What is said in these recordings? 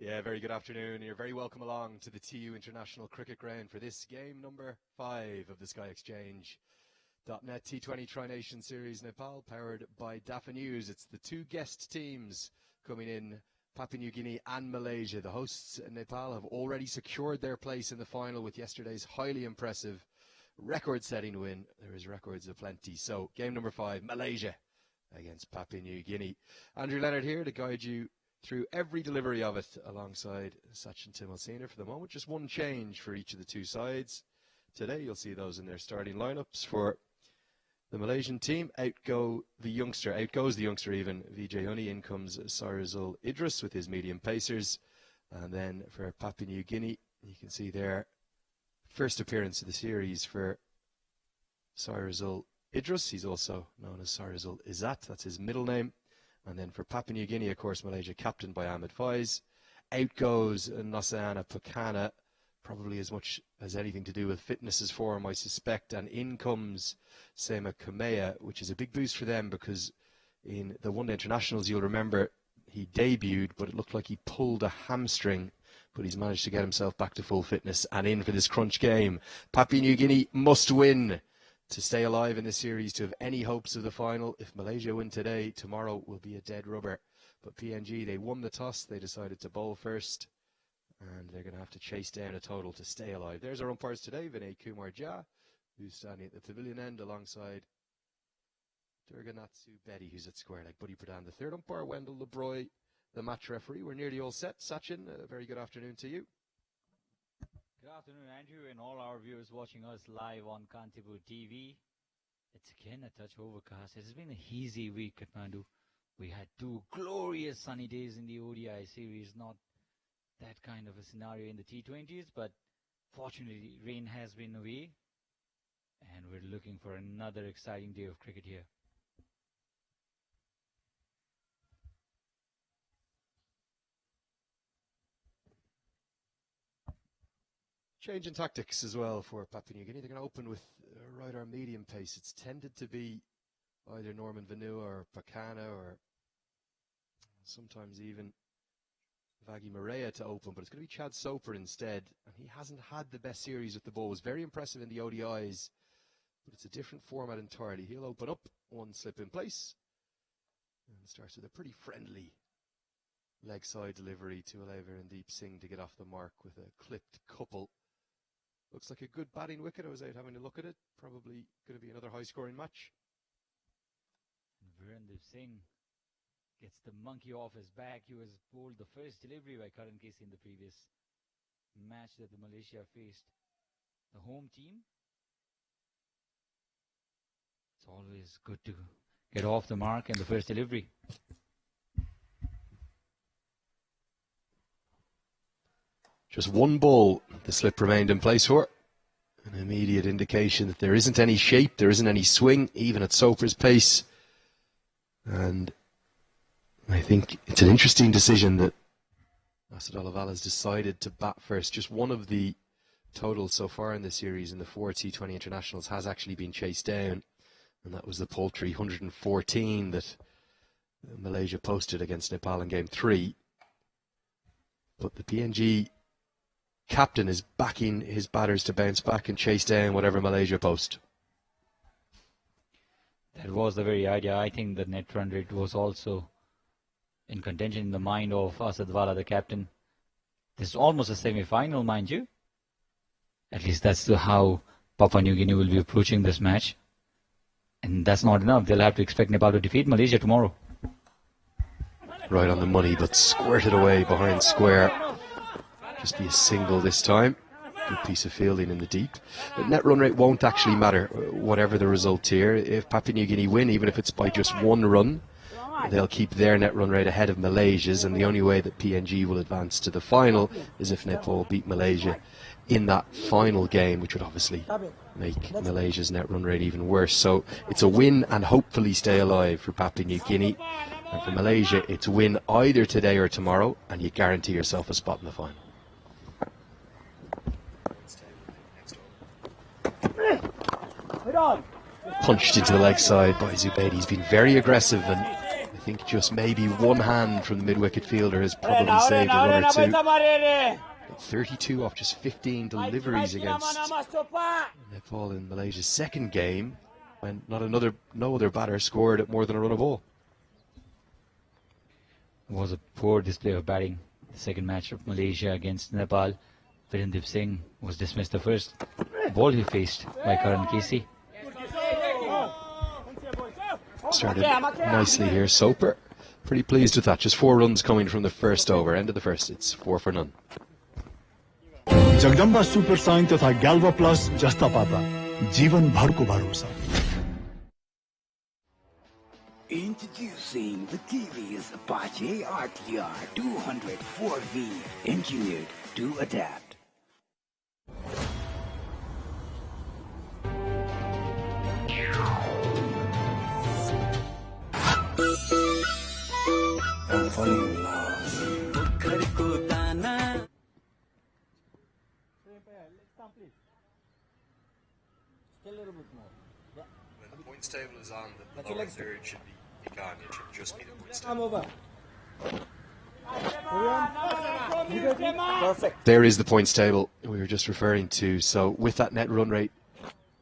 Yeah, very good afternoon. You're very welcome along to the TU International Cricket Ground for this game number 5 of the Skyexchange.net T20 Tri-Nation Series Nepal, powered by DAFA News. It's the two guest teams coming in, Papua New Guinea and Malaysia. The hosts, Nepal, have already secured their place in the final with yesterday's highly impressive record-setting win. There is records aplenty. So, game number 5, Malaysia against Papua New Guinea. Andrew Leonard here to guide you through every delivery of it alongside Sachin Timalsina. For the moment, just one change for each of the two sides. Today you'll see those in their starting lineups. For the Malaysian team, out goes the youngster even, Vijay Honey. In comes Sarizul Idris with his medium pacers. And then for Papua New Guinea, you can see their first appearance of the series for Sarizul Idris. He's also known as Sarizul Izzat, that's his middle name. And then for Papua New Guinea, of course, Malaysia captained by Ahmed Faiz. Out goes Nosayana Pakana, probably as much as anything to do with fitness as form, I suspect. And in comes Sema Kamea, which is a big boost for them because in the one-day internationals, you'll remember, he debuted, but it looked like he pulled a hamstring. But he's managed to get himself back to full fitness and in for this crunch game. Papua New Guinea must win to stay alive in this series, to have any hopes of the final. If Malaysia win today, tomorrow will be a dead rubber. But PNG, they won the toss. They decided to bowl first. And they're going to have to chase down a total to stay alive. There's our umpires today, Vinay Kumar Jha, who's standing at the pavilion end alongside Durganatsu Betty, who's at square leg. Buddy Pradhan, the third umpire, Wendell LeBroy, the match referee. We're nearly all set. Sachin, a very good afternoon to you. Good afternoon, Andrew, and all our viewers watching us live on Kantibu TV. It's again a touch overcast. It has been a hazy week, Kathmandu. We had 2 glorious sunny days in the ODI series, not that kind of a scenario in the T20s, but fortunately rain has been away, and we're looking for another exciting day of cricket here. Change in tactics as well for Papua New Guinea. They're going to open with right arm medium pace. It's tended to be either Norman Vanua or Pakana or sometimes even Vagi Maria to open, but it's going to be Chad Soper instead. And he hasn't had the best series with the ball. It was very impressive in the ODIs, but it's a different format entirely. He'll open up, one slip in place, and starts with a pretty friendly leg side delivery to allow Virendeep Singh to get off the mark with a clipped couple. Looks like a good batting wicket. I was out having a look at it. Probably going to be another high-scoring match. Virendeep Singh gets the monkey off his back. He was bowled the first delivery by Karan Casey in the previous match that the Malaysia faced the home team. It's always good to get off the mark in the first delivery. Just one ball, the slip remained in place for. An immediate indication that there isn't any shape, there isn't any swing, even at Soper's pace. And I think it's an interesting decision that Asad Olival has decided to bat first. Just one of the totals so far in the series in the 4 T20 internationals has actually been chased down. And that was the paltry 114 that Malaysia posted against Nepal in Game 3. But the PNG captain is backing his batters to bounce back and chase down whatever Malaysia post. That was the very idea. I think the net run rate was also in contention in the mind of Asad Wala, the captain. This is almost a semi-final, mind you. At least that's how Papua New Guinea will be approaching this match. And that's not enough. They'll have to expect Nepal to defeat Malaysia tomorrow. Right on the money, but squirted away behind square. Just be a single this time. Good piece of fielding in the deep. But net run rate won't actually matter, whatever the result here. If Papua New Guinea win, even if it's by just 1 run, they'll keep their net run rate ahead of Malaysia's, and the only way that PNG will advance to the final is if Nepal beat Malaysia in that final game, which would obviously make Malaysia's net run rate even worse. So it's a win and hopefully stay alive for Papua New Guinea. And for Malaysia, it's win either today or tomorrow, and you guarantee yourself a spot in the final. Punched into the leg side by Zubaydi. He's been very aggressive, and I think just maybe one hand from the mid-wicket fielder has probably saved a run or two. 32 off just 15 deliveries against Nepal in Malaysia's second game, when no other batter scored at more than a run a ball. It was a poor display of batting. The second match of Malaysia against Nepal, Virendip Singh was dismissed the first ball he faced by Karan Casey. Started nicely here, Soper. Pretty pleased with that. Just 4 runs coming from the first over. End of the first, it's 4 for none. Jagdamba Super Shine तथा ग्याल्वा plus जस्ता पाता जीवन भरको भरोसा. Introducing the TV's Apache RTR 204V, engineered to adapt. I'm falling in love. Still a little bit more. Yeah. When the points table is on, the lower third should be gone. It should just be the points I'm table. over. Perfect. There is the points table we were just referring to. So with that net run rate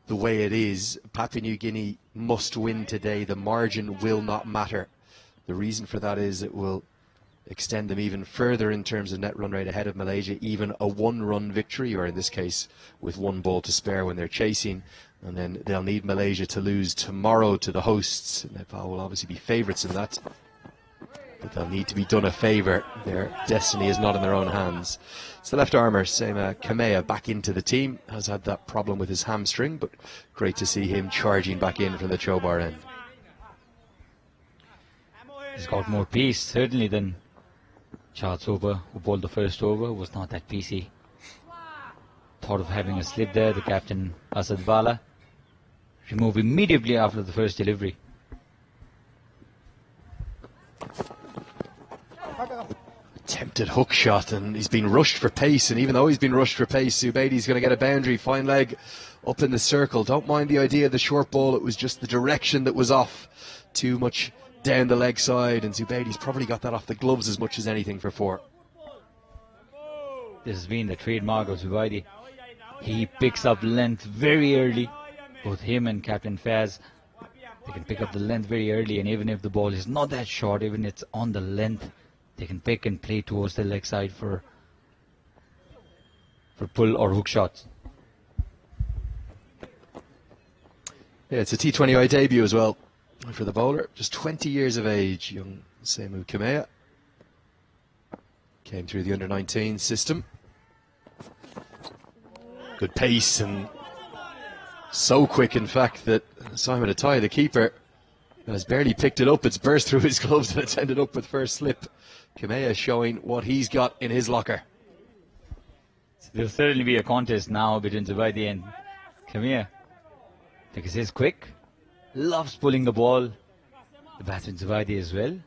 the way it is, Papua New Guinea must win today. The margin will not matter. The reason for that is it will extend them even further in terms of net run rate ahead of Malaysia. Even a 1-run victory, or in this case with 1 ball to spare when they're chasing, and then they'll need Malaysia to lose tomorrow to the hosts. Nepal will obviously be favourites in that, but they'll need to be done a favour. Their destiny is not in their own hands. It's the left armour, Sema Kamea, back into the team. Has had that problem with his hamstring, but great to see him charging back in from the Chobar end. He's got more pace, certainly, than Chad Soper, who bowled the first over, was not that pacey. Thought of having a slip there. The captain, Asad Vala, removed immediately after the first delivery. Attempted hook shot, and he's been rushed for pace, and even though he's been rushed for pace, Zubaidi's going to get a boundary. Fine leg up in the circle. Don't mind the idea of the short ball, it was just the direction that was off. Too much down the leg side, and Zubaidi's probably got that off the gloves as much as anything for 4. This has been the trademark of Zubaidi. He picks up length very early. Both him and Captain Faz, they can pick up the length very early, and even if the ball is not that short, even if it's on the length, they can pick and play towards the leg side for pull or hook shots. Yeah, it's a T20I debut as well for the bowler. Just 20 years of age, young Semu Kamea. Came through the under-19 system. Good pace, and so quick, in fact, that Simon Atai, the keeper, has barely picked it up. It's burst through his gloves and it's ended up with first slip. Kamea showing what he's got in his locker. There'll certainly be a contest now between Zubaidi and Kamea, because he's quick, loves pulling the ball. The batsman Zubaidi as well.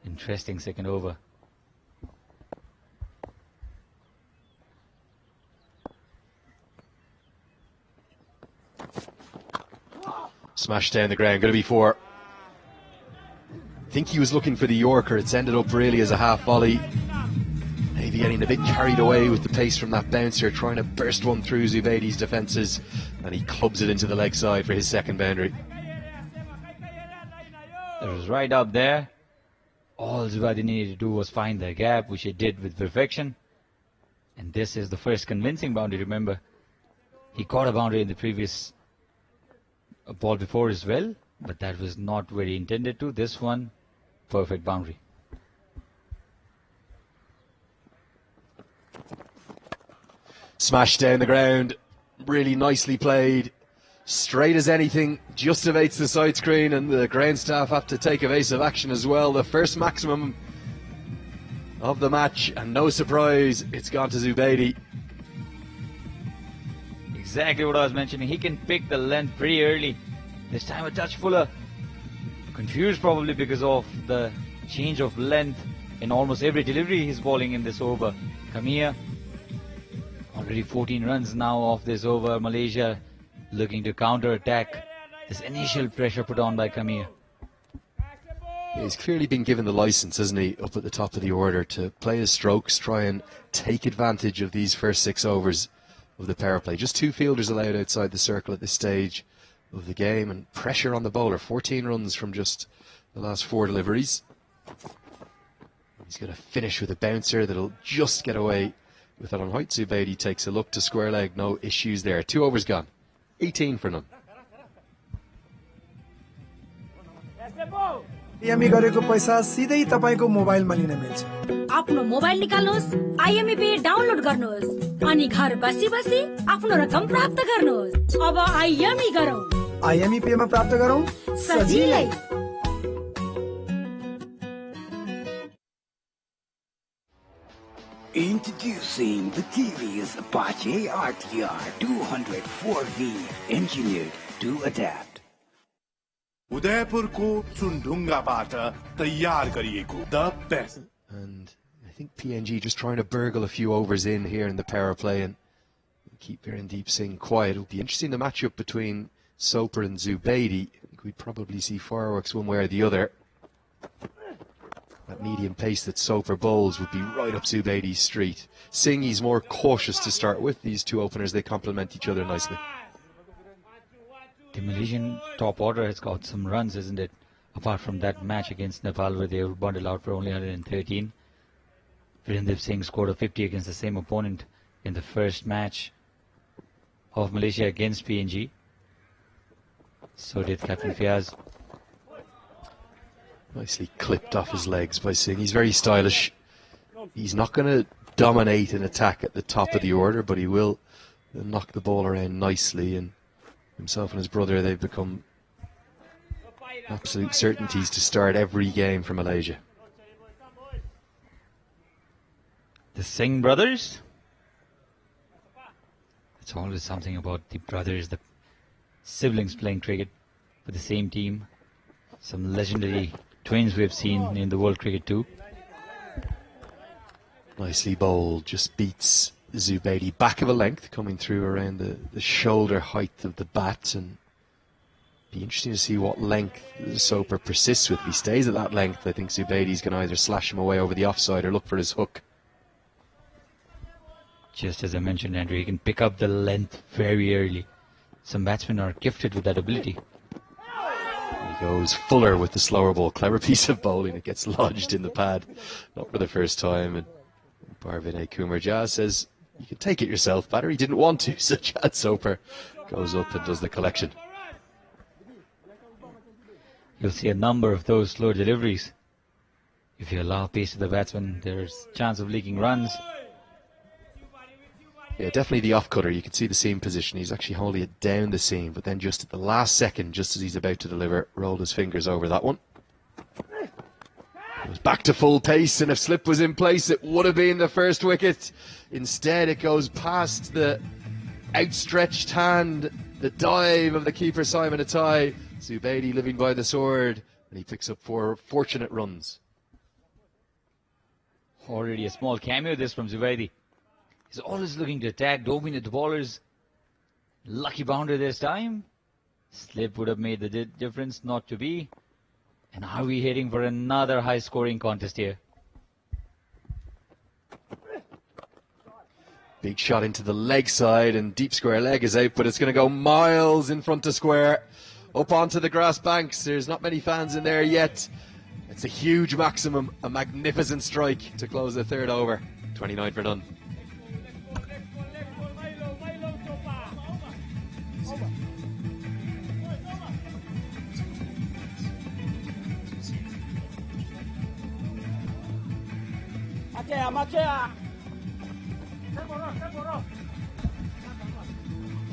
Interesting second over. Smashed down the ground, going to be 4. I think he was looking for the Yorker. It's ended up really as a half volley. Maybe getting a bit carried away with the pace from that bouncer, trying to burst one through Zubaidi's defences, and he clubs it into the leg side for his second boundary. It was right up there. All Zubaidi needed to do was find the gap, which he did with perfection. And this is the first convincing boundary. Remember, he caught a boundary in the previous ball before as well, but that was not where he intended to. This one, perfect boundary. Smashed down the ground, really nicely played, straight as anything, just evades the side screen, and the ground staff have to take evasive action as well. The first maximum of the match, and no surprise, it's gone to Zubaidi. Exactly what I was mentioning. He can pick the length pretty early. This time a touch fuller. Confused probably because of the change of length in almost every delivery he's bowling in this over. Kamea, already 14 runs now off this over. Malaysia looking to counter-attack this initial pressure put on by Kamea. He's clearly been given the license, hasn't he, up at the top of the order to play his strokes, try and take advantage of these first 6 overs of the power play. Just 2 fielders allowed outside the circle at this stage of the game, and pressure on the bowler. 14 runs from just the last 4 deliveries. He's going to finish with a bouncer that'll just get away with that on height. Zubaidi takes a look to square leg, no issues there. 2 overs gone, 18 for none. IME गरेको पैसा सिधै तपाईको मोबाइलमा लिन मिल्छ। आफ्नो mobile निकाल्नुहोस्, IME पे download गर्नुहोस् अनि घर बसी बसी आफ्नो रकम प्राप्त गर्नुहोस्। अब आईएमई गरौँ, आईएमई पे मा प्राप्त गरौँ सजिलै। Introducing the TV's Apache RTR 204V, engineered to adapt. उदयपुरको चुनढुङ्गाबाट तयार गरिएको the best. And I think PNG just trying to burgle a few overs in here in the power play and keep Virendeep Singh quiet. It'll be interesting, the matchup between Soper and Zubaidi. I think we'd probably see fireworks one way or the other. That medium pace that Soper bowls would be right up Zubaidi's street. Singh, he's more cautious to start with. These 2 openers, they complement each other nicely. The Malaysian top order has got some runs, isn't it? Apart from that match against Nepal where they were bundled out for only 113. Virendeep Singh scored a 50 against the same opponent in the first match of Malaysia against PNG. So did Captain Fiaz. Nicely clipped off his legs by Singh. He's very stylish. He's not going to dominate an attack at the top of the order, but he will knock the ball around nicely, and himself and his brother, they've become absolute certainties to start every game for Malaysia. The Singh brothers. It's always something about the brothers, the siblings playing cricket for the same team. Some legendary twins we've seen in the world cricket too. Nicely bowled, just beats Zubaidi back of a length, coming through around the shoulder height of the bat, and be interesting to see what length Soper persists with. If he stays at that length, I think Zubaidi's going to either slash him away over the offside or look for his hook. Just as I mentioned, Andrew, he can pick up the length very early. Some batsmen are gifted with that ability. He goes Fuller with the slower ball. Clever piece of bowling. It gets lodged in the pad, not for the first time. And Parvinay Kumarjah says, you can take it yourself, batter. He didn't want to, so Chad Soper goes up and does the collection. You'll see a number of those slow deliveries. If you allow pace to the batsman, there's chance of leaking runs. Yeah, definitely the off-cutter. You can see the seam position. He's actually holding it down the seam, but then just at the last second, just as he's about to deliver, rolled his fingers over that one. It was back to full pace, and if slip was in place, it would have been the first wicket. Instead, it goes past the outstretched hand, the dive of the keeper, Simon Atai. Zubaidi living by the sword, and he picks up 4 fortunate runs. Already a small cameo this from Zubaidi. He's always looking to attack, dominate the bowlers. Lucky boundary this time. Slip would have made the difference, not to be. And are we heading for another high-scoring contest here? Big shot into the leg side, and deep square leg is out, but it's going to go miles in front of square. Up onto the grass banks. There's not many fans in there yet. It's a huge maximum, a magnificent strike to close the 3rd over. 29 for none.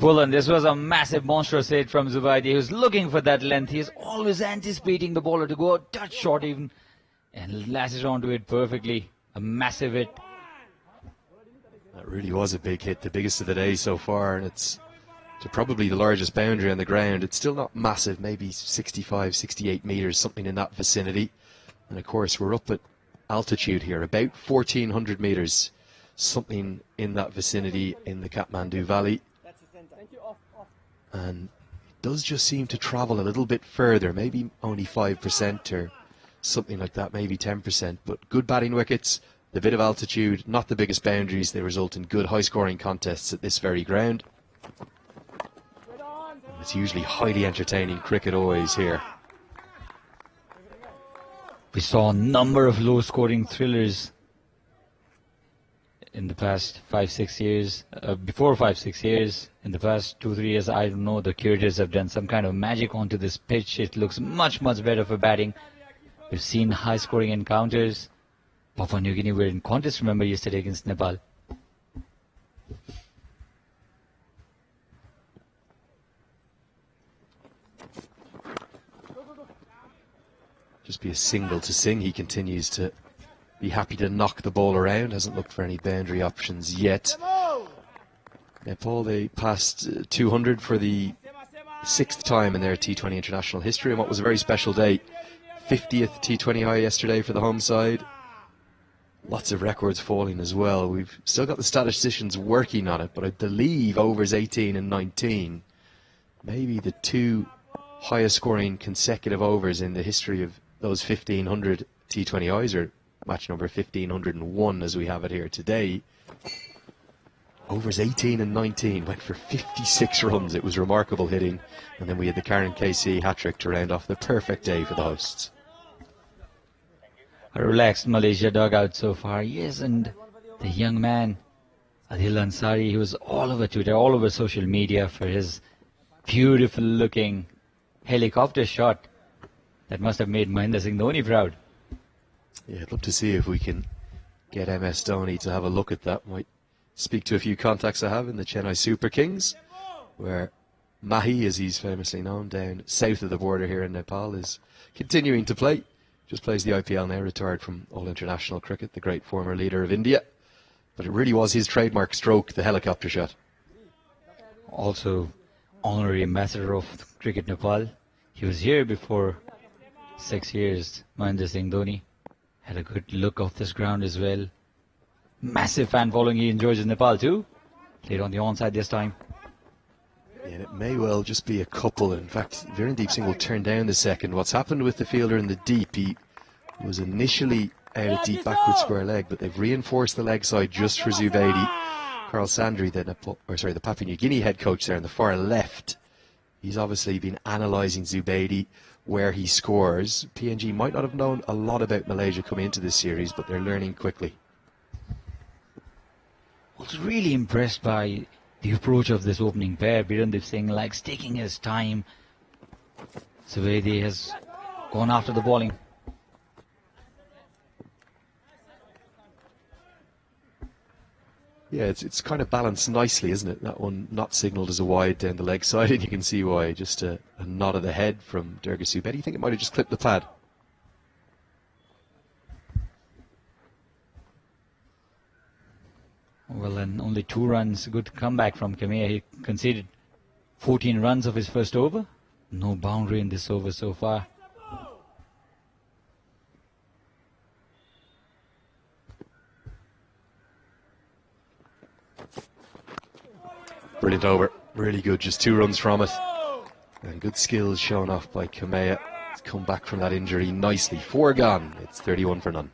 Bullen, this was a massive monstrous hit from Zubaidi. He was looking for that length. He is always anticipating the bowler to go a touch short even, and lashes onto it perfectly. A massive hit. That really was a big hit, the biggest of the day so far, and it's probably the largest boundary on the ground. It's still not massive, maybe 65, 68 metres, something in that vicinity. And of course, we're up at altitude here, about 1,400 metres, something in that vicinity in the Kathmandu Valley. And it does just seem to travel a little bit further, maybe only 5% or something like that, maybe 10%. But good batting wickets, the bit of altitude, not the biggest boundaries. They result in good high-scoring contests at this very ground. It's usually highly entertaining cricket always here. We saw a number of low-scoring thrillers in the past 5-6 years. Before 5-6 years, in the past 2-3 years, I don't know, the curators have done some kind of magic onto this pitch. It looks much, much better for batting. We've seen high-scoring encounters. Papua New Guinea were in contest, remember, yesterday against Nepal. Just be a single to Singh. He continues to be happy to knock the ball around. Hasn't looked for any boundary options yet. Nepal, they passed 200 for the 6th time in their T20 international history, and what was a very special day. 50th T20 high yesterday for the home side. Lots of records falling as well. We've still got the statisticians working on it, but I believe overs 18 and 19, maybe the two highest scoring consecutive overs in the history of those 1500 T20Is, or match number 1501 as we have it here today. Overs 18 and 19 went for 56 runs. It was remarkable hitting. And then we had the Karen KC hat-trick to round off the perfect day for the hosts. A relaxed Malaysia dugout so far. Yes, and the young man, Adil Ansari, he was all over Twitter, all over social media for his beautiful looking helicopter shot that must have made Mahendra Singh Dhoni proud. Yeah, I'd love to see if we can get MS Dhoni to have a look at that. Might speak to a few contacts I have in the Chennai Super Kings, where Mahi, as he's famously known, down south of the border here in Nepal, is continuing to play. Just plays the IPL now, retired from all international cricket, the great former leader of India. But it really was his trademark stroke, the helicopter shot. Also, honorary ambassador of Cricket Nepal. He was here before 6 years. Mahendra Singh Dhoni had a good look off this ground as well. Massive fan following he enjoys in Nepal too. Played on the onside this time. Yeah, and it may well just be a couple. In fact, Virendeep Singh will turn down the second. What's happened with the fielder in the deep, he was initially out at deep backward square leg, but they've reinforced the leg side just for Zubaidi. Carl Sandry, the Papua New Guinea head coach there on the far left, he's obviously been analysing Zubaidi, where he scores. PNG might not have known a lot about Malaysia coming into this series, but they're learning quickly. I was really impressed by the approach of this opening pair. Virendeep Singh likes taking his time. Zubaidi has gone after the bowling. Yeah, it's kind of balanced nicely, isn't it? That one not signalled as a wide down the leg side, and you can see why. Just a nod of the head from Durga Zubaidi. You think it might have just clipped the pad? Well, and only 2 runs. Good comeback from Kamea. He conceded 14 runs of his first over. No boundary in this over so far. Brilliant over. Really good. Just 2 runs from it. And good skills shown off by Kamea. He's come back from that injury nicely. 4 gone. It's 31 for none.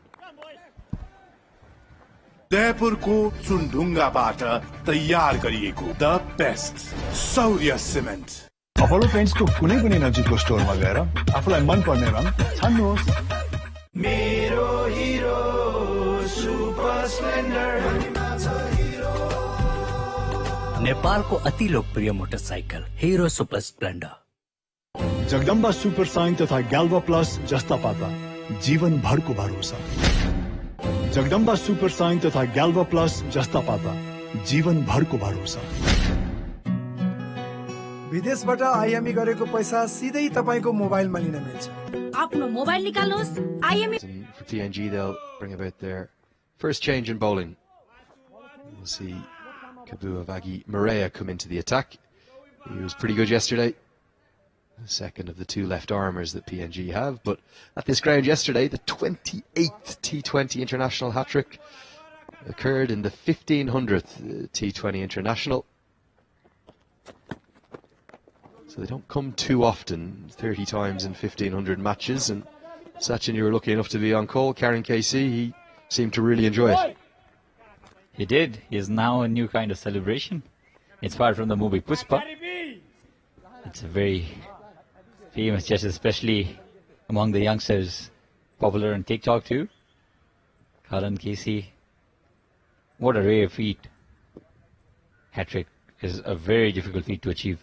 जयपुरको चुनढुङ्गाबाट तयार गरिएको the best सौर्य cement Apollo पेन्ट्सको कुनै पनि नजिकको स्टोरमा गएर आफूलाई मन पर्ने रङ छान्नुहोस् मेरो हिरो सुपर स्प्लेन्डर नेपालको अति लोकप्रिय motorcycle Hero Super Splendor Jagdamba Super Shine तथा ग्याल्भा प्लस जस्ता पाता जीवनभरको भरोसा जगदम्बा सुपर साइन तथा ग्याल्भा प्लस जस्ता पाता जीवनभरको भरोसा विदेशबाट आइएमई गरेको पैसा सिधै तपाईको मोबाइलमा लिन मिल्छ आफ्नो मोबाइल निकाल्नुहोस् IME For PNG, they'll bring about their first change in bowling. We'll see Kabua Vagi Maria come into the attack. He was pretty good yesterday. The second of the 2 left armers that PNG have, but at this ground yesterday, the 28th T20 international hat-trick occurred in the 1500th T20 international. So they don't come too often, 30 times in 1500 matches, and Sachin, you were lucky enough to be on call. Karen KC, he seemed to really enjoy it. He did. He is now a new kind of celebration, inspired from the movie Puspa. It's a very famous gesture, especially among the youngsters, popular on TikTok too. Karan Casey, what a rare feat. Hat-trick is a very difficult feat to achieve.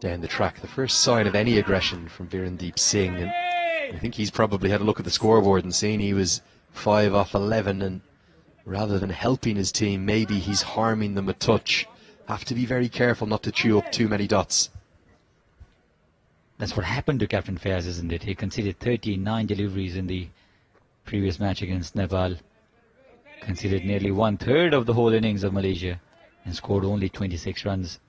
Down the track, the first sign of any aggression from Virendeep Singh, and I think he's probably had a look at the scoreboard and seen he was 5 off 11, and rather than helping his team, maybe he's harming them a touch. Have to be very careful not to chew up too many dots. That's what happened to Captain Fayaz, isn't it? He conceded 39 deliveries in the previous match against Nepal, conceded nearly 1/3 of the whole innings of Malaysia, and scored only 26 runs.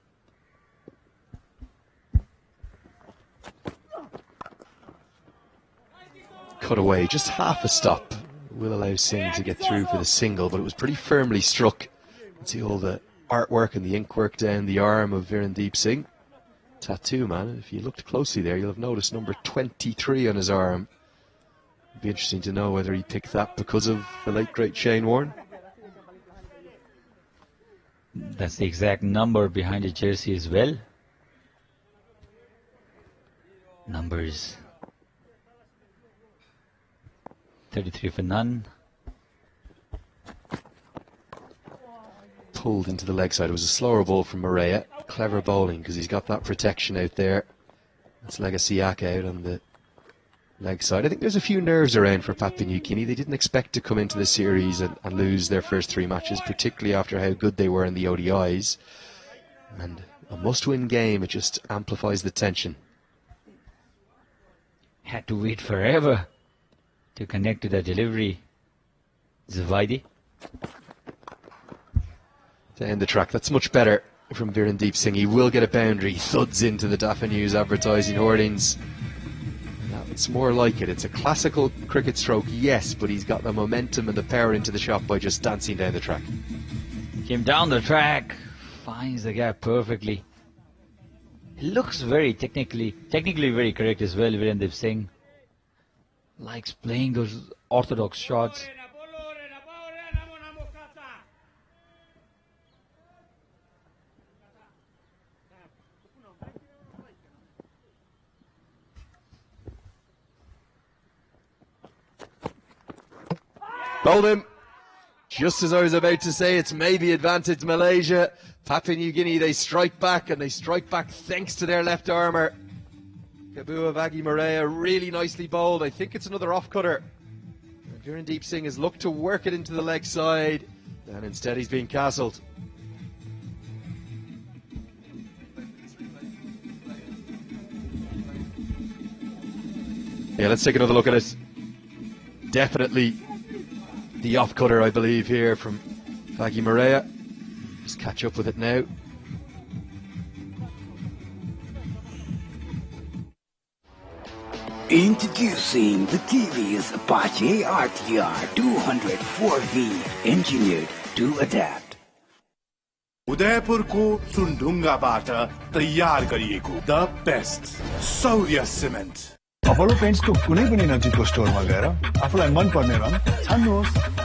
Cut away, just half a stop will allow Singh to get through for the single, but it was pretty firmly struck. You can see all the artwork and the ink work down the arm of Virendeep Singh. Tattoo, man. If you looked closely there, you'll have noticed number 23 on his arm. It'd be interesting to know whether he picked that because of the late great Shane Warne. That's the exact number behind his jersey as well. Numbers 33 for none. Pulled into the leg side. It was a slower ball from Maria. Clever bowling because he's got that protection out there. That's Legasiak out on the leg side. I think there's a few nerves around for Papua New Guinea. They didn't expect to come into the series and lose their first 3 matches, particularly after how good they were in the ODIs. And a must-win game, it just amplifies the tension. Had to wait forever to connect to the delivery. Zuvaidi. Down the track, that's much better from Virendeep Singh. He will get a boundary. Thuds into the Dafa News advertising hoardings. It's more like it. It's a classical cricket stroke, yes, but he's got the momentum and the power into the shot by just dancing down the track. Came down the track, finds the gap perfectly. He looks very technically very correct as well, Virendeep Singh. Likes playing those orthodox shots. Bowled him. Just as I was about to say, it's maybe advantage Malaysia. Papua New Guinea, they strike back, and they strike back thanks to their left armour. Kabua Vagi Maria, really nicely bowled. I think it's another off-cutter. Virendeep Singh has looked to work it into the leg side, and instead he's being castled. Yeah, let's take another look at it. Definitely the off-cutter, I believe, here from Vagi Maria. Just catch up with it now. Introducing the TV's Apache RTR 204V, engineered to adapt. उदयपुरको चुनढुङ्गाबाट तयार गरिएको the best सौर्य cement Apollo पेन्ट्सको कुनै पनि नजिकको स्टोरमा गएर आफूलाई मन पर्ने रङ छान्नुहोस्।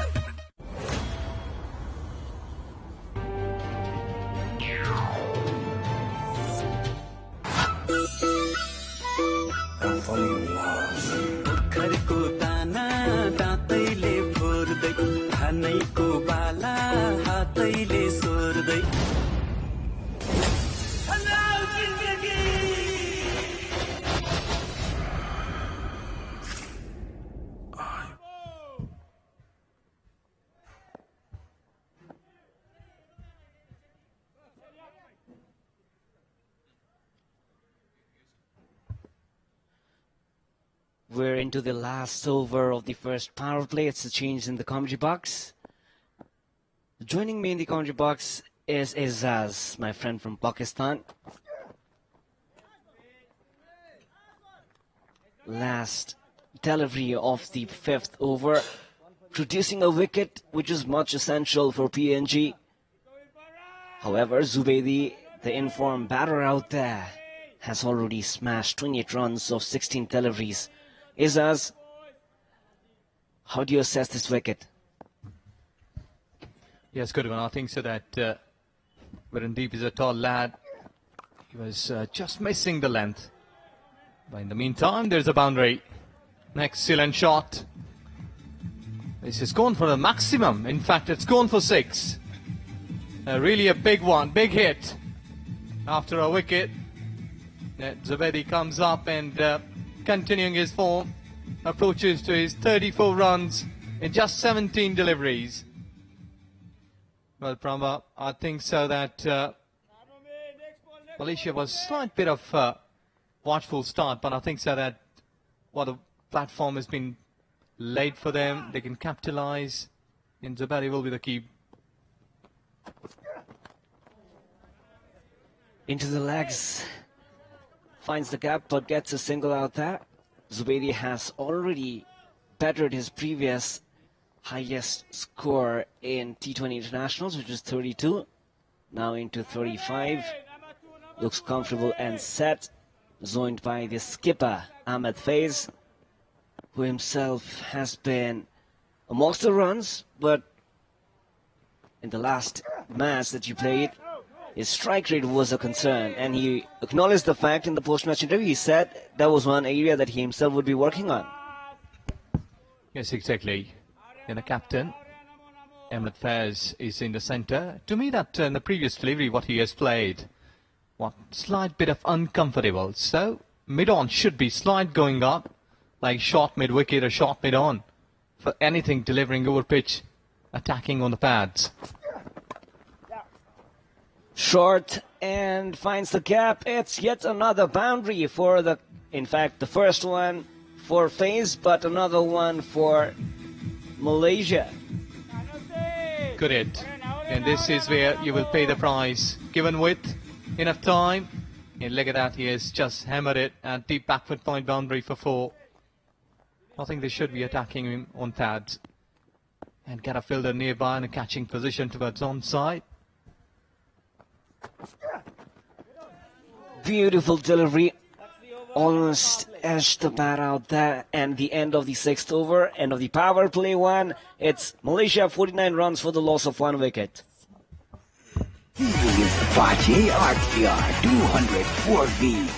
We're into the last over of the first power play. It's a change in the commentary box. Joining me in the commentary box is Izaz, my friend from Pakistan. Last delivery of the fifth over, producing a wicket which is much essential for PNG. However, Zubaidi, the informed batter out there, has already smashed 28 runs of 16 deliveries. Izaz, how do you assess this wicket? Yes, good one. I think so that Virendeep is a tall lad. He was just missing the length. But in the meantime, there's a boundary. An excellent shot. This is gone for a maximum. In fact, it's gone for 6. Really a big one, big hit. After a wicket, Zubedi comes up and continuing his form, approaches to his 34 runs in just 17 deliveries. Well, Prama, I think so that Malaysia was a slight bit of watchful start, but I think so that what the platform has been laid for them, they can capitalize, and Zubedi will be the key. Into the legs, finds the gap but gets a single out there. Zubedi has already bettered his previous highest score in T20 internationals, which was 32. Now into 35. Looks comfortable and set. Joined by the skipper, Ahmed Faiz, who himself has been amongst the runs, but in the last match that you played, his strike rate was a concern, and he acknowledged the fact in the post-match interview. He said that was one area that he himself would be working on. Yes, exactly. And the captain, Ahmed Faiz, is in the centre. To me, that in the previous delivery, what he has played, what slight bit of uncomfortable. So mid-on should be slight going up, like short mid-wicket or short mid-on, for anything delivering over pitch, attacking on the pads. Short and finds the gap. It's yet another boundary for the, in fact, the first one for Faiz, but another one for Malaysia. Good hit. And this is where you will pay the price. Given width, enough time. And look at that, he has just hammered it at deep backward point boundary for 4. I think they should be attacking him on pads. And get a fielder nearby in a catching position towards onside. Beautiful delivery. Almost edged the bat out there, and the end of the 6th over, end of the power play one. It's Malaysia 49 runs for the loss of 1 wicket. TV's Apache RTR 204V.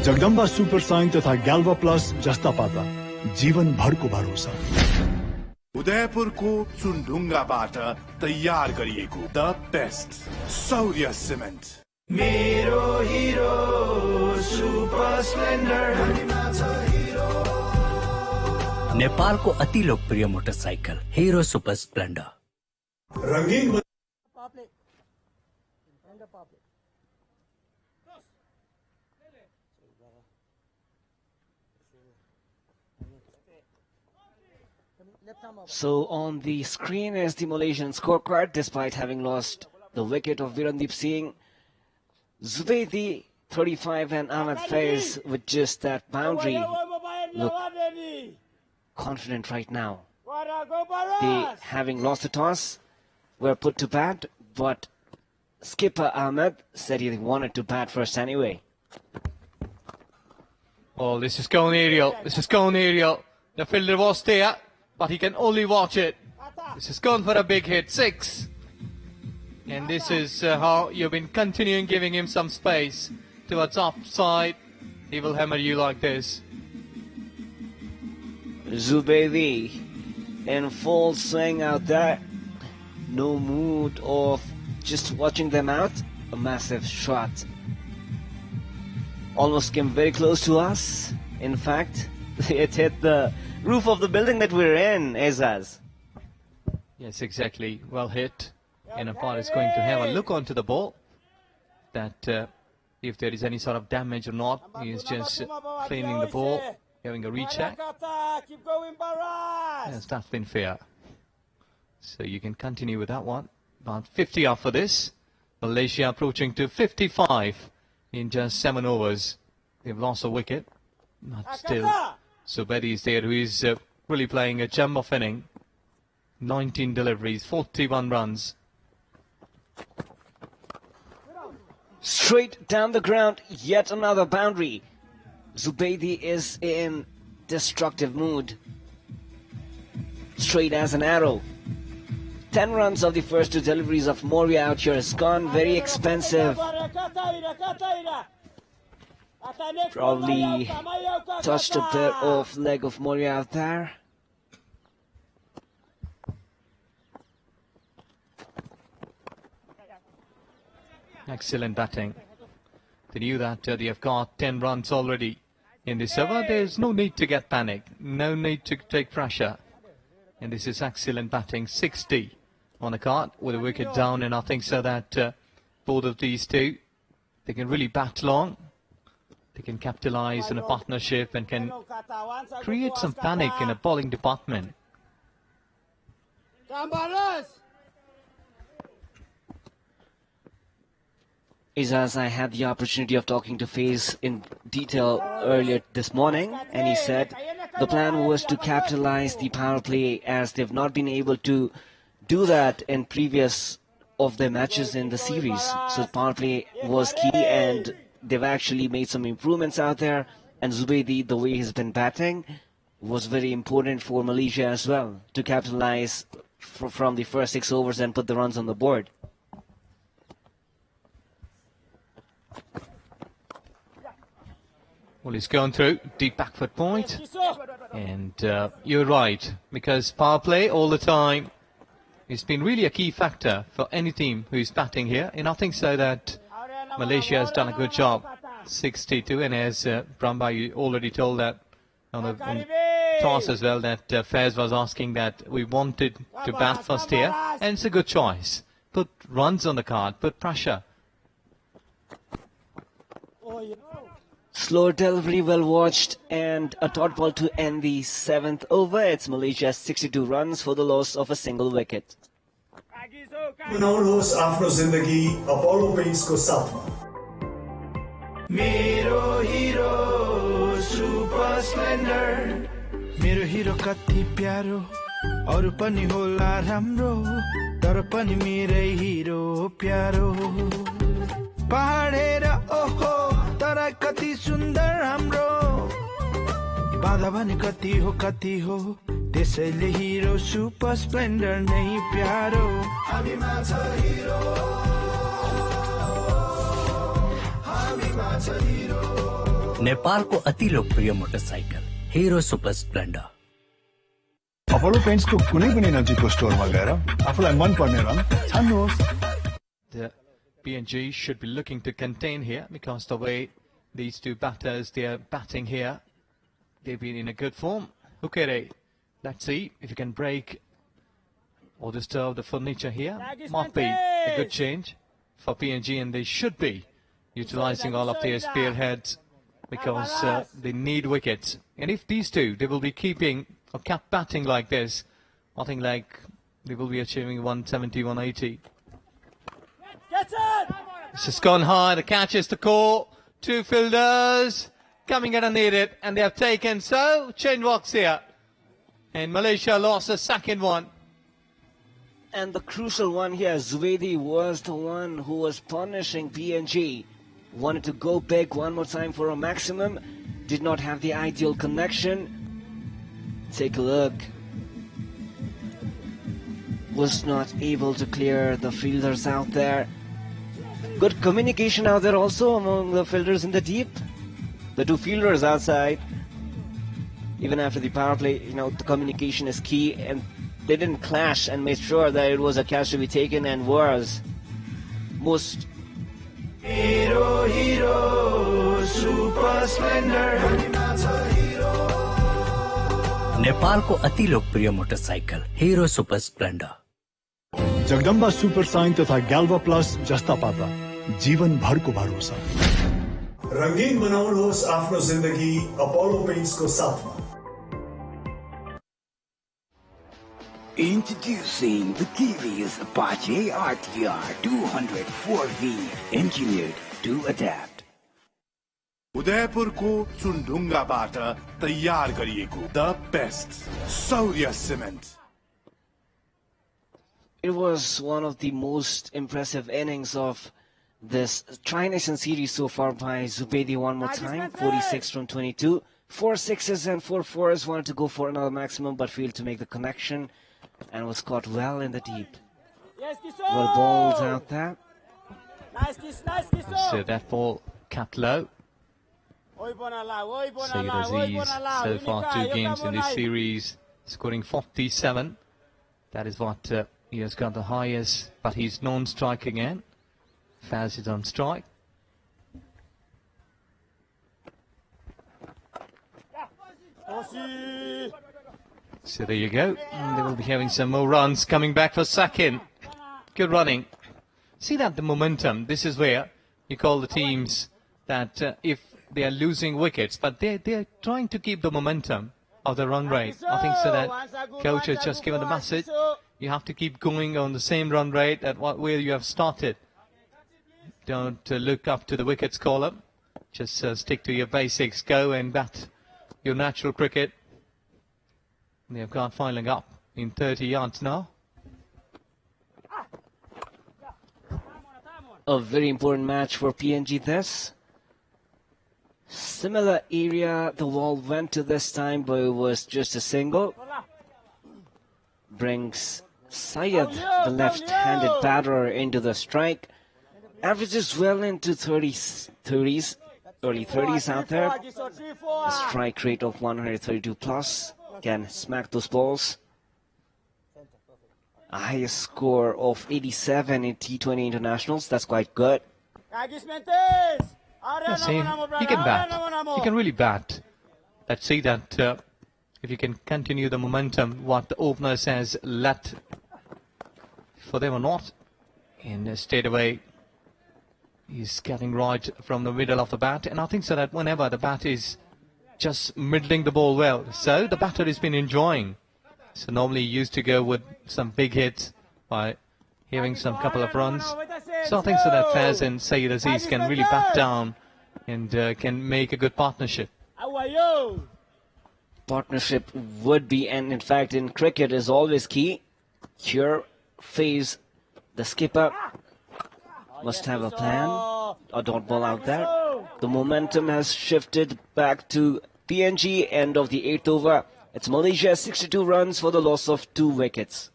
Jagdamba Super Shine तथा ग्याल्वा plus जस्ता पाता जीवन भरको भरोसा उदयपुरको चुनढुङ्गाबाट तयार गरिएको the best सौर्य cement मेरो हिरो सुपर स्प्लेन्डर नेपालको अति लोकप्रिय मोटरसाइकल हिरो सुपर स्प्लेन्डर रंगीन So on the screen is the Malaysian scorecard. Despite having lost the wicket of Virendeep Singh, Zubedi 35 and Ahmed Faiz with just that boundary look confident right now. They, having lost the toss, were put to bat, but skipper Ahmed said he wanted to bat first anyway. Oh, this is going aerial. This is going aerial. The fielder was there, but he can only watch it. This has gone for a big hit, 6. And this is how you've been continuing giving him some space towards offside. He will hammer you like this. Zubedi in full swing out there. No mood of just watching them out. A massive shot. Almost came very close to us. In fact, it hit the roof of the building that we're in, Azaz. Yes, exactly. Well hit. And umpire is going to have a look onto the ball. That if there is any sort of damage or not, he is just cleaning the ball, having a recheck. Yes, that's been fair. So you can continue with that one. About 50 off for this. Malaysia approaching to 55 in just 7 overs. They've lost a wicket. But still, Zubedi is there, who is really playing a jump-off inning. 19 deliveries, 41 runs. Straight down the ground, yet another boundary. Zubaydi is in destructive mood. Straight as an arrow. 10 runs of the first 2 deliveries of Moria out here has gone very expensive. Probably touched a bit off leg of Moria out there. Excellent batting. They knew that they have got 10 runs already in this over. There's no need to get panicked, no need to take pressure. And this is excellent batting, 60 on the card with a wicket down, and I think so that both of these two, they can really bat long. They can capitalize on a partnership and can create some panic in a bowling department. As I had the opportunity of talking to Faiz in detail earlier this morning, and he said the plan was to capitalize the power play as they've not been able to do that in previous of their matches in the series. So power play was key, and they've actually made some improvements out there. And Zubaydi, the way he's been batting, was very important for Malaysia as well to capitalize from the first 6 overs and put the runs on the board. Well, he's gone through deep back foot point, and you're right, because power play all the time has been really a key factor for any team who's batting here, and I think so that Malaysia has done a good job. 62, and as Brahma, you already told that on toss as well, that Faiz was asking that we wanted to bat first here, and it's a good choice. Put runs on the card, put pressure. Slow delivery, well watched, and a dot ball to end the 7th over. It's Malaysia's 62 runs for the loss of a single wicket. बनाउनुहोस् आफ्नो जिन्दगी Apollo पेन्ट्सको साथमा। मेरो Hero Super Splendor, मेरो हिरो कति प्यारो, अरु पनि होला राम्रो, तर पनि मेरै हिरो प्यारो। पहाड हेर ओहो, तर कति सुन्दर हाम्रो, बाधा भने कति हो, त्यसैले हिरो सुपर स्प्लेन्डर नै प्यारो। हामीमा छ हिरो, हामीमा छ हिरो। नेपालको अति लोकप्रिय motorcycle Hero Super Splendor. Apollo पेन्ट्सको कुनै पनि नजिकको स्टोरमा गएर आफूलाई मन पर्ने रङ छान्नुहोस्। The PNG should be looking to contain here, because the way these two batters, they are batting here, they've been in a good form. Okay, let's see if you can break or disturb the furniture here. Might be a good change for PNG, and they should be utilizing all of their spearheads, because they need wickets. And if these two, they will be keeping or kept batting like this, I think like they will be achieving 170, 180. This has gone high, the catch is the call. 2 fielders coming underneath it, and they have taken, so change walks here. And Malaysia lost the second one. And the crucial one here, Zubaydi was the one who was punishing PNG. Wanted to go big one more time for a maximum. Did not have the ideal connection. Take a look. Was not able to clear the fielders out there. Good communication out there also among the fielders in the deep. The 2 fielders outside. Even after the power play, the communication is key, and they didn't clash and made sure that it was a catch to be taken, and was most. Hero, hero, super splendor. नेपालको अति लोकप्रिय motorcycle Hero Super Splendor. Jagdamba Super Shine तथा ग्याल्वा plus जस्ता पाता जीवन भरको भरोसा। रंगीन बनाउनुहोस् आफ्नो जिन्दगी अपोलो पेन्ट्सको साथमा। Introducing the TV's Apache RTR 204V, engineered to adapt. उदयपुरको चुनढुङ्गाबाट तयार गरिएको the best सौर्य cement. It was one of the most impressive innings of this Tri-Nation series so far by Zubedi one more time. 46 from 22. 4 sixes and 4 fours. Wanted to go for another maximum but failed to make the connection and was caught well in the deep. Well bowled out there. So that ball capped low. Saeed Aziz, so far 2 games in this series, scoring 47. That is what he has got the highest, but he's non-strike again. Faz is on strike. So there you go. And they will be having some more runs coming back for second. Good running. See that the momentum, this is where you call the teams that if they are losing wickets, but they're trying to keep the momentum of the run rate. I think so that coach has just given the message. You have to keep going on the same run rate at where you have started. Don't look up to the wickets column. Just stick to your basics. Go and bat your natural cricket. They've got filing up in 30 yards now. A very important match for PNG this. Similar area the ball went to this time, but it was just a single. Brings Syed, the left-handed batter, into the strike. Averages well into 30s, early 30s out there. A strike rate of 132 plus. Can smack those balls. A highest score of 87 in T20 internationals. That's quite good. Yeah, see, he can bat. He can really bat. Let's see that if you can continue the momentum, what the opener has let for them or not. And straight away, he's getting right from the middle of the bat. And I think so that whenever the bat is just middling the ball well, so the batter has been enjoying. So normally he used to go with some big hits by having some couple of runs. So I think so that Faz and Saeed Aziz can really back down and can make a good partnership. Partnership would be, and in fact in cricket is always key. Here, Faz, the skipper, must have a plan. A dot ball out there. The momentum has shifted back to PNG, end of the 8th over. It's Malaysia 62 runs for the loss of 2 wickets.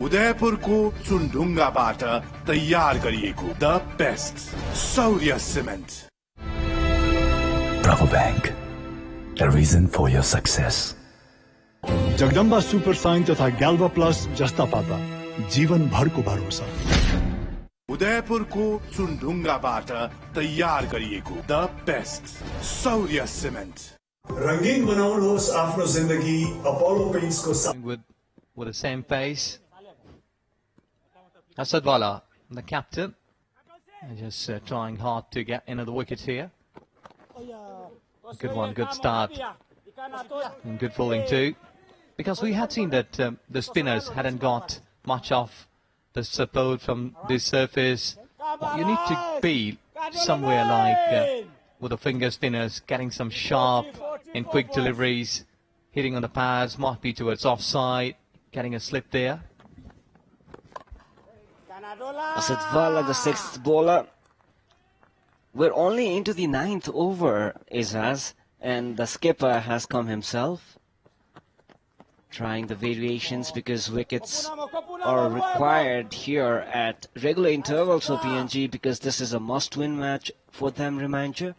उदयपुरको चुनढुङ्गाबाट तयार गरिएको the best सौर्य cement Bravo Bank, a reason for your success. Jagdamba Super Shine तथा Galva plus जस्ता पाता जीवन भरको भरोसा उदयपुरको चुनढुङ्गाबाट तयार गरिएको द बेस्ट सौर्य सिमेन्ट रंगीन बनाउनुहोस् आफ्नो जिन्दगी अपोलो पेन्ट्सको साथ with the same pace. Asadwala, the captain, just trying hard to get into the wicket here. Good one, good start. And good bowling too. Because we had seen that the spinners hadn't got much of the support from this surface. You need to be somewhere like with the finger spinners, getting some sharp and quick deliveries, hitting on the pads, might be towards offside, getting a slip there. Asadwala, the 6th bowler. We're only into the 9th over, Izaz, and the skipper has come himself. Trying the variations because wickets are required here at regular intervals for PNG because this is a must-win match for them, remind you?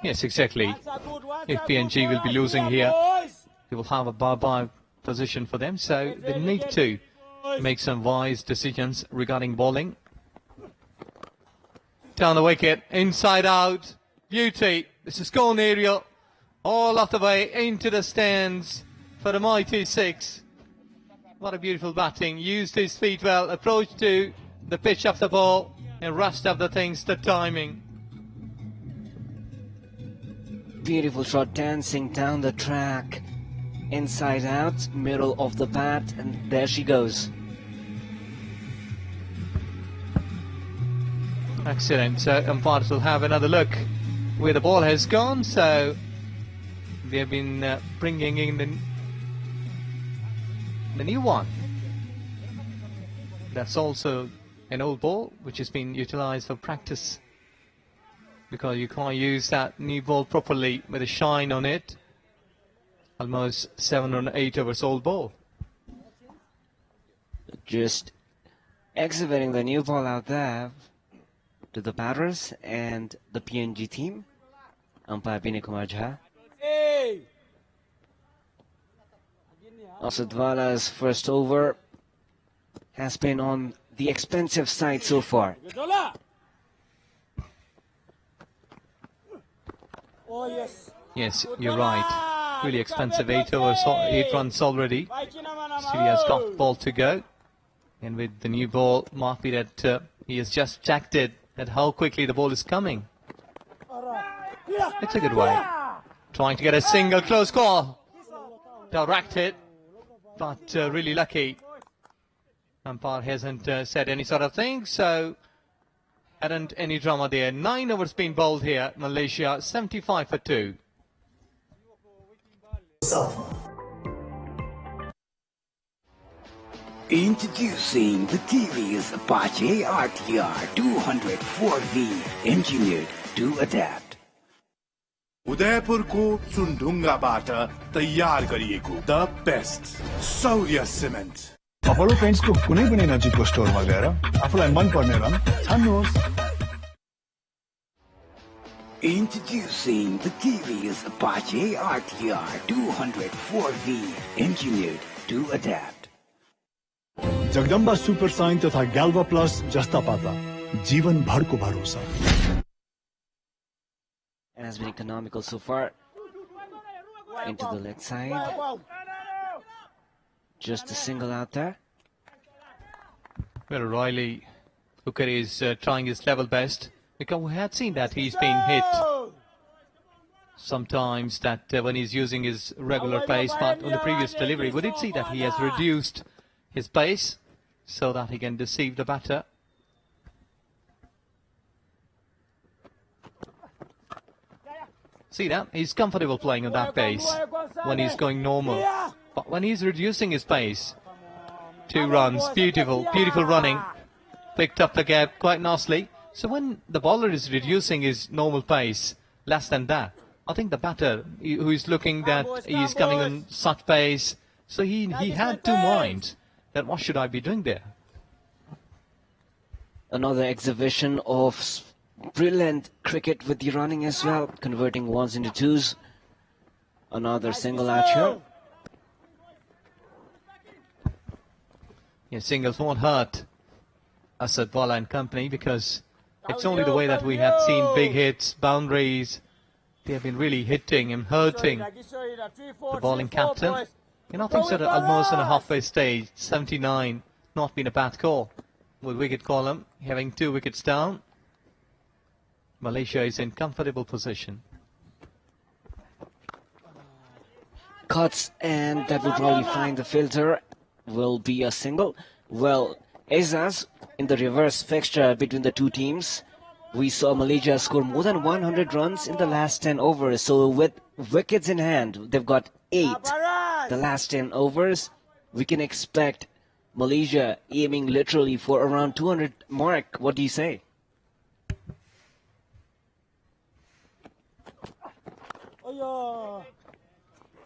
Yes, exactly. If PNG will be losing here, they will have a bye-bye position for them, so they need to make some wise decisions regarding bowling. Down the wicket, inside out, beauty. This is gone aerial, all of the way into the stands for the mighty 6. What a beautiful batting. Used his feet well, approached to the pitch of the ball, and rest of the things, the timing. Beautiful shot, dancing down the track, inside out, middle of the bat, and there she goes. Excellent. So umpires will have another look where the ball has gone. So they have been bringing in the new one. That's also an old ball which has been utilized for practice, because you can't use that new ball properly with a shine on it. Almost 7 or 8 hours old ball. Just exhibiting the new ball out there to the batters and the PNG team. Umpire Vinay Kumar Jha. Asadwala's first over has been on the expensive side so far. Oh, yes. Yes, you're right. Really expensive 8 overs, 8 runs already. Still he has got ball to go. And with the new ball, might be that he has just checked it, at how quickly the ball is coming. It's a good way. Trying to get a single, close call. Direct hit, but really lucky. Umpire hasn't said any sort of thing, so hadn't any drama there. 9 overs been bowled here. Malaysia 75 for 2. Introducing the TV's Apache RTR 204V, engineered to adapt. उदयपुरको चुनढुङ्गाबाट तयार गरिएको the best सौर्य cement Apollo पेन्ट्सको कुनै पनि नजिकको स्टोरमा गएर आफूलाई मन पर्ने रङ छान्नुहोस्. Introducing the TV's Apache RTR 204V, engineered to adapt. Jagdamba Super Shine तथा ग्याल्वा प्लस जस्ता पाता जीवन भरको भरोसा. And has been economical so far. Into the leg side. Just a single out there. Well, Riley Hooker is trying his level best, because we had seen that he's been hit sometimes, that when he's using his regular pace, but on the previous delivery we did see that he has reduced his pace so that he can deceive the batter. See that? He's comfortable playing on that pace when he's going normal. But when he's reducing his pace, 2 runs, beautiful, beautiful running. Picked up the gap quite nicely. So when the bowler is reducing his normal pace, less than that, I think the batter, who is looking that he's coming on such pace, so he had 2 minds. That what should I be doing there? Another exhibition of brilliant cricket with the running as well, converting 1s into 2s. Another single out here. Yeah, singles won't hurt Asadwala and company, because it's only the way that we have seen big hits, boundaries. They have been really hitting and hurting the bowling captain. And I think so, almost on a halfway stage, 79, not been a bad call. With wicket column having 2 wickets down, Malaysia is in comfortable position. Cuts, and that will probably find the filter. Will be a single. Well, Azaz, in the reverse fixture between the 2 teams, we saw Malaysia score more than 100 runs in the last 10 overs. So with wickets in hand, they've got 8. The last 10 overs, we can expect Malaysia aiming literally for around 200 mark. What do you say?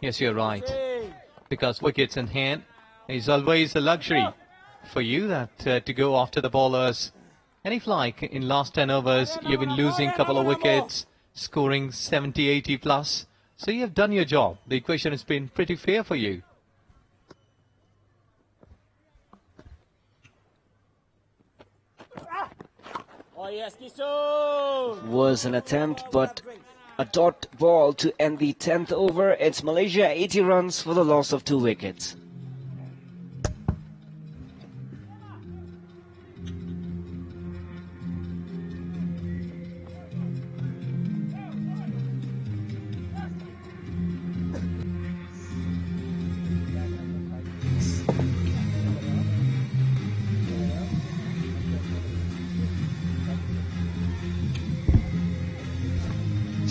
Yes, you're right. Because wickets in hand is always a luxury for you, that to go after the bowlers. And if like in last 10 overs you've been losing a couple of wickets, scoring 70, 80 plus, so you have done your job. The equation has been pretty fair for you. Oh yes, Kisho! Was an attempt, but a dot ball to end the 10th over. It's Malaysia 80 runs for the loss of 2 wickets.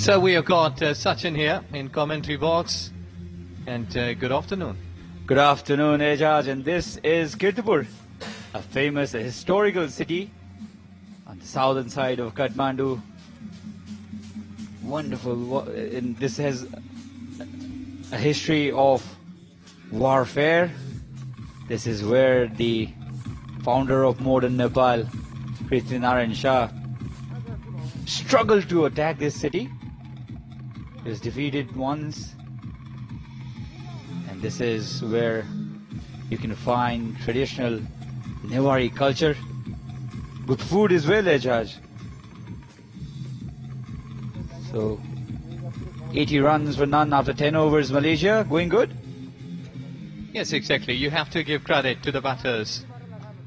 So we have got Sachin here in commentary box, and good afternoon. Good afternoon, Ejaz, and this is Kirtipur, a famous historical city on the southern side of Kathmandu. Wonderful, and this has a history of warfare. This is where the founder of modern Nepal, Prithvinarayan Shah, struggled to attack this city. He was defeated once, and this is where you can find traditional Newari culture. Good food as well, Ejaz. So, 80 runs for none after 10 overs, Malaysia. Going good? Yes, exactly. You have to give credit to the batters.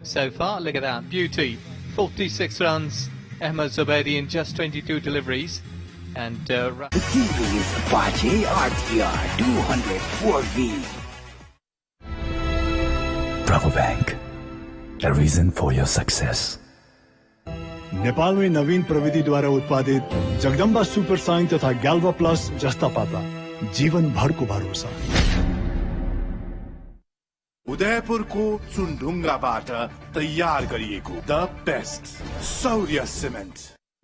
So far, look at that. Beauty. 46 runs. Ahmed Zubaidi in just 22 deliveries. And The TV is Apache RTR 204V. Bravo Bank. A reason for your success. Nepal में नवीन प्रविधि द्वारा उत्पादित Jagdamba Super Shine तथा गैल्वा plus जस्ता पाता जीवन भर को भरोसा उदयपुर को चुनढुङ्गाबाट तैयार गरिएको द बेस्ट सौर्य सिमेन्ट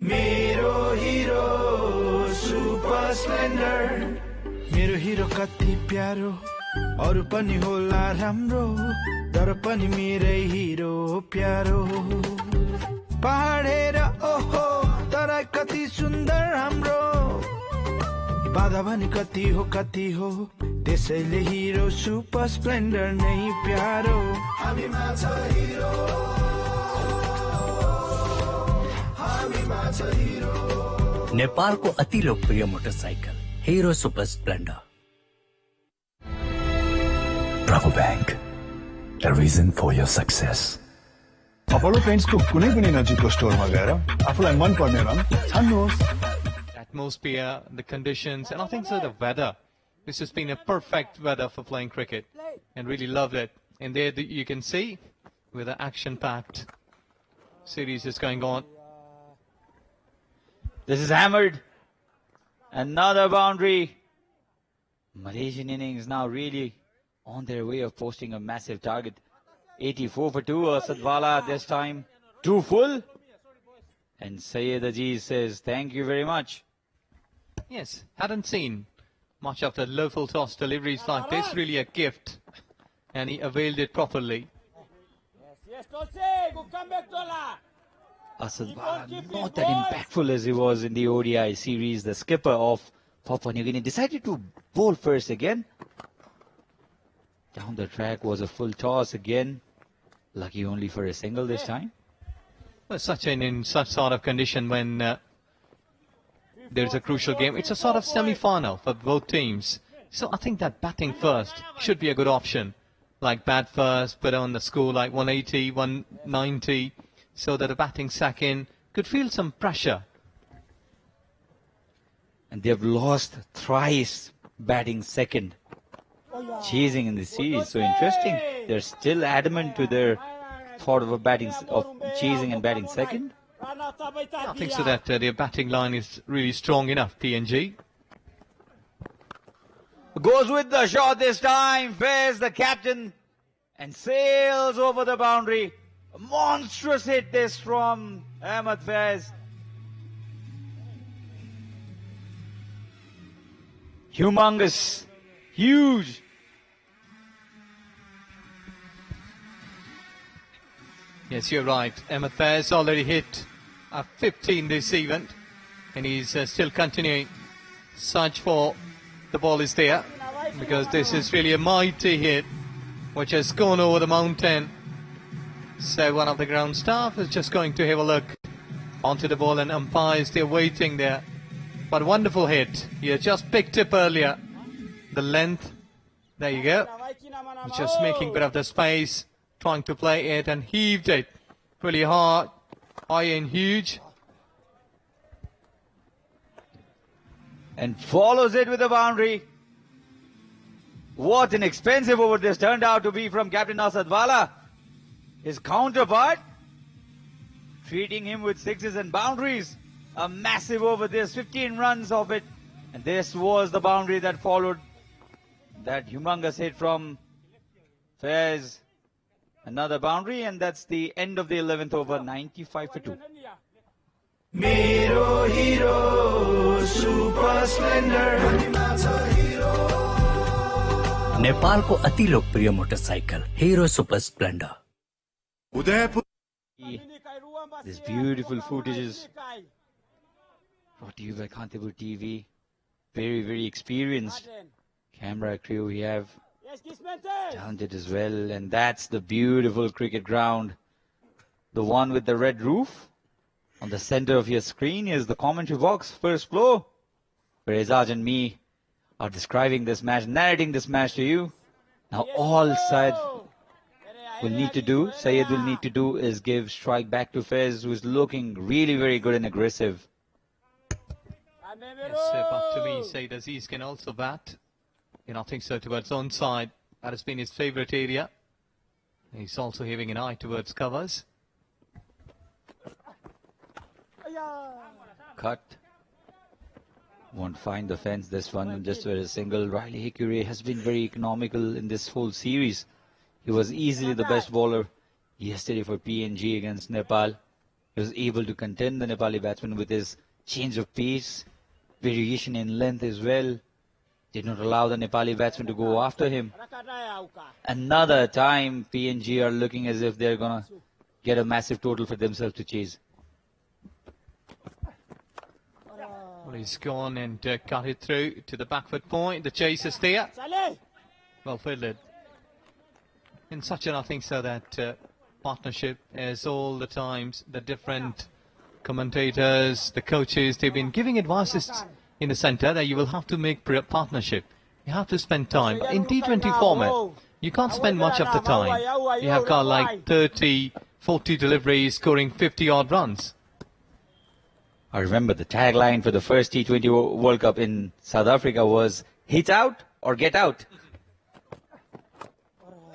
मेरो हिरो सुपर स्प्लेन्डर मेरो हिरो कति प्यारो अरु पनि होला राम्रो तर पनि मेरै हिरो प्यारो पहाडेर ओहो तराई कति सुन्दर हाम्रो बाधा पनि कति हो त्यसैले हिरो सुपर स्प्लेन्डर नै प्यारो हामीमा छ हिरो हामीमा छ हिरो नेपाल को अति लोकप्रिय motorcycle hero super Splendor Bravo Bank. A reason for your success. Apollo paints को कुनै पनि नजिकको स्टोरमा गएर आफुलाई मन पर्ने रङ छान्नुहोस् atmosphere, the conditions, and I think so the weather. This has been a perfect weather for playing cricket, and really loved it. And there you can see where the action-packed series is going on. This is hammered. Another boundary. Malaysian innings now really on their way of posting a massive target. 84 for 2. Sadwala this time 2 full. And Syed Aziz says thank you very much. Yes, hadn't seen much of the low-full toss deliveries like this. Really a gift, and he availed it properly. Yes, Tolse, go come back, Tola. Sadwala not that impactful as he was in the ODI series. The skipper of Papua New Guinea decided to bowl first again. Down the track was a full toss again. Lucky only for a single this time. Well, in such sort of condition when there's a crucial game, it's a sort of semi-final for both teams. So I think that batting first should be a good option. Like bat first, put on the score like 180, 190, so that a batting second could feel some pressure. And they've lost thrice batting second, chasing in the series. So interesting. They're still adamant to their thought of chasing and batting second. I think so that their batting line is really strong enough, PNG. Goes with the shot this time, fares the captain and sails over the boundary. A monstrous hit this from Ahmed Faiz. Humongous, huge. Yes, you're right. Ahmed Faiz already hit a 15 this event, and he's still continuing. Search for the ball is there, because this is really a mighty hit, which has gone over the mountain. So one of the ground staff is just going to have a look onto the ball, and umpires, they're waiting there. But wonderful hit. He had just picked up earlier. The length. There you go. Just making a bit of the space, trying to play it, and heaved it really hard, high and huge. And follows it with a boundary. What an expensive over this turned out to be from Captain Sadwala. His counterpart treating him with sixes and boundaries. A massive over this, 15 runs of it. And this was the boundary that followed that humongous hit from Faiz. Another boundary, and that's the end of the 11th over, 95 for 2. Mero hero, super splendor. Nepal को अति लोकप्रिय motorcycle hero super Splendor Udaipur This beautiful footage is brought to you by Kantipur TV. Very, very experienced camera crew we have. Talented as well. And that's the beautiful cricket ground. The one with the red roof. On the center of your screen is the commentary box, first floor, where Azaj and me are describing this match, narrating this match to you. Now all Syed will need to do is give strike back to Faiz, who is looking really very good and aggressive. Yes, but to me, Saeed Aziz can also bat. I think so, towards onside. That has been his favourite area. He's also having an eye towards covers. Cut. Won't find the fence this one, just for a single. Riley Hickory has been very economical in this whole series. He was easily the best bowler yesterday for PNG against Nepal. He was able to contend the Nepali batsman with his change of pace, variation in length as well. Did not allow the Nepali batsman to go after him. Another time PNG are looking as if they're going to get a massive total for themselves to chase. Well, he's gone and cut it through to the back foot point. The chase is there. Well fielded. In such an, I think so, that partnership, as all the times, the different commentators, the coaches, they've been giving advices in the centre that you will have to make partnership. You have to spend time. But in T20 format, you can't spend much of the time. You have got like 30, 40 deliveries, scoring 50 odd runs. I remember the tagline for the first T20 World Cup in South Africa was hit out or get out.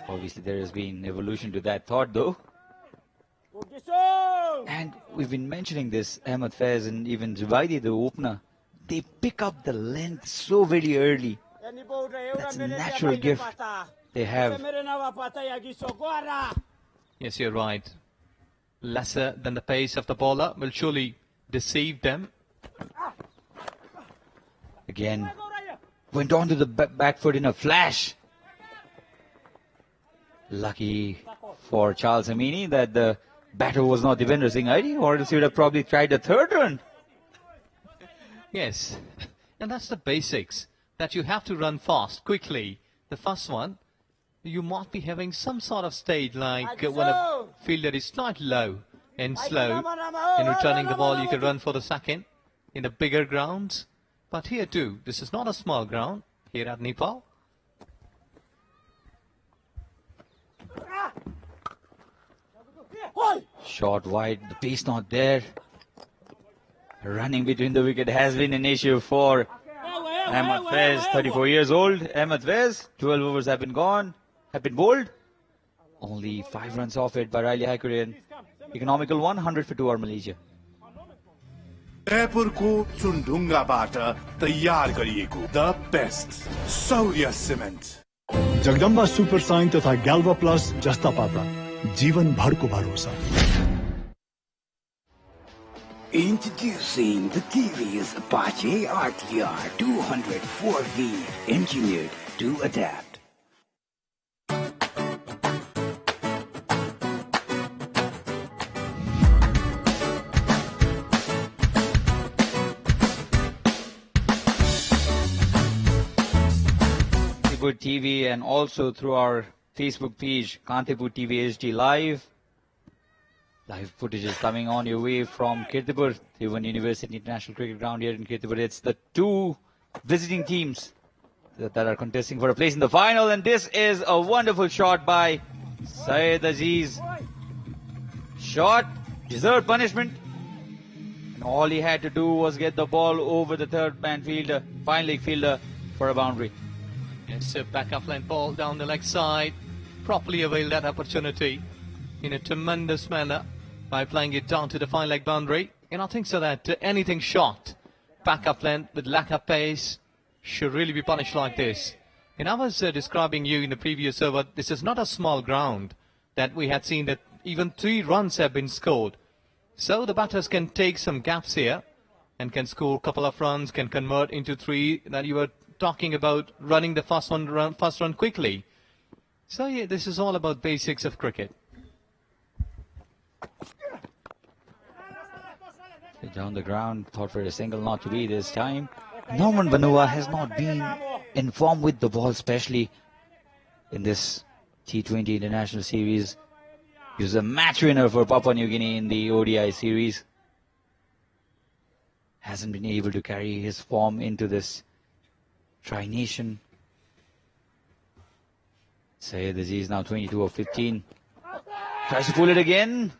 Obviously there has been evolution to that thought though. And we've been mentioning this, Ahmed Faiz and even Zubaidi, the opener. They pick up the length so very early. That's a natural gift they have. Yes, you're right. Lesser than the pace of the bowler will surely deceive them. Again, went on to the back foot in a flash. Lucky for Charles Amini that the batter was not Devendra Singh Aidi, or else he would have probably tried a third run. Yes, and that's the basics, that you have to run fast, quickly. The first one, you might be having some sort of stage like when a fielder is slightly low and slow. In returning the ball, you can run for the second in the bigger grounds. But here too, this is not a small ground here at Nepal. Short wide, the pace not there. Running between the wicket has been an issue for Ahmed Faiz, 34 years old. Ahmed Faiz, 12 overs have been bowled. Only 5 runs off it by Riley Hickory. Economical 100 for 2 Malaysia. Udaipur को चुनढुङ्गाबाट तयार गरिएको the best सौर्य cement Jagdamba Super Shine तथा ग्याल्वा plus जस्ता पाता जीवन भरको भरोसा. Introducing the TVS Apache RTR 204V, engineered to adapt. Kantipur TV and also through our Facebook page, Kantipur TV HD Live. Live footage is coming on your way from Kirtipur, T20 University International Cricket Ground here in Kirtipur. It's the 2 visiting teams that are contesting for a place in the final, and this is a wonderful shot by Syed Aziz. Shot, deserved punishment. And all he had to do was get the ball over the third man fielder, fine leg fielder, for a boundary. Yes, a back offline ball down the leg side. Properly availed that opportunity in a tremendous manner by playing it down to the fine leg boundary. And I think so that anything short, back up length with lack of pace, should really be punished like this. And I was describing you in the previous over, this is not a small ground that we had seen that even 3 runs have been scored. So the batters can take some gaps here and can score a couple of runs, can convert into 3 that you were talking about, running the first run quickly. So yeah, this is all about basics of cricket. Down the ground, thought for a single, not to be this time. Norman Vanua has not been in form with the ball, especially in this T20 International Series. He was a match winner for Papua New Guinea in the ODI series. Hasn't been able to carry his form into this Tri-Nation. Sayed Aziz now 22 of 15. Tries to pull it again.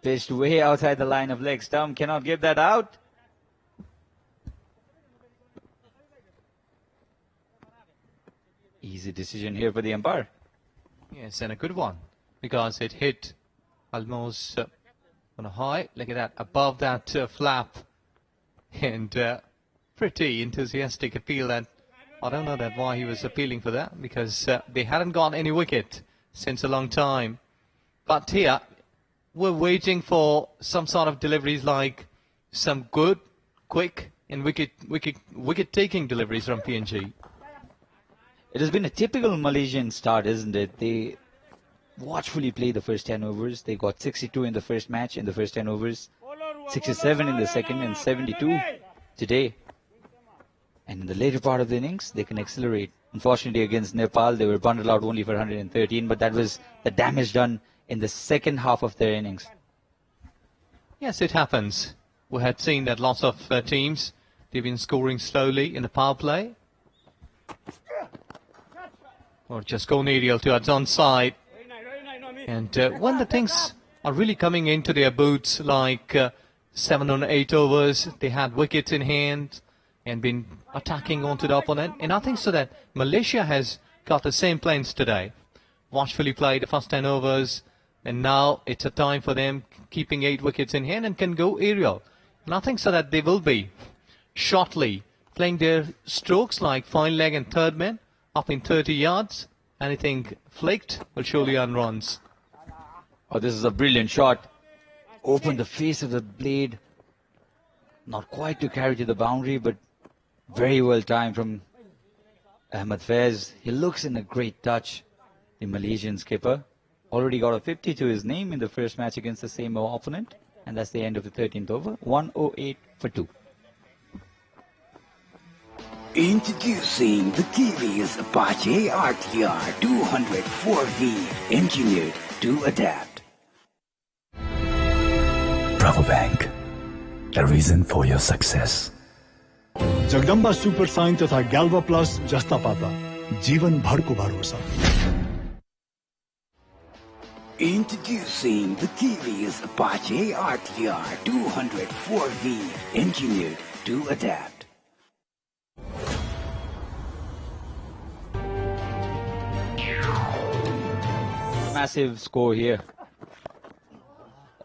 Pitched way outside the line of leg stump. Cannot give that out. Easy decision here for the umpire. Yes, and a good one, because it hit almost on a high. Look at that, above that flap. And pretty enthusiastic appeal. And I don't know that why he was appealing for that, because they hadn't got any wicket since a long time. But here, we're waiting for some sort of deliveries, like some good, quick and wicket-taking deliveries from PNG. It has been a typical Malaysian start, isn't it? They watchfully played the first 10 overs. They got 62 in the first match, in the first 10 overs. 67 in the second and 72 today. And in the later part of the innings, they can accelerate. Unfortunately, against Nepal, they were bundled out only for 113, but that was the damage done in the second half of their innings. Yes, it happens. We had seen that lots of teams, they've been scoring slowly in the power play. Or just going aerial to Adzon's side. And when the things are really coming into their boots, like 7 or 8 overs, they had wickets in hand and been attacking onto the opponent. And I think so that Malaysia has got the same plans today. Watchfully played the first 10 overs, and now it's a time for them keeping 8 wickets in hand and can go aerial. And I think so that they will be shortly playing their strokes like fine leg and third man up in 30 yards. Anything flicked will surely earn runs. Oh, this is a brilliant shot. Opened the face of the blade. Not quite to carry to the boundary, but very well timed from Ahmed Faiz. He looks in a great touch, the Malaysian skipper. Already got a 50 to his name in the first match against the same opponent. And that's the end of the 13th over. 108 for 2. Introducing the Kiwi's Apache RTR 204V, engineered to adapt. Rabobank, a reason for your success. Jagdamba Super Shine तथा ग्याल्वा plus जस्ता पाता जीवन भरको भरोसा. Introducing the Kiwi's Apache RTR 204V, engineered to adapt. Massive score here.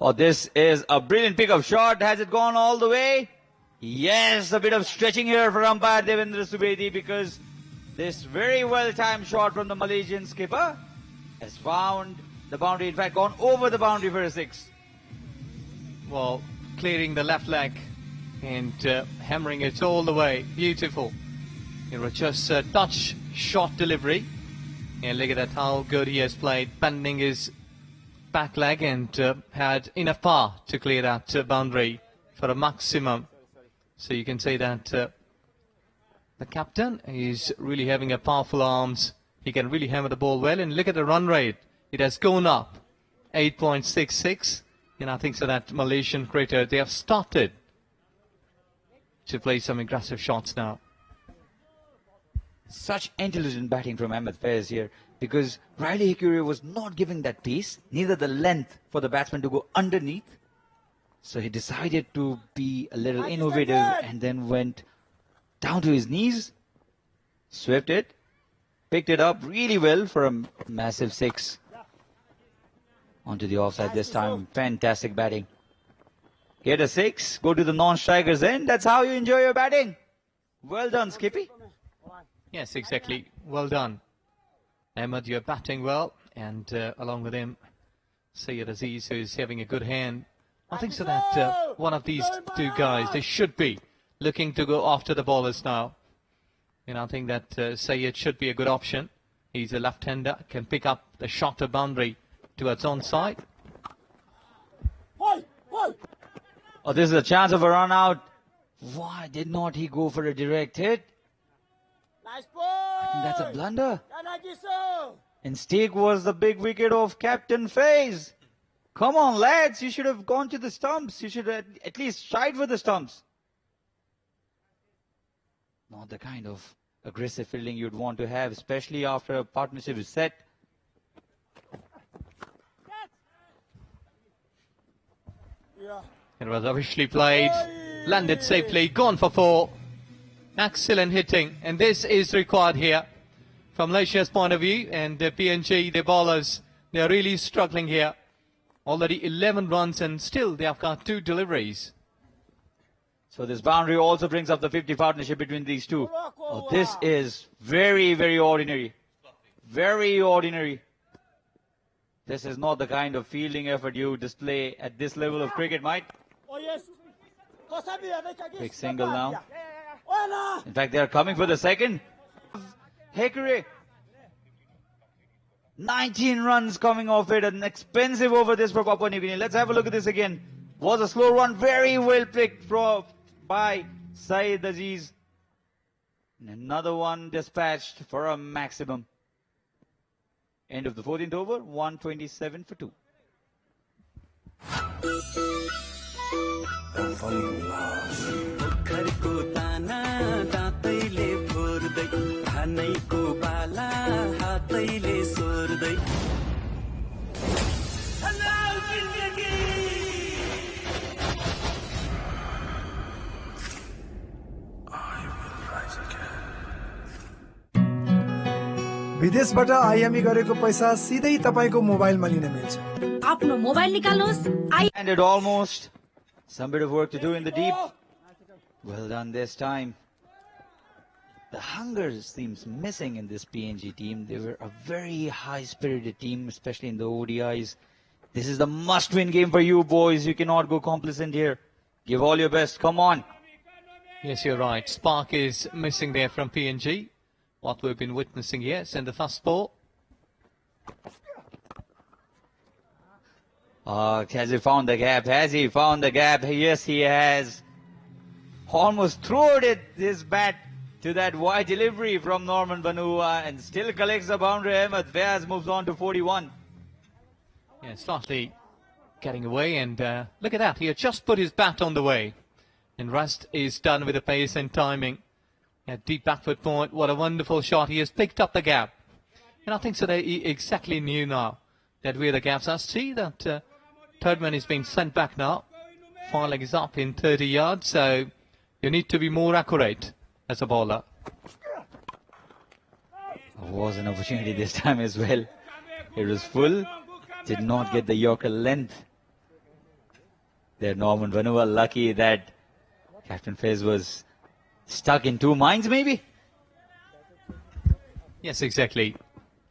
Oh, this is a brilliant pickup shot. Has it gone all the way? Yes, a bit of stretching here for umpire Devendra Subedi, because this very well-timed shot from the Malaysian skipper has found the boundary, in fact gone over the boundary for a 6. Well, clearing the left leg and hammering it all the way. Beautiful. It was just a touch shot delivery. And look at that, how good he has played, bending his back leg, and had enough power to clear that boundary for a maximum. So you can say that the captain is really having a powerful arms. He can really hammer the ball well. And look at the run rate. It has gone up 8.66. And I think so that Malaysian cricketer, they have started to play some aggressive shots now. Such intelligent batting from Ahmed Faiz here, because Riley Hickory was not giving that pace, neither the length for the batsman to go underneath. So he decided to be a little innovative and then went down to his knees, swept it, picked it up really well for a massive 6. Onto the offside this time. Fantastic batting. get a 6, go to the non-strikers end. That's how you enjoy your batting. Well done, Skippy. Yes, exactly. Well done. Ahmed, you're batting well, and along with him, Syed Aziz, who is having a good hand. I think so that one of these two guys, they should be looking to go after the bowlers now. And I think that Syed should be a good option. He's a left-hander, can pick up the shorter boundary towards onside. Oh, this is a chance of a run out. Why did not he go for a direct hit? Nice ball. I think that's a blunder. And stake was the big wicket of Captain Faiz. Come on, lads. You should have gone to the stumps. You should have at least shied for the stumps. Not the kind of aggressive fielding you'd want to have, especially after a partnership is set. It was officially played, landed safely, gone for 4. Excellent hitting, and this is required here from Malaysia's point of view. And the PNG, the bowlers, they are really struggling here. Already 11 runs, and still they have got 2 deliveries. So this boundary also brings up the 50 partnership between these two. Oh, this is very, very ordinary. Very ordinary. This is not the kind of fielding effort you display at this level of cricket, mate. Big single now. In fact, they are coming for the second. Hickory. 19 runs coming off it. An expensive over this for Papua New Guinea. Let's have a look at this again. Was a slow run. Very well picked by Syed Aziz. And another one dispatched for a maximum. End of the 14th over. 127 for 2. विदेशबाट IME गरेको पैसा सिधै तपाईको मोबाइलमा लिन मिल्छ आफ्नो mobile निकाल्नुस् And it almost. Some bit of work to do in the deep. Well done this time. The hunger seems missing in this PNG team. They were a very high-spirited team, especially in the ODIs. This is the must-win game for you, boys. You cannot go complacent here. Give all your best. Come on. Yes, you're right. Spark is missing there from PNG. What we've been witnessing here is in the first ball. Has he found the gap? Has he found the gap? Yes, he has. Almost threw his bat to that wide delivery from Norman Vanua and still collects the boundary. Ahmed Faiz moves on to 41. Yeah, slightly getting away, and look at that. He had just put his bat on the way. And rest is done with the pace and timing. Yeah, deep backward point. What a wonderful shot. He has picked up the gap. And I think so that he exactly knew now that where the gaps are. See that third man is being sent back now. 4 legs up in 30 yards. So you need to be more accurate as a bowler. There was an opportunity this time as well. It was full. Did not get the Yorker length. There, Norman Vanua lucky that Captain Faiz was stuck in 2 minds, maybe? Yes, exactly.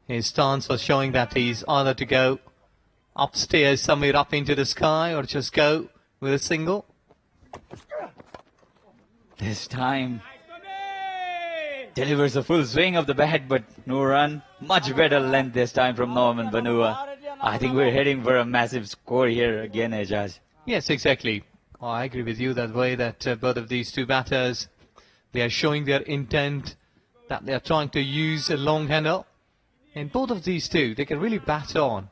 His stance was showing that he's either to go upstairs, somewhere up into the sky, or just go with a single. This time, delivers a full swing of the bat, but no run. Much better length this time from Norman Vanua. I think we're heading for a massive score here again, Ejaz. Yes, exactly. Oh, I agree with you that way that both of these two batters, they are showing their intent, that they are trying to use a long handle. And both of these two, they can really bat on.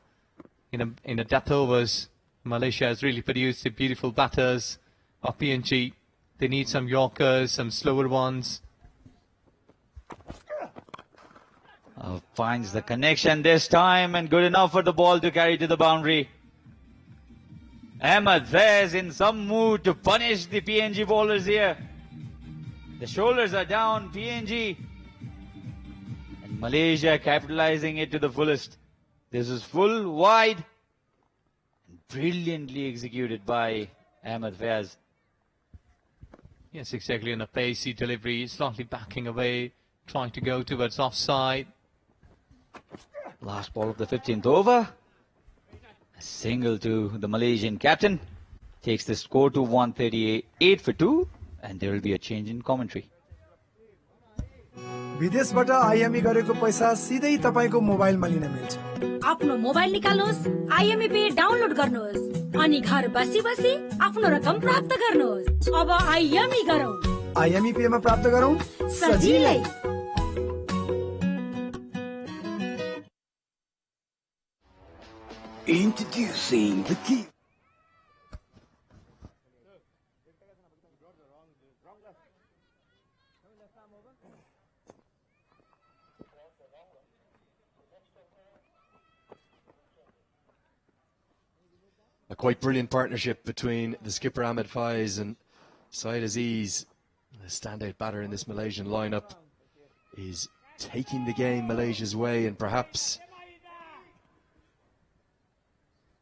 In the death overs, Malaysia has really produced the beautiful batters of PNG. They need some Yorkers, some slower ones. Finds the connection this time and good enough for the ball to carry to the boundary. Ahmed Faiz in some mood to punish the PNG bowlers here. The shoulders are down, PNG. And Malaysia capitalizing it to the fullest. This is full, wide, and brilliantly executed by Ahmed Fayaz. Yes, exactly. On a pacey delivery, slightly backing away, trying to go towards offside. Last ball of the 15th over. A single to the Malaysian captain. Takes the score to 138 for 2. And there will be a change in commentary. विदेशबाट IME गरेको पैसा सिधै तपाईको मोबाइलमा लिन मिल्छ। आफ्नो mobile निकाल्नुहोस्, आइएमई पे डाउनलोड गर्नुहोस् अनि घर बसी बसी आफ्नो रकम प्राप्त गर्नुहोस्। अब आइएमई गरौँ। आइएमई पे मा प्राप्त गरौँ सजिलै। Introducing the key. A quite brilliant partnership between the skipper Ahmed Faiz and Syed Aziz. The standout batter in this Malaysian lineup is taking the game Malaysia's way and perhaps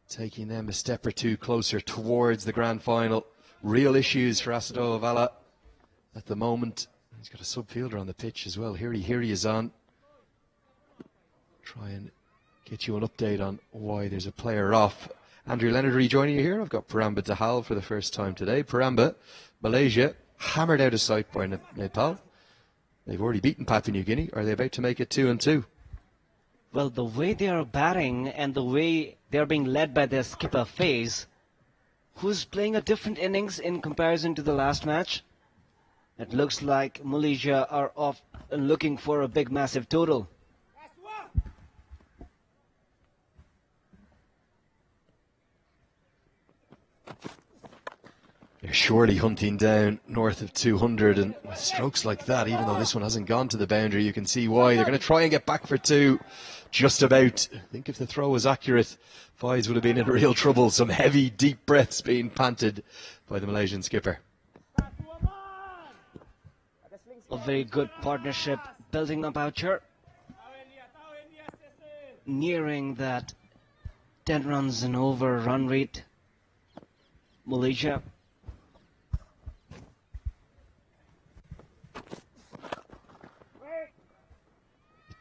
taking them a step or two closer towards the grand final. Real issues for Asado Avala at the moment. He's got a sub-fielder on the pitch as well. Here he is on. Try and get you an update on why there's a player off. Andrew Leonard rejoining you here. I've got Paramba Dahal for the first time today. Paramba, Malaysia, hammered out of sight by Nepal. They've already beaten Papua New Guinea. Are they about to make it 2-2? Well, the way they are batting and the way they are being led by their skipper Faiz, who's playing a different innings in comparison to the last match, it looks like Malaysia are off looking for a big, massive total. They're surely hunting down north of 200, and with strokes like that, even though this one hasn't gone to the boundary, you can see why. They're going to try and get back for 2, just about. I think if the throw was accurate, Faiz would have been in real trouble. Some heavy, deep breaths being panted by the Malaysian skipper. A very good partnership building up out here. Nearing that 10 runs and over run rate. Malaysia.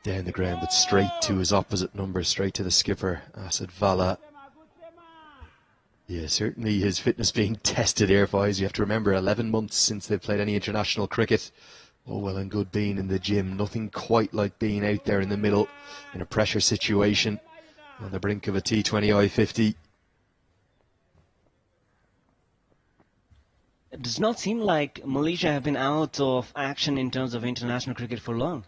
Down the ground, but straight to his opposite number, straight to the skipper, Asad Vala. Yeah, certainly his fitness being tested here, Faiz. You have to remember, 11 months since they've played any international cricket. All well and good being in the gym. Nothing quite like being out there in the middle in a pressure situation on the brink of a T20 I-50. It does not seem like Malaysia have been out of action in terms of international cricket for long.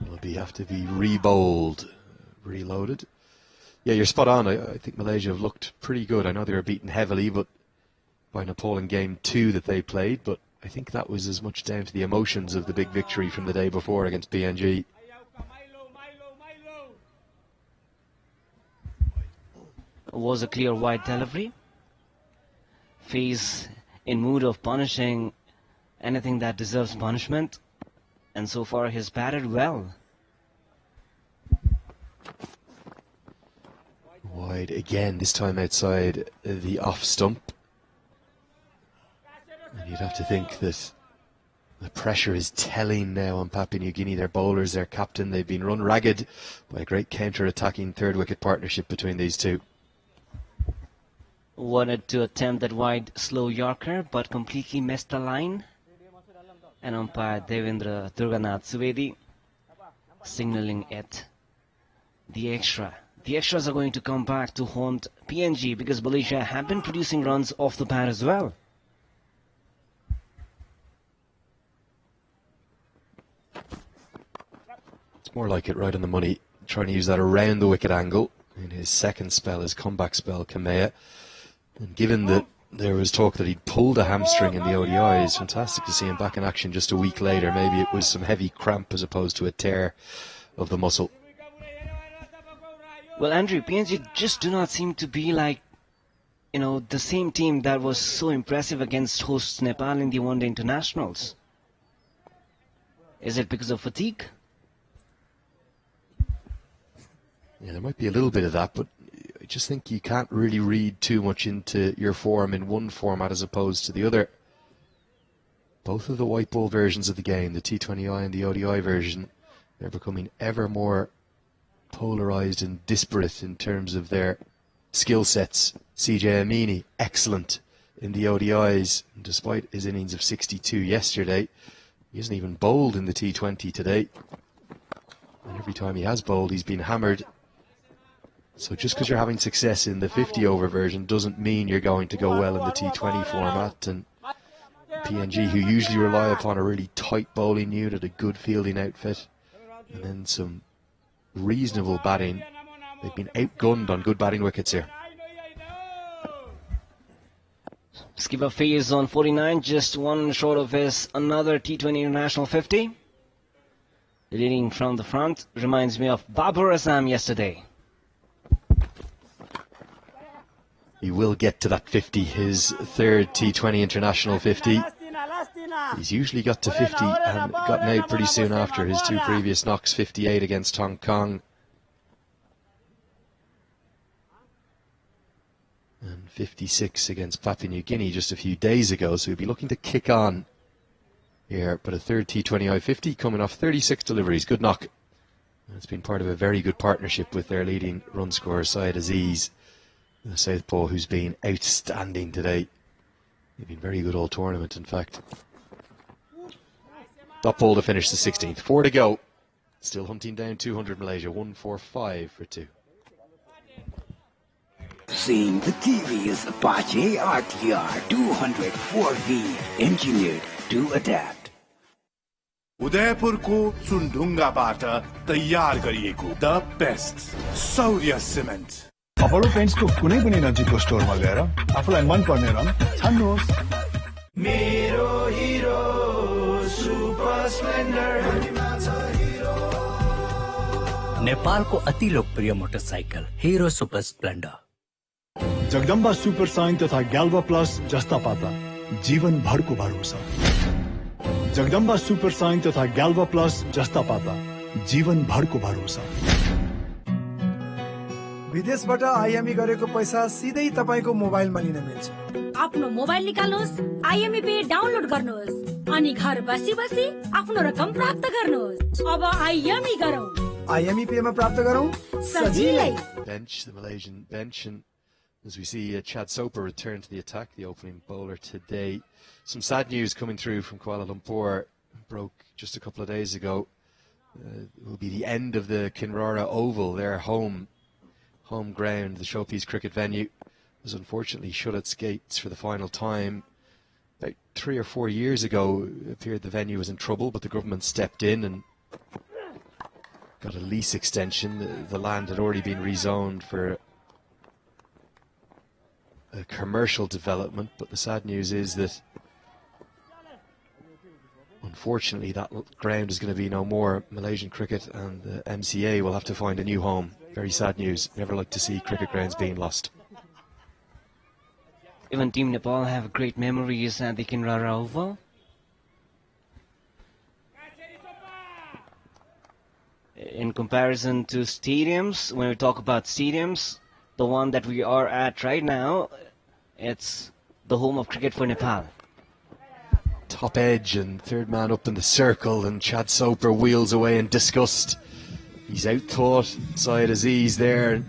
Will have to be re-bowled, reloaded. Yeah, you're spot on. I think Malaysia have looked pretty good. I know they were beaten heavily but by Nepal in game 2 that they played, but I think that was as much down to the emotions of the big victory from the day before against PNG. It was a clear wide delivery. Faiz in mood of punishing anything that deserves punishment, and so far he's batted well. Wide again, this time outside the off stump. And you'd have to think that the pressure is telling now on Papua New Guinea. Their bowlers, their captain, they've been run ragged by a great counter-attacking third wicket partnership between these two. Wanted to attempt that wide slow Yorker but completely missed the line. And umpire Devendra Durganath Suvedi signaling it. The extra. The extras are going to come back to haunt PNG because Malaysia have been producing runs off the bat as well. It's more like it right on the money. Trying to use that around the wicket angle in his second spell, his comeback spell, Kamea. And given that there was talk that he'd pulled a hamstring in the ODIs, fantastic to see him back in action just a week later. Maybe it was some heavy cramp as opposed to a tear of the muscle. Well, Andrew, PNG just do not seem to be like, you know, the same team that was so impressive against hosts Nepal in the one-day internationals. Is it because of fatigue? Yeah, there might be a little bit of that, but I just think you can't really read too much into your form in one format as opposed to the other. Both of the white ball versions of the game, the T20I and the ODI version, they're becoming ever more polarised and disparate in terms of their skill sets. CJ Amini, excellent in the ODIs, and despite his innings of 62 yesterday, he hasn't even bowled in the T20 today. And every time he has bowled, he's been hammered. So just because you're having success in the 50-over version doesn't mean you're going to go well in the T20 format. And PNG, who usually rely upon a really tight bowling unit, a good fielding outfit, and then some reasonable batting, they've been outgunned on good batting wickets here. Skipper Faiz on 49, just one short of his another T20 International 50. Leading from the front reminds me of Babar Azam yesterday. He will get to that 50, his third T20 International 50. He's usually got to 50 and gotten out pretty soon after his two previous knocks, 58 against Hong Kong and 56 against Papua New Guinea just a few days ago, so he'll be looking to kick on here. But a third T20I 50 coming off 36 deliveries, good knock. It's been part of a very good partnership with their leading run scorer Syed Aziz, the southpaw, who's been outstanding today. They've been very good all tournament, in fact. Dot ball to finish the 16th. 4 to go. Still hunting down 200 Malaysia. 145 for 2. Seeing the TV's Apache RTR 204V, engineered to adapt. उदयपुरको चुनढुङ्गाबाट तयार गरिएको the best सौर्य cement Apollo पेन्ट्सको कुनै पनि नजिकको स्टोरमा गएर आफूलाई मन पर्ने रङ छान्नुहोस् मेरो हिरो सुपर स्प्लेन्डर नेपालको अति लोकप्रिय motorcycle Hero Super Splendor Jagdamba Super Shine तथा ग्याल्वा प्लस जस्ता पाता जीवनभरको भरोसा जगदम्बा सुपर साइन तथा ग्याल्वा प्लस जस्ता पाता जीवनभरको भरोसा विदेशबाट आइएमई गरेको पैसा सिधै तपाईको मोबाइलमा लिन मिल्छ। आफ्नो मोबाइल निकाल्नुहोस्, आइएमई पे डाउनलोड गर्नुहोस् अनि घर बसी बसी आफ्नो रकम प्राप्त गर्नुहोस्। अब आइएमई गरौँ, आइएमई पे मा प्राप्त गरौँ सजिलै। Bench, the Malaysian bench, and as we see Chad Soper return to the attack, the opening bowler today. Some sad news coming through from Kuala Lumpur. Broke just a couple of days ago. It will be the end of the Kinrara Oval, their home ground, the showpiece cricket venue. Was unfortunately shut its gates for the final time. About 3 or 4 years ago, it appeared the venue was in trouble, but the government stepped in and got a lease extension. The land had already been rezoned for a commercial development, but the sad news is that unfortunately that ground is going to be no more. Malaysian cricket and the MCA will have to find a new home. Very sad news. Never like to see cricket grounds being lost. Even Team Nepal have great memories at the Kinrara Oval. In comparison to stadiums, when we talk about stadiums, the one that we are at right now, it's the home of cricket for Nepal. Top edge and third man up in the circle, and Chad Soper wheels away in disgust. He's outthought Syed Aziz there.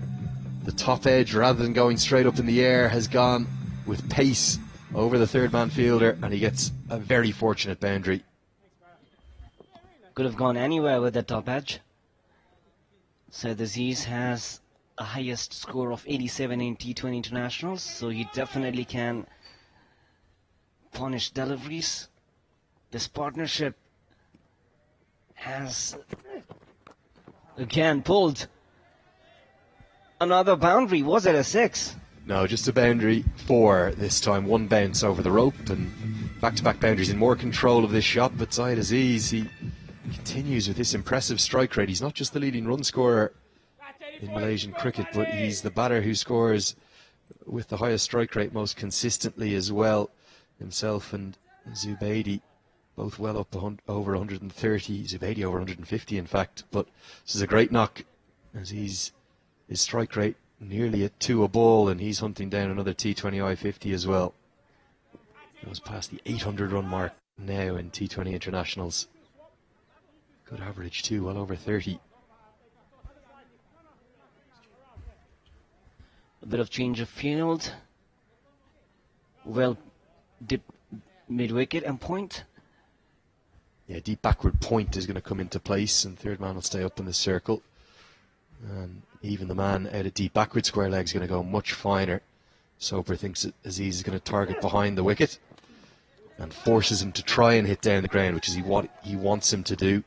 The top edge, rather than going straight up in the air, has gone with pace over the third man fielder, and he gets a very fortunate boundary. Could have gone anywhere with the top edge. Syed Aziz has a highest score of 87 in T20 internationals, so he definitely can punish deliveries. This partnership has again pulled another boundary. Was it a 6? No, just a boundary. 4 this time. 1 bounce over the rope and back-to-back boundaries. In more control of this shot, but Syed Aziz, he continues with this impressive strike rate. He's not just the leading run scorer in Malaysian cricket, but he's the batter who scores with the highest strike rate most consistently as well. Himself and Zubaidi both well up over 130, Zubaidi over 150 in fact, but this is a great knock as his strike rate nearly at 2 a ball, and he's hunting down another T20 I-50 as well. He goes past the 800 run mark now in T20 internationals. Good average too, well over 30. A bit of change of field. Well, dip mid-wicket and point. Yeah, deep backward point is going to come into place, and third man will stay up in the circle. And even the man out of deep backward square leg is going to go much finer. Soper thinks that Aziz is going to target behind the wicket and forces him to try and hit down the ground, which is what he wants him to do.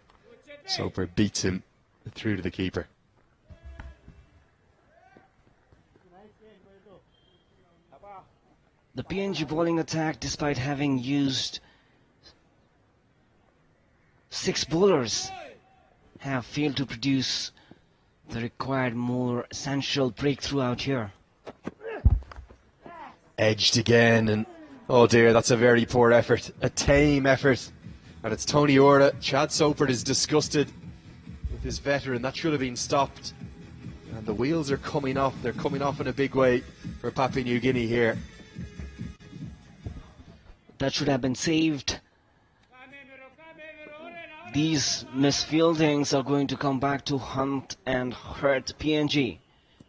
Soper beats him through to the keeper. The PNG bowling attack, despite having used 6 bowlers, have failed to produce the required more essential breakthrough out here. Edged again, and oh dear, that's a very poor effort, a tame effort. And it's Tony Orta. Chad Soper is disgusted with his veteran. That should have been stopped. And the wheels are coming off. They're coming off in a big way for Papua New Guinea here. That should have been saved. These misfieldings are going to come back to hunt and hurt PNG.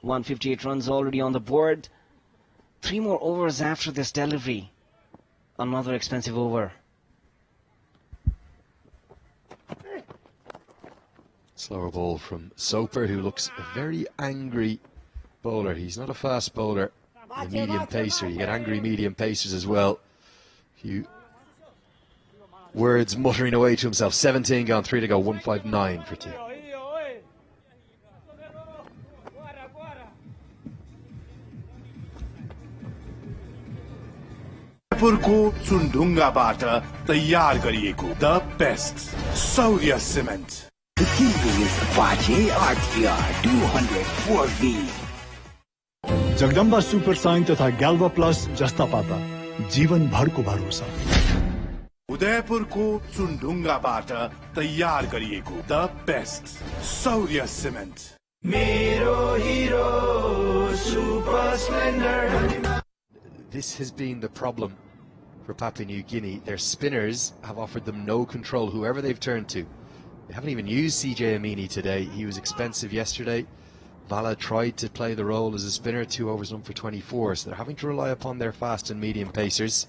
158 runs already on the board. 3 more overs after this delivery. Another expensive over. Slower ball from Soper, who looks a very angry bowler. He's not a fast bowler, a medium pacer. You get angry medium pacers as well. A few words muttering away to himself. 17 gone, 3 to go, 159 for 2. को चुनढुङ्गाबाट तयार गरिएको the best सौर्य cement The TV is Apache ADR 204V. Jagdamba Super Shine तथा ग्याल्वा plus जस्ता पाता जीवन भरको भरोसा उदयपुरको चुनढुङ्गाबाट तयार गरिएको द बेस्ट सौर्य सिमेन्ट मेरो Hero Super Splendor. This has been the problem for Papua New Guinea. Their spinners have offered them no control, whoever they've turned to. They haven't even used CJ Amini today. He was expensive yesterday. Vala tried to play the role as a spinner, 2 overs and 1 for 24, so they're having to rely upon their fast and medium pacers.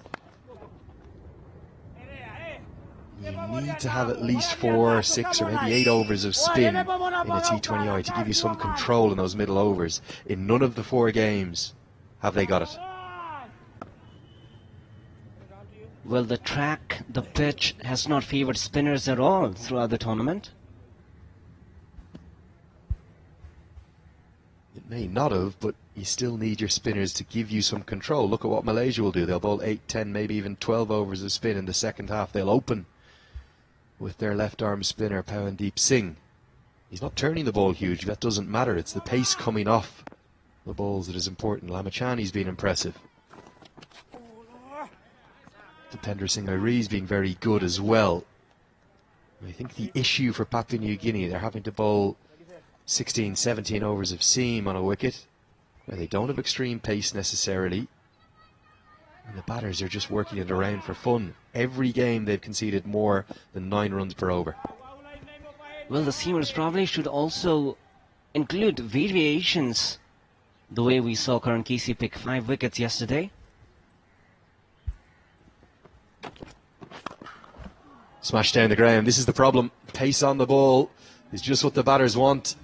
You need to have at least 4, 6 or maybe 8 overs of spin in a T20I to give you some control in those middle overs. In none of the 4 games have they got it. Well, the track, the pitch has not favored spinners at all throughout the tournament. It may not have, but you still need your spinners to give you some control. Look at what Malaysia will do. They'll bowl 8, 10, maybe even 12 overs of spin in the second half. They'll open with their left-arm spinner, Pawandeep Singh. He's not turning the ball huge. That doesn't matter. It's the pace coming off the balls that is important. Lamachani's been impressive. Dipender Singh Airi's being very good as well. I think the issue for Papua New Guinea, they're having to bowl 16, 17 overs of seam on a wicket, where they don't have extreme pace necessarily, and the batters are just working it around for fun. Every game they've conceded more than 9 runs per over. Well, the seamers probably should also include variations, the way we saw Karan Kesey pick 5 wickets yesterday. Smash down the ground. This is the problem. Pace on the ball is just what the batters want.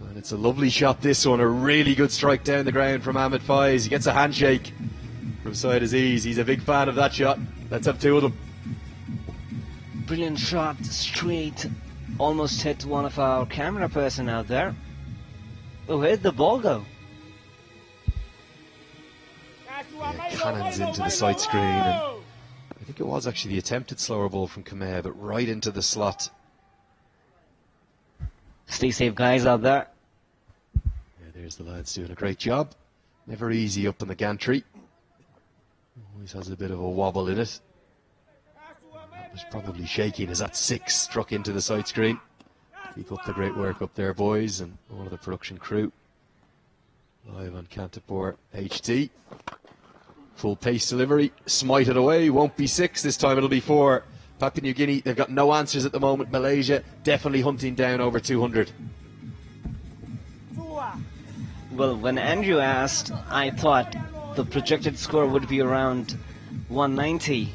And it's a lovely shot, this one. A really good strike down the ground from Ahmed Faiz. He gets a handshake from Syed Aziz. He's a big fan of that shot. Let's have 2 of them. Brilliant shot, straight. Almost hit one of our camera person out there. Oh, where'd the ball go? Yeah, cannons into the side screen. And I think it was actually the attempted slower ball from Khmer, but right into the slot. Stay safe, guys, out there. Yeah, there's the lads doing a great job. Never easy up in the gantry. Always has a bit of a wobble in it. That was probably shaking as that 6 struck into the side screen. Keep up the great work up there, boys, and all of the production crew. Live on Canterbury HD. Full pace delivery, smite it away, won't be 6, this time it'll be 4. Papua New Guinea, they've got no answers at the moment. Malaysia definitely hunting down over 200. Well, when Andrew asked, I thought the projected score would be around 190,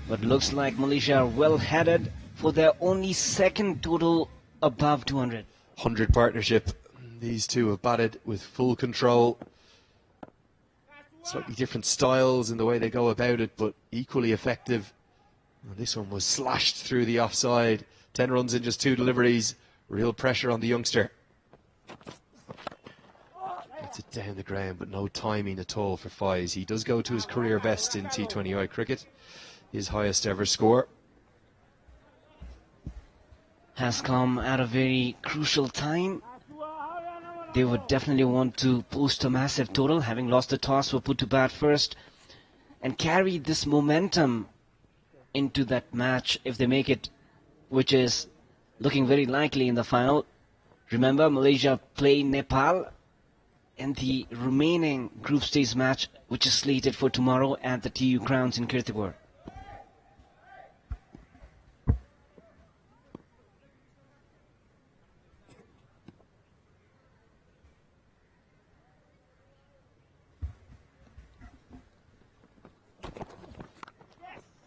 but looks like Malaysia are well headed for their only second total above 200. 100 partnership, these two have batted with full control. Slightly different styles in the way they go about it, but equally effective. And this one was slashed through the offside. 10 runs in just 2 deliveries. Real pressure on the youngster. Gets it down the ground, but no timing at all for Fies. He does go to his career best in T20I cricket. His highest ever score. Has come at a very crucial time. They would definitely want to post a massive total. Having lost the toss, were put to bat first and carry this momentum into that match if they make it, which is looking very likely in the final. Remember, Malaysia play Nepal in the remaining group stage match, which is slated for tomorrow at the TU Grounds in Kirtipur.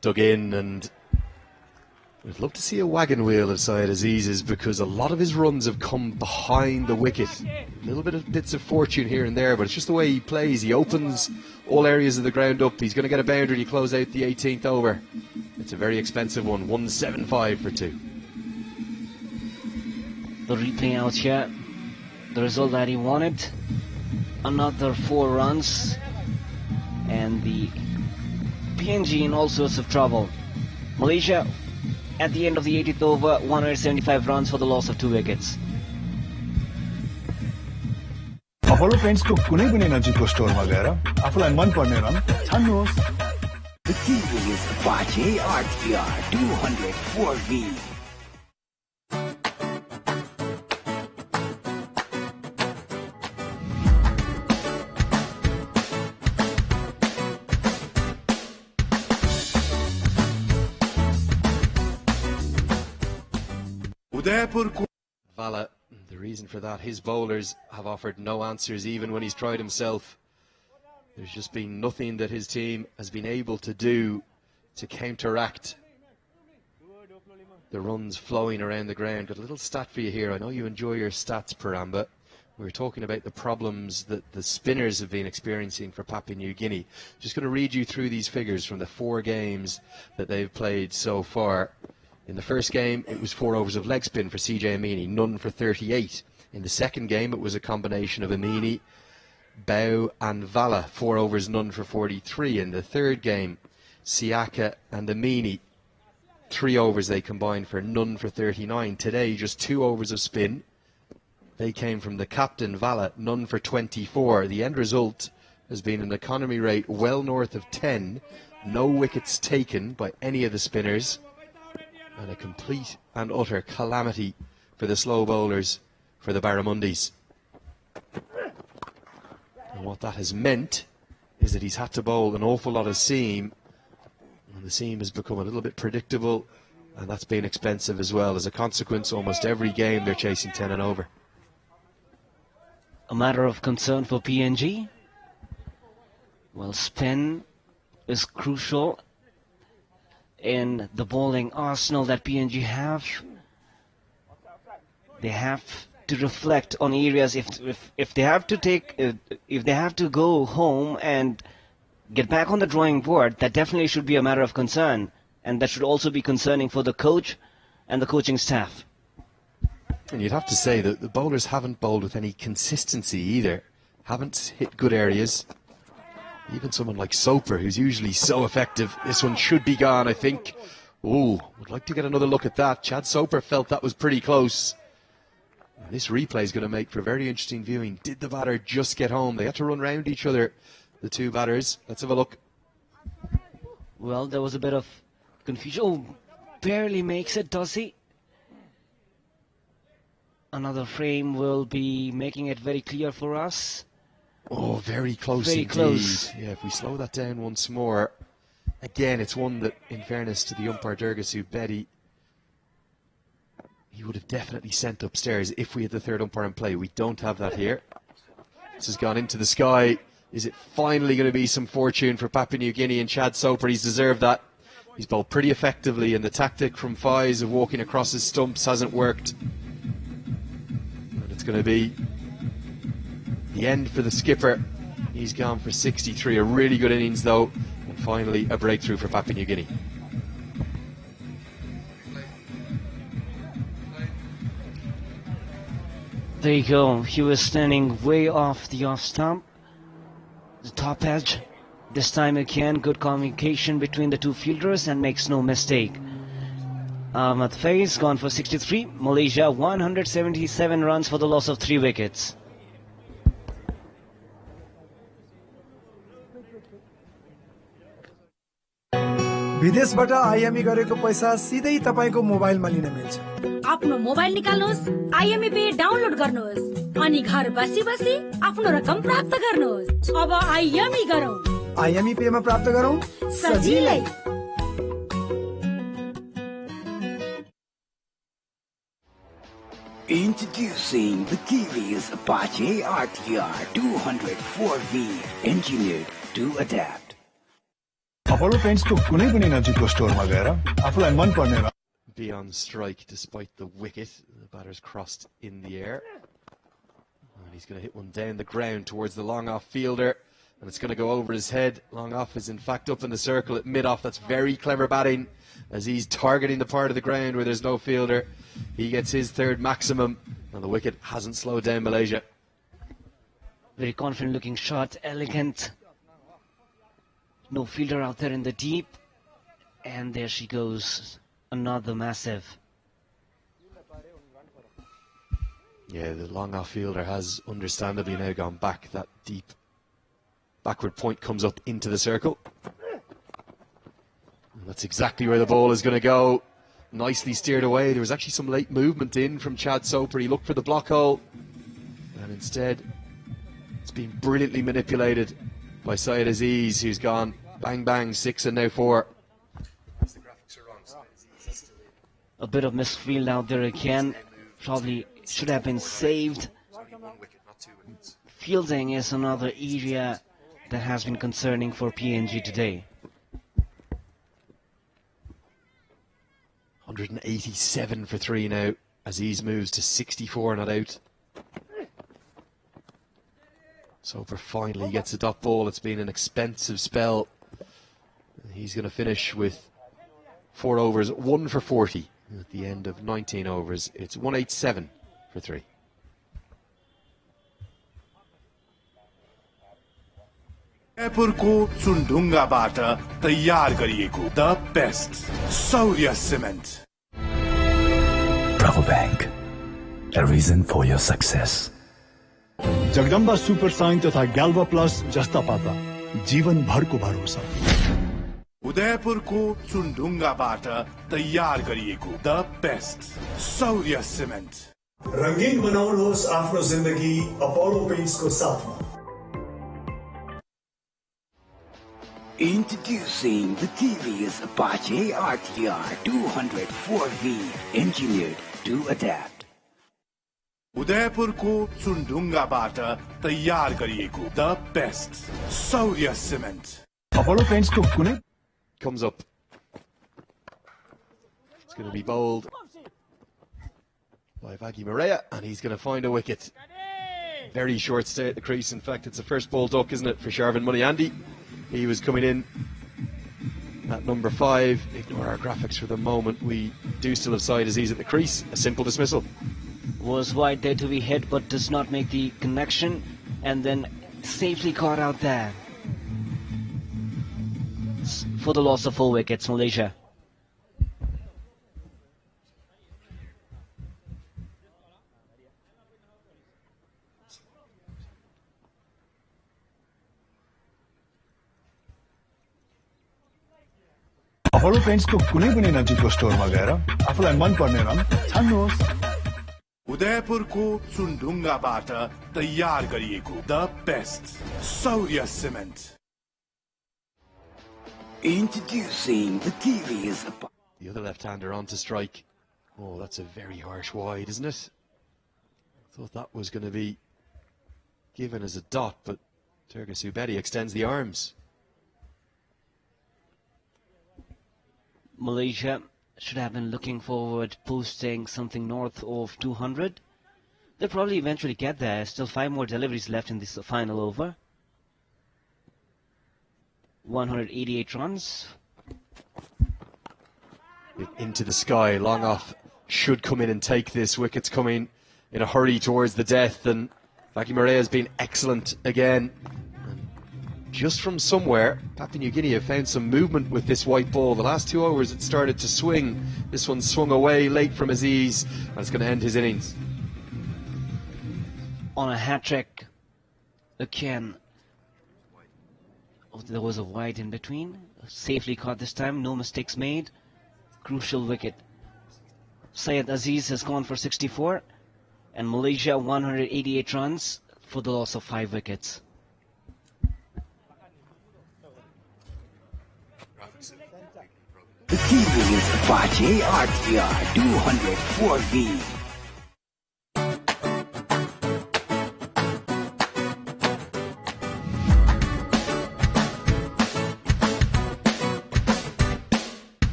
Dug in, and we'd love to see a wagon wheel of Syed Aziz's, because a lot of his runs have come behind the wicket. A little bit of bits of fortune here and there, but it's just the way he plays. He opens all areas of the ground up. He's going to get a boundary and he close out the 18th over. It's a very expensive one, 175 for 2. The replay out here, the result that he wanted, another 4 runs, and the PNG in all sorts of trouble. Malaysia at the end of the 80th over, 175 runs for the loss of 2 wickets. Apollo पेन्ट्सको कुनै पनि नजिकको स्टोरमा गएर आफूलाई मन पर्ने रङ छान्नुहोस्. The TV is Apache RTR 204V. Vala, the reason for that, his bowlers have offered no answers even when he's tried himself. There's just been nothing that his team has been able to do to counteract the runs flowing around the ground. Got a little stat for you here. I know you enjoy your stats, Paramba. We were talking about the problems that the spinners have been experiencing for Papua New Guinea. Just going to read you through these figures from the 4 games that they've played so far. In the first game, it was 4 overs of leg spin for CJ Amini, none for 38. In the second game, it was a combination of Amini, Bao and Vala, 4 overs, none for 43. In the third game, Siaka and Amini, 3 overs they combined for none for 39. Today, just 2 overs of spin. They came from the captain, Vala, none for 24. The end result has been an economy rate well north of 10, no wickets taken by any of the spinners, and a complete and utter calamity for the slow bowlers for the Barramundis. And what that has meant is that he's had to bowl an awful lot of seam, and the seam has become a little bit predictable, and that's been expensive as well. As a consequence, almost every game they're chasing 10 and over. A matter of concern for PNG? Well, spin is crucial in the bowling arsenal that PNG have. They have to reflect on areas. If they have to take, if they have to go home and get back on the drawing board, that definitely should be a matter of concern, and that should also be concerning for the coach and the coaching staff. And you'd have to say that the bowlers haven't bowled with any consistency either. Haven't hit good areas. Even someone like Soper, who's usually so effective, this one should be gone, I think. Oh, would like to get another look at that. Chad Soper felt that was pretty close. And this replay is going to make for very interesting viewing. Did the batter just get home? They had to run round each other, the 2 batters. Let's have a look. Well, there was a bit of confusion. Oh, barely makes it, does he? Another frame will be making it very clear for us. Oh, very close Very indeed. close. Yeah, if we slow that down once more. Again, it's one that, in fairness to the umpire, Durgasu Betty, he would have definitely sent upstairs if we had the third umpire in play. We don't have that here. This has gone into the sky. Is it finally going to be some fortune for Papua New Guinea and Chad Soper? He's deserved that. He's bowled pretty effectively, and the tactic from Fies of walking across his stumps hasn't worked. And it's going to be the end for the skipper. He's gone for 63. A really good innings, though. And finally, a breakthrough for Papua New Guinea. There you go. He was standing way off the off stump, the top edge. This time again, good communication between the two fielders and makes no mistake. Ahmad Faiz gone for 63. Malaysia 177 runs for the loss of 3 wickets. विदेशबाट IME गरेको पैसा सिधै तपाईको मोबाइलमा लिन मिल्छ। आफ्नो mobile निकाल्नुहोस्, आइएमई पे डाउनलोड गर्नुहोस् अनि घर बसी बसी आफ्नो रकम प्राप्त गर्नुहोस्। अब आइएमई गरौँ। आइएमई पेमा प्राप्त गरौँ सजिलै। Introducing the TV's Apache RTR 204V, engineered to adapt. Apollo पेन्ट्सको कुनै पनि नजिकको स्टोरमा गएर आफूलाई मन पर्ने Be on strike despite the wicket. The batter's crossed in the air. And he's going to hit one down the ground towards the long off fielder. And it's going to go over his head. Long off is in fact up in the circle at mid off. That's very clever batting as he's targeting the part of the ground where there's no fielder. He gets his third maximum. And the wicket hasn't slowed down Malaysia. Very confident looking shot, elegant. No fielder out there in the deep. And there she goes. Another massive. Yeah, the long off fielder has understandably now gone back. That deep backward point comes up into the circle. And that's exactly where the ball is going to go. Nicely steered away. There was actually some late movement in from Chad Soper. He looked for the block hole. And instead, it's been brilliantly manipulated by Syed Aziz, who's gone bang bang 6 and now 4. A bit of misfield out there again. Probably should have been saved. Fielding is another area that has been concerning for PNG today. 187 for 3 now. Aziz moves to 64 not out. Soper finally gets a dot ball. It's been an expensive spell. He's going to finish with 4 overs, 1 for 40 at the end of 19 overs. It's 187 for 3. जयपुरको चुनढुङ्गाबाट तयार गरिएको the best सौर्य cement. Bravo Bank, a reason for your success. Jagdamba Super Shine तथा ग्याल्वा plus जस्ता पाता जीवन भरको भरोसा। उदयपुरको चुनढुङ्गाबाट तयार गरिएको द बेस्ट सौर्य सिमेन्ट। रंगीन बनाउनुहोस् आफ्नो जिन्दगी अपोलो पेन्ट्सको साथमा। Introducing the TV's Apache RTR 204V, engineered to adapt. उदयपुरको चुनढुङ्गाबाट तयार गरिएको द बेस्ट सौर्य सिमेन्ट। अपोलो पेन्ट्सको कुनै Comes up. It's going to be bowled by Vaggy Morea, and he's going to find a wicket. Very short stay at the crease. In fact, it's a first ball duck, isn't it, for Sharvin Muniandi? He was coming in at number 5. Ignore our graphics for the moment. We do still have Syed Aziz at the crease. A simple dismissal. Was wide there to be hit, but does not make the connection, and then safely caught out there. For the loss of 4 wickets, Malaysia. Apollo पेन्ट्सको कुनै पनि नजिकको स्टोरमा गएर आफूलाई मन पर्ने रङ छान्नुहोस्। उदयपुरको चुनढुङ्गाबाट तयार गरिएको द बेस्ट सौर्य cement Introducing the TV's. The other left-hander on to strike. Oh, that's a very harsh wide, isn't it? Thought that was going to be given as a dot, but Turgis Ubedi extends the arms. Malaysia should have been looking forward posting something north of 200. They'll probably eventually get there. Still 5 more deliveries left in this final over. 188 runs. Into the sky, long off should come in and take this. Wicket's coming in a hurry towards the death, and Vaki Marais has been excellent again. And just from somewhere, Papua New Guinea have found some movement with this white ball. The last 2 overs it started to swing. This one swung away late from Aziz, and it's going to end his innings. On a hat-trick again. Oh, there was a wide in between. Safely caught this time, no mistakes made. Crucial wicket. Syed Aziz has gone for 64, and Malaysia 188 runs for the loss of 5 wickets. The TV's Apache ADR 204V.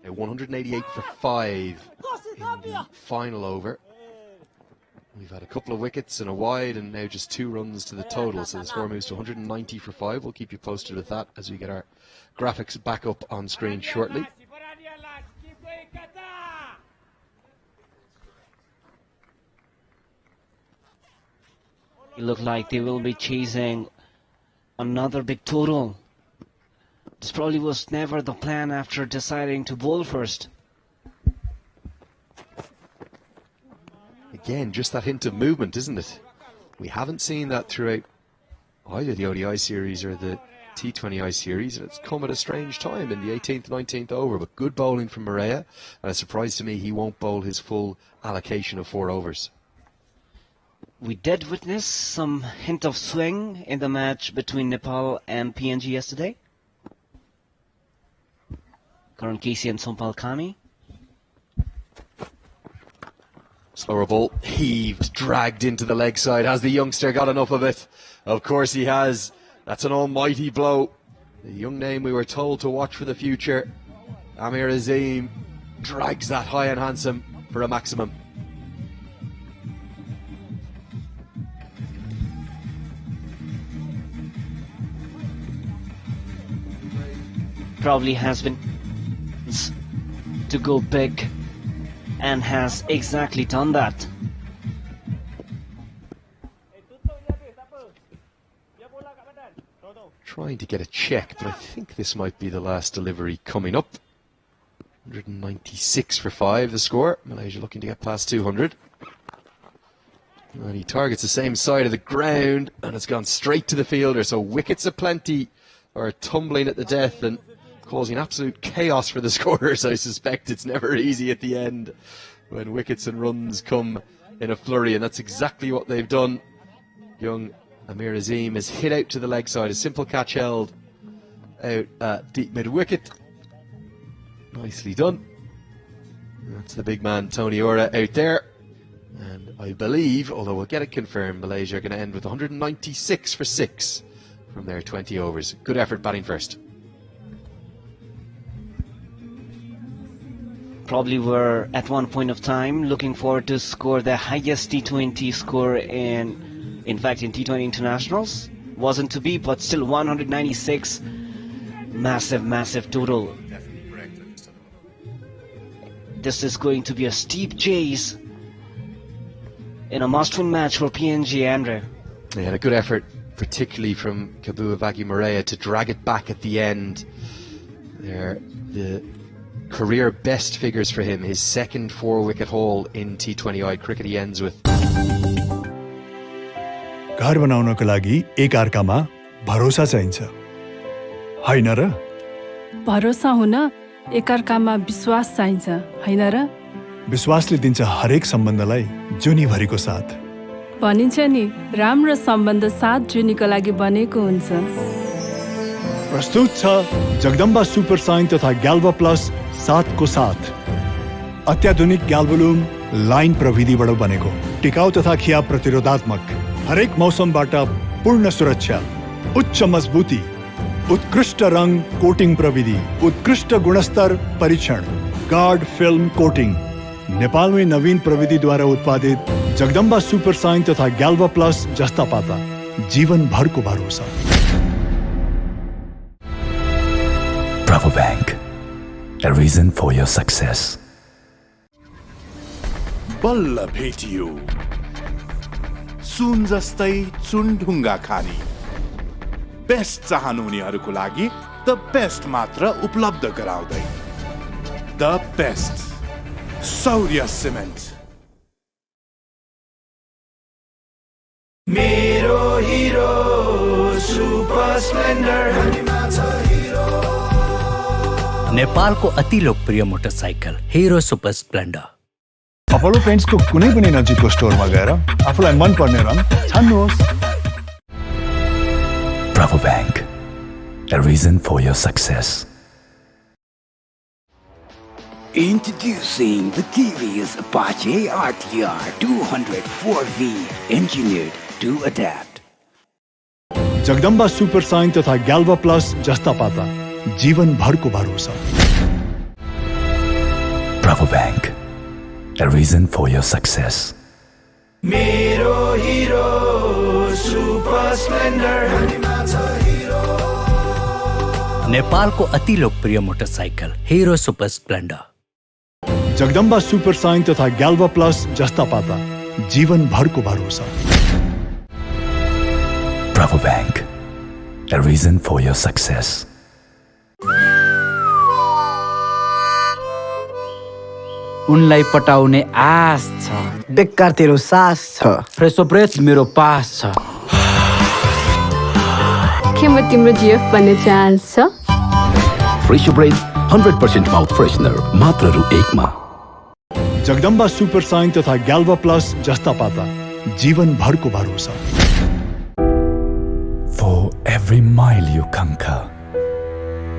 A 188 for 5 in the final over. We've had a couple of wickets and a wide, and now just 2 runs to the total, so the score moves to 190 for 5. We'll keep you posted with that as we get our graphics back up on screen shortly. It looked like they will be chasing another big total. This probably was never the plan after deciding to bowl first. Again, just that hint of movement, isn't it? We haven't seen that throughout either the ODI series or the T20I series, and it's come at a strange time in the 18th, 19th over, but good bowling from Marais, and a surprise to me he won't bowl his full allocation of 4 overs. We did witness some hint of swing in the match between Nepal and PNG yesterday. Karan Casey and Sompal Kami. Slower ball, heaved, dragged into the leg side. Has the youngster got enough of it? Of course he has. That's an almighty blow. The young name we were told to watch for the future, Amir Azim, drags that high and handsome for a maximum. Probably has been to go big and has exactly done that. Trying to get a check, but I think this might be the last delivery coming up. 196 for 5 the score. Malaysia looking to get past 200. And he targets the same side of the ground, and it's gone straight to the fielder, so wickets aplenty are tumbling at the death and causing absolute chaos for the scorers. I suspect it's never easy at the end when wickets and runs come in a flurry, and that's exactly what they've done. Young Amir Azim is hit out to the leg side, a simple catch held out deep mid-wicket. Nicely done. That's the big man Tony Ora out there, and I believe, although we'll get it confirmed, Malaysia are going to end with 196 for 6 from their 20 overs. Good effort batting first. Probably were at one point of time looking forward to score the highest T20 score in fact in T20 internationals. Wasn't to be, but still 196. Massive total. This is going to be a steep chase in a must-win match for PNG, Andre. They had a good effort, particularly from Kabua Vaki Marais, to drag it back at the end. The career best figures for him, his second 4-wicket haul in T20I cricket he ends with. घर बनाउनको लागि एक अर्कामा भरोसा चाहिन्छ, हैन र? भरोसा हुन एकअर्कामा विश्वास चाहिन्छ, हैन र? विश्वासले दिन्छ हरेक सम्बन्धलाई जुनीभरिको साथ। भनिन्छ नि, राम्रो सम्बन्ध 7 जुनीको लागि बनेको हुन्छ। प्रस्तुत छ जगदम्बा सुपर साइन तथा ग्याल्भा प्लस 7 को साथ। अत्याधुनिक ग्याल्भोलुम लाइन प्रविधिबाट बनेको, टिकाउ तथा खिया प्रतिरोधात्मक, हरेक मौसमबाट पूर्ण सुरक्षा, उच्च मजबुती, उत्कृष्ट रङ कोटिङ प्रविधि, उत्कृष्ट गुणस्तर परीक्षण, गार्ड फिल्म कोटिङ, नेपालमै नवीन प्रविधिद्वारा उत्पादित जगदम्बा सुपर साइन तथा ग्याल्भा प्लस जस्ता पाता जीवनभरको भरोसा। Bravo Bank, a reason for your success. बल्ल भेटियो सुन जस्तै चुनढुङ्गा खानी। बेस्ट चाहनुहुनेहरूको लागि द बेस्ट मात्र उपलब्ध गराउँदै द बेस्ट सौर्य सिमेन्ट। मेरो हिरो सुपर स्प्लेन्डर नेपालको अति लोकप्रिय motorcycle Hero Super Splendor. Apollo पेन्ट्सको कुनै पनि नजिकको स्टोरमा गएर आफूलाई मन पर्ने रङ छान्नुहोस्। Bravo Bank, a reason for your success. Introducing the TVS Apache RTR 204V, engineered to adapt. Jagdamba Super Shine तथा ग्याल्भा प्लस जस्ता पाता जीवनभरको भरोसा। Bravo Bank, a reason for your success. मेरो हिरो सुपर स्प्लेन्डर नेपालको अति लोकप्रिय motorcycle Hero Super Splendor. Jagdamba Super Shine तथा Galva plus जस्ता पाता जीवनभरको भरोसा। Bravo Bank, a reason for your success. उनलाई पटाउने आश छ, बेकार तेरो सास छ, फ्रेसो ब्रेथ मेरो पास छ। के म तिम्रो जिएफ बन्ने चान्स छ? फ्रेसो ब्रेथ 100% माउथ फ्रेशनर मात्र रु 1 मा। जगदम्बा सुपर साइन तथा ग्याल्भा प्लस जस्ता पाता जीवनभरको भरोसा। For every mile you conquer,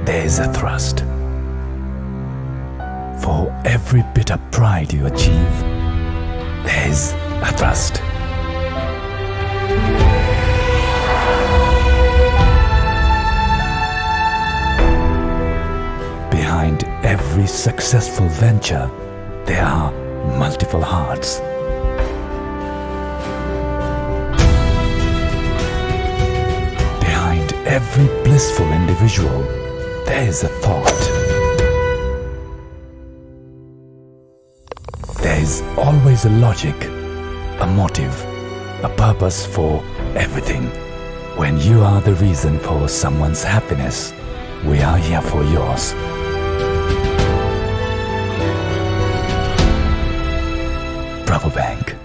there is a thrust. For every bit of pride you achieve, there is a thrust. Behind every successful venture, there are multiple hearts. Behind every blissful individual, there is a thought. There is always a logic, a motive, a purpose for everything. When you are the reason for someone's happiness, we are here for yours. Bravo Bank,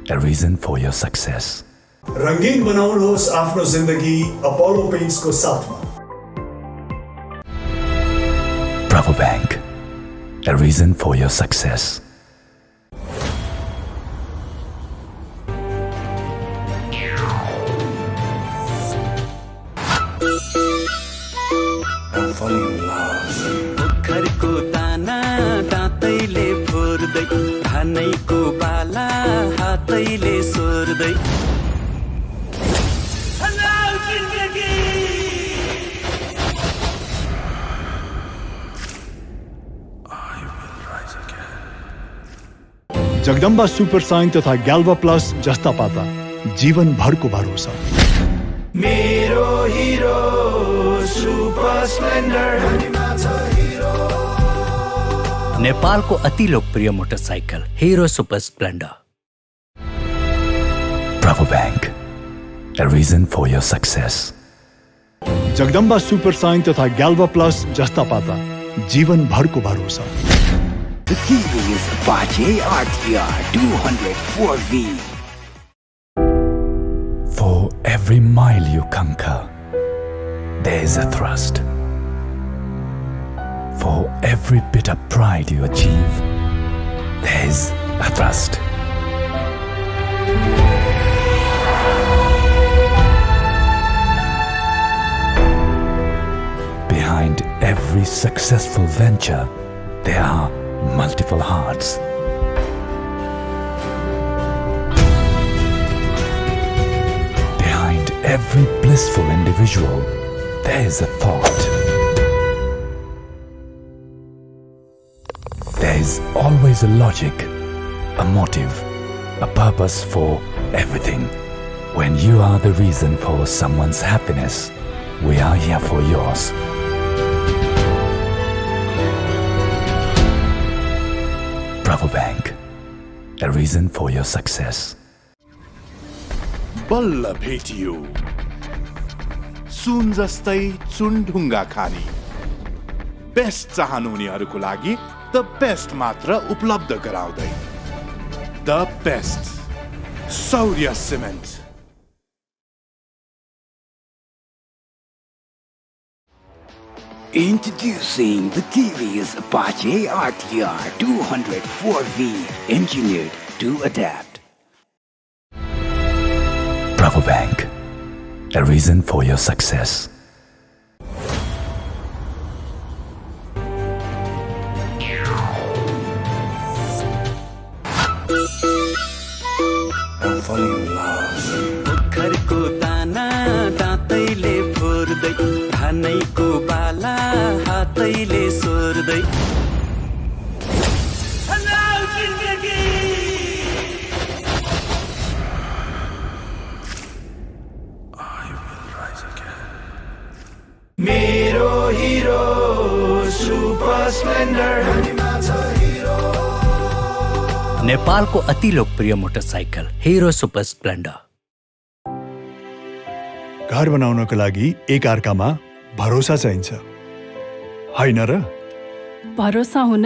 a reason for your success. रंगीन बनाउनुहोस् आफ्नो जिन्दगी Apollo पेन्ट्सको साथमा। Bravo Bank, a reason for your success. I'm falling in love. पोखरको दाना दाँतैले फोर्दै, धानैको बाला हातैले सोर्दै। Jagdamba Super Shine तथा Galva plus जस्ता पाता जीवनभरको भरोसा। मेरो हिरो सुपर स्प्लेन्डर नेपालको अति लोकप्रिय motorcycle Hero Super Splendor. Bravo Bank, a reason for your success. Jagdamba Super Shine तथा ग्याल्भा प्लस जस्ता पाता जीवनभरको भरोसा। The TVS Apache RTR 204V. For every mile you conquer, there is a thrust. every bit of pride you achieve, there is a thrust. Behind every successful venture, there are multiple hearts. Behind every blissful individual, there is a thought. There is always a logic, a motive, a purpose for everything. When you are the reason for someone's happiness, we are here for yours. Bravo Bank, a reason for your success. बल्ल भेटियो सुन जस्तै चुनढुङ्गा खानी best चाहनुहुनेहरूको लागि the best मात्र उपलब्ध गराउँदै the best सौर्य cement Introducing the TV's Apache RTR 204V, engineered to adapt. Bravo Bank, a reason for your success. I'm falling in love. पोखरको दाना दाँतैले फोर्दै धानैको बाला हातैले सोर्दै मेरो हिरो सुपर स्प्लेन्डर नेपालको अति लोकप्रिय मोटरसाइकल हिरो सुपर स्प्लेन्डर घर बनाउनको लागि एक अर्कामा भरोसा चाहिन्छ हैन र भरोसा हुन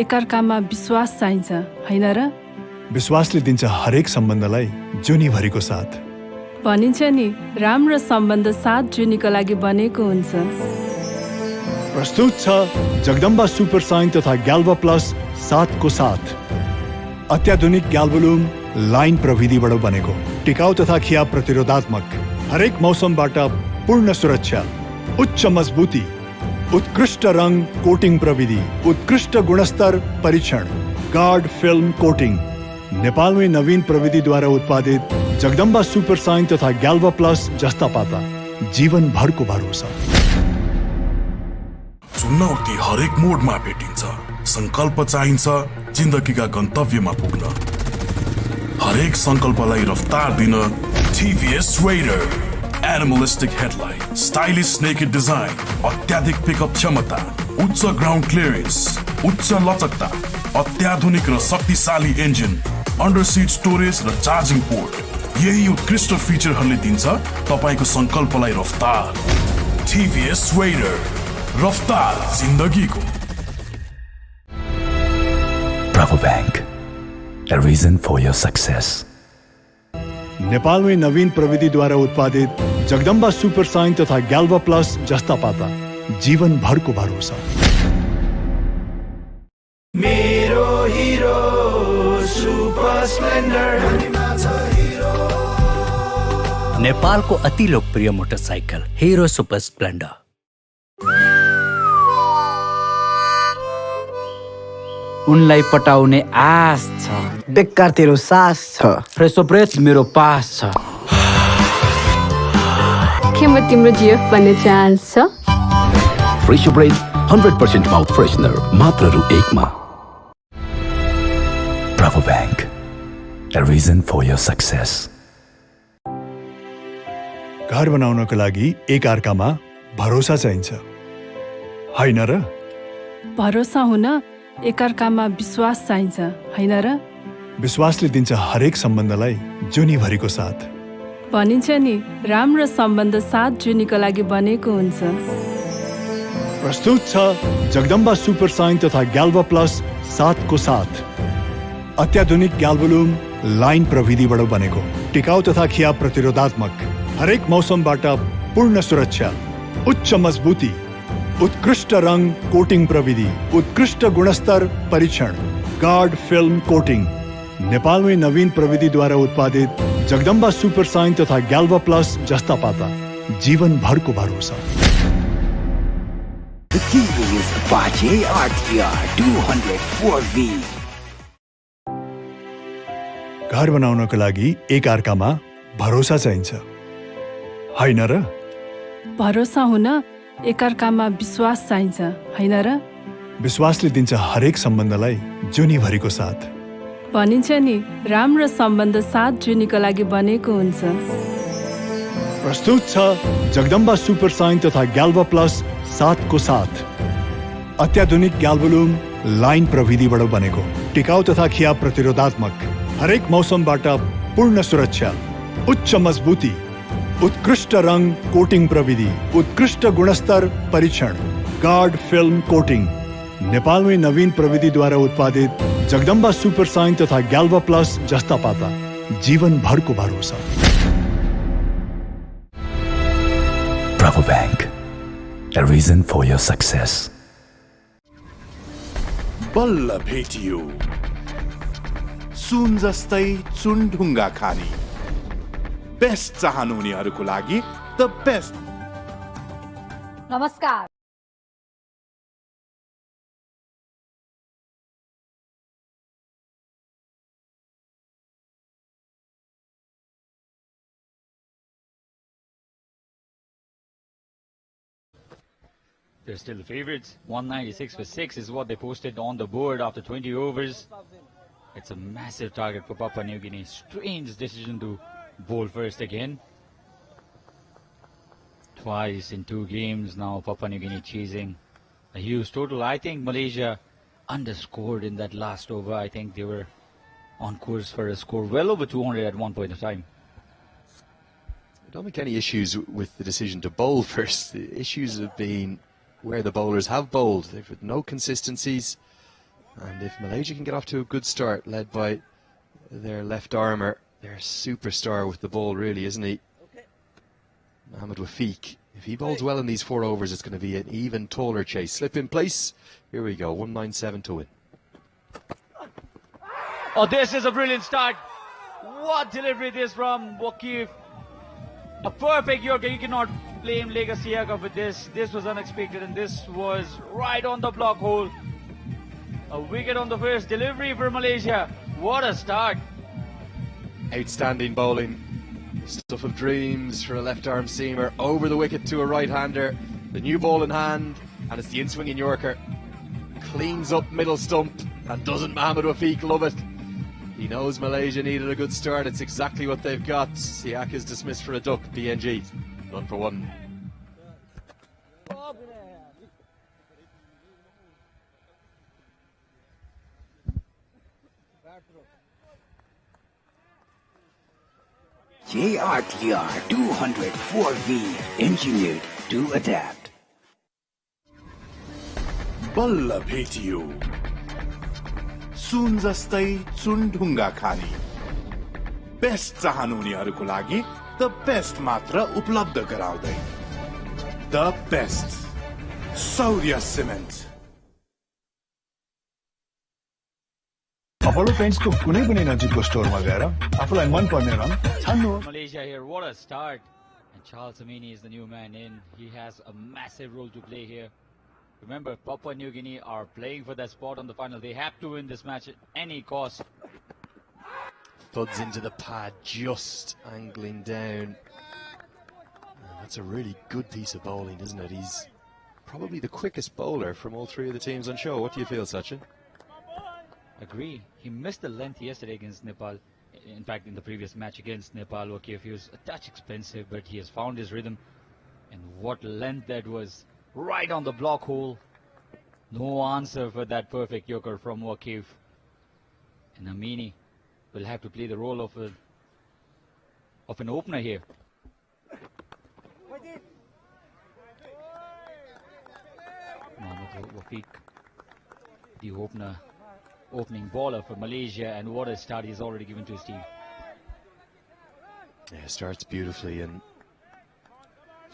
एकअर्कामा विश्वास चाहिन्छ हैन र विश्वासले दिन्छ हरेक सम्बन्धलाई जुनीभरिको साथ भनिन्छ नि राम्रो सम्बन्ध 7 जुनीको लागि बनेको हुन्छ प्रस्तुत छ जगदम्बा सुपर साइन तथा ग्याल्भा प्लस 7 को साथ अत्याधुनिक ग्याल्भोलुम लाइन प्रविधिबाट बनेको टिकाउ तथा खिया प्रतिरोधात्मक हरेक मौसमबाट पूर्ण सुरक्षा उच्च मजबुती उत्कृष्ट रङ कोटिङ प्रविधि उत्कृष्ट गुणस्तर परीक्षण गार्ड फिल्म कोटिङ नेपालमै नवीन प्रविधिद्वारा उत्पादित जगदम्बा सुपर साइन तथा ग्याल्भा प्लस जस्ता पाता जीवन भरको भरोसा चुनौती हरेक मोडमा भेटिन्छ संकल्प चाहिन्छ जिन्दगीका गन्तव्यमा पुग्न हरेक संकल्पलाई रफ्तार दिन TVS Raider Animalistic headlight, stylish naked design, अत्याधिक पिकअप क्षमता, उच्च ग्राउन्ड क्लियरेन्स, उच्च लचकता, अत्याधुनिक र शक्तिशाली इन्जिन, अन्डर सीट स्टोरेज र चार्जिङ पोर्ट यही उत्कृष्ट फिचरहरूले दिन्छ तपाईको संकल्पलाई रफ्तार TVS Raider रफ्तार जिन्दगीको Bravo Bank, a reason for your success. नेपालमै नवीन प्रविधिद्वारा उत्पादित जगदम्बा सुपर साइन तथा ग्याल्भा प्लस जस्ता पाता जीवन भरको भरोसा मेरो हिरो सुपर स्प्लेन्डर नेपालको अति लोकप्रिय मोटरसाइकल हिरो सुपर स्प्लेन्डर उनलाई पटाउने आश छ बेकार तेरो सास छ फ्रेसो ब्रेथ मेरो पास छ के म तिम्रो जिएफ बन्ने चान्स छ फ्रेसो ब्रेथ 100% माउथ फ्रेशनर मात्र रु 1 मा Bravo Bank, a reason for your success. घर बनाउनको लागि एक अर्कामा भरोसा चाहिन्छ हैन र भरोसा हुन एकअर्कामा विश्वास चाहिन्छ हैन र विश्वासले दिन्छ हरेक सम्बन्धलाई जुनीभरिको साथ भनिन्छ नि राम्रो सम्बन्ध 7 जुनीको लागि बनेको हुन्छ प्रस्तुत छ जगदम्बा सुपर साइन तथा ग्याल्भा प्लस 7 को साथ अत्याधुनिक ग्याल्भोलुम लाइन प्रविधिबाट बनेको टिकाउ तथा खिया प्रतिरोधात्मक हरेक मौसमबाट पूर्ण सुरक्षा उच्च मजबुती उत्कृष्ट रंग कोटिंग प्रविधि, उत्कृष्ट गुणस्तर परीक्षण, गार्ड फिल्म कोटिंग, नेपाल में नवीन प्रविधि द्वारा उत्पादित जगदम्बा सुपर साइन तथा गैल्वा प्लस जस्ता पाता जीवन भर को भरोसा। The TV is Apache RTR 204V. घर बनाउनको लागि एक अर्कामा भरोसा चाहिन्छ, हैन र? भरोसा हुन एकअर्कामा विश्वास चाहिन्छ, हैन र? विश्वासले दिन्छ हरेक सम्बन्धलाई जुनीभरिको साथ। भनिन्छ नि, राम्रो सम्बन्ध 7 जुनीको लागि बनेको हुन्छ। प्रस्तुत छ जगदम्बा सुपर साइन तथा गैल्वा प्लस 7 को साथ। अत्याधुनिक गैल्वोलुम लाइन प्रविधिबाट बनेको, टिकाउ तथा खिया प्रतिरोधात्मक, हरेक मौसमबाट पूर्ण सुरक्षा, उच्च मजबुती, उत्कृष्ट रंग कोटिंग प्रविधि, उत्कृष्ट गुणस्तर परीक्षण, गार्ड फिल्म कोटिंग, नेपाल में नवीन प्रविधि द्वारा उत्पादित जगदम्बा सुपर साइन तथा गैल्वा प्लस जस्ता पाता जीवन भर को भरोसा। Bravo Bank, a reason for your success. बल्ल भेटियो सुन जस्तै चुनढुङ्गा खानी। बेस्ट चाहनुहुनेहरूको लागि द बेस्ट। नमस्कार। They're still the favorites. 196 for 6 is what they posted on the board after 20 overs. It's a massive target for Papua New Guinea. Strange decision to bowl first again. Twice in 2 games now, Papua New Guinea chasing a huge total. I think Malaysia underscored in that last over. I think they were on course for a score well over 200 at one point of time. I don't think any issues with the decision to bowl first. The issues have been where the bowlers have bowled. They've had no consistencies, and if Malaysia can get off to a good start, led by their left armour, their superstar with the ball, really, isn't he? Mohamed Wafiq. If he bowls well in these 4 overs, it's going to be an even taller chase. Slip in place. Here we go. 197 to win. Oh, this is a brilliant start. What delivery this from Wakif. A perfect Yorker. You cannot blame Legacy Yaga for this. This was unexpected, and this was right on the block hole. A wicket on the first delivery for Malaysia. What a start. Outstanding bowling. Stuff of dreams for a left-arm seamer. Over the wicket to a right-hander. The new ball in hand, and it's the in-swinging Yorker. Cleans up middle stump, and doesn't Mohamed Wafiq love it? He knows Malaysia needed a good start. It's exactly what they've got. Siak is dismissed for a duck. PNG, none for 1. JRTR 204V, engineered to adapt. बल्ल भेटियो सुन जस्तै चुनढुङ्गा खानी। Best चाहनुहुनेहरूको लागि the best मात्र उपलब्ध गराउँदै the best सौर्य cement. Apollo पेन्ट्सको कुनै पनि नजिकको स्टोरमा गएर आफूलाई मन पर्ने रङ छान्नुहोस्। Malaysia here, what a start. And Charles Amini is the new man in. He has a massive role to play here. Remember, Papua New Guinea are playing for that spot on the final. They have to win this match at any cost. Thuds into the pad, just angling down. That's a really good piece of bowling, isn't it? He's probably the quickest bowler from all 3 of the teams on show. What do you feel, Sachin? Agree. He missed the length yesterday against Nepal. In fact, in the previous match against Nepal, Wakif, he was a touch expensive, but he has found his rhythm. And what length that was. Right on the block hole. No answer for that perfect Yorker from Wakif. And Amini will have to play the role of an opener here. Mohamed Wafiq, the opening bowler for Malaysia, and what a start he's already given to his team. Yeah, starts beautifully, and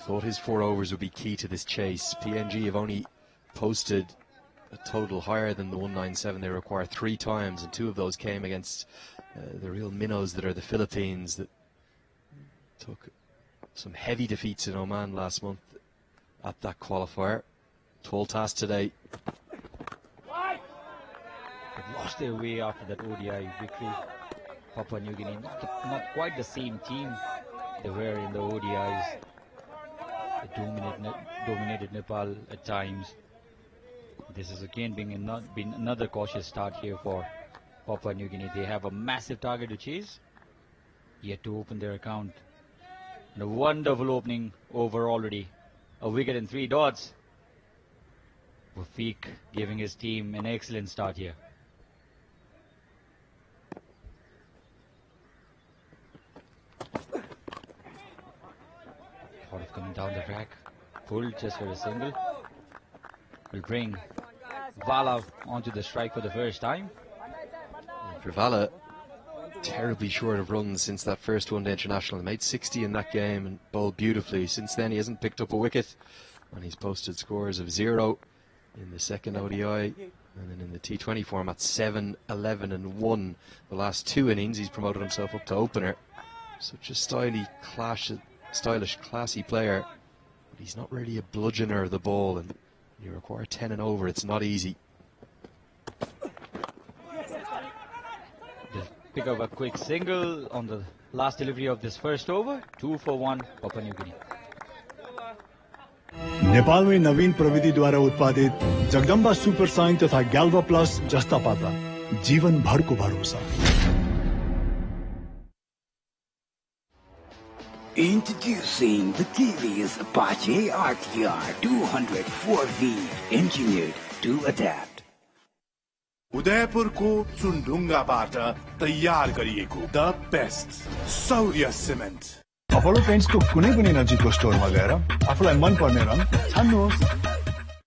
Thought his 4 overs would be key to this chase. PNG have only posted a total higher than the 197 they require 3 times, and 2 of those came against the real minnows that are the Philippines, that took some heavy defeats in Oman last month at that qualifier. Tall task today. They've lost their way after that ODI victory. Papua New Guinea, not quite the same team they were in the ODIs. They dominated Nepal at times. This is again been another cautious start here for Papua New Guinea. They have a massive target to chase, yet to open their account. And a wonderful opening over already. A wicket and 3 dots. Wafiq giving his team an excellent start here. Thought of coming down the track. Pulled just for a single. Will bring Vala onto the strike for the first time. For Vala, terribly short of runs since that first one-day international. He made 60 in that game and bowled beautifully. Since then he hasn't picked up a wicket, and he's posted scores of 0 in the second ODI, and then in the T20 format 7, 11 and 1. The last 2 innings he's promoted himself up to opener. Such a stylish, classy player, but he's not really a bludgeoner of the ball, and you require 10 and over. It's not easy. Pick up a quick single on the last delivery of this first over. 2 for 1, Papua New Guinea. नेपालमै नवीन प्रविधिद्वारा उत्पादित Jagdamba Super Shine तथा ग्याल्वा plus जस्ता पाता जीवन भरको भरोसा. Introducing the TVS Apache RTR 204V, engineered to adapt. उदयपुरको चुनढुङ्गाबाट तयार गरिएको द बेस्ट सौर्य सिमेन्ट. अपोलो पेन्ट्सको कुनै पनि नजिकको स्टोरमा गएर आफूलाई मन पर्ने रङ छान्नुहोस्.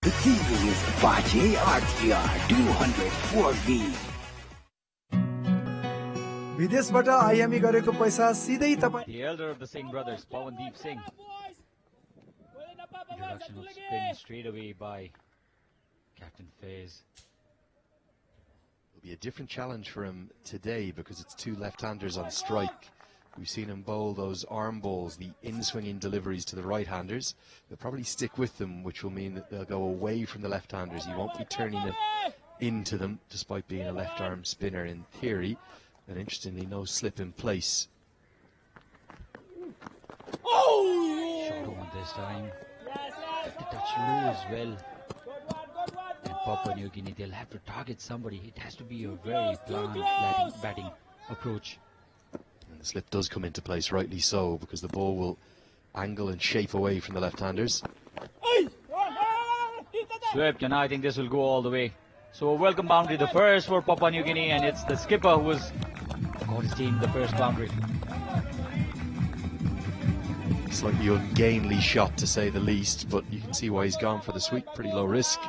The TVS Apache RTR 204V. विदेशबाट आइएमई गरेको पैसा सिधै तपाईँ. The elder of the Singh brothers, Pawandeep Singh. Introduction was pinned straight away by Captain Faiz. It'll be a different challenge for him today because it's 2 left-handers on strike. We've seen him bowl those arm balls, the in-swinging deliveries to the right-handers. They'll probably stick with them, which will mean that they'll go away from the left-handers. He won't be turning it into them, despite being a left-arm spinner in theory. And interestingly, no slip in place. Shot on this time. The touch low as well. And Papua New Guinea, they'll have to target somebody. It has to be a very planned batting approach. And the slip does come into place, rightly so, because the ball will angle and shape away from the left-handers. Swept, and I think this will go all the way. So a welcome boundary, the first for Papua New Guinea, and it's the skipper who has got his team the first boundary. Slightly ungainly shot, to say the least, but you can see why he's gone for the sweep. Pretty low risk.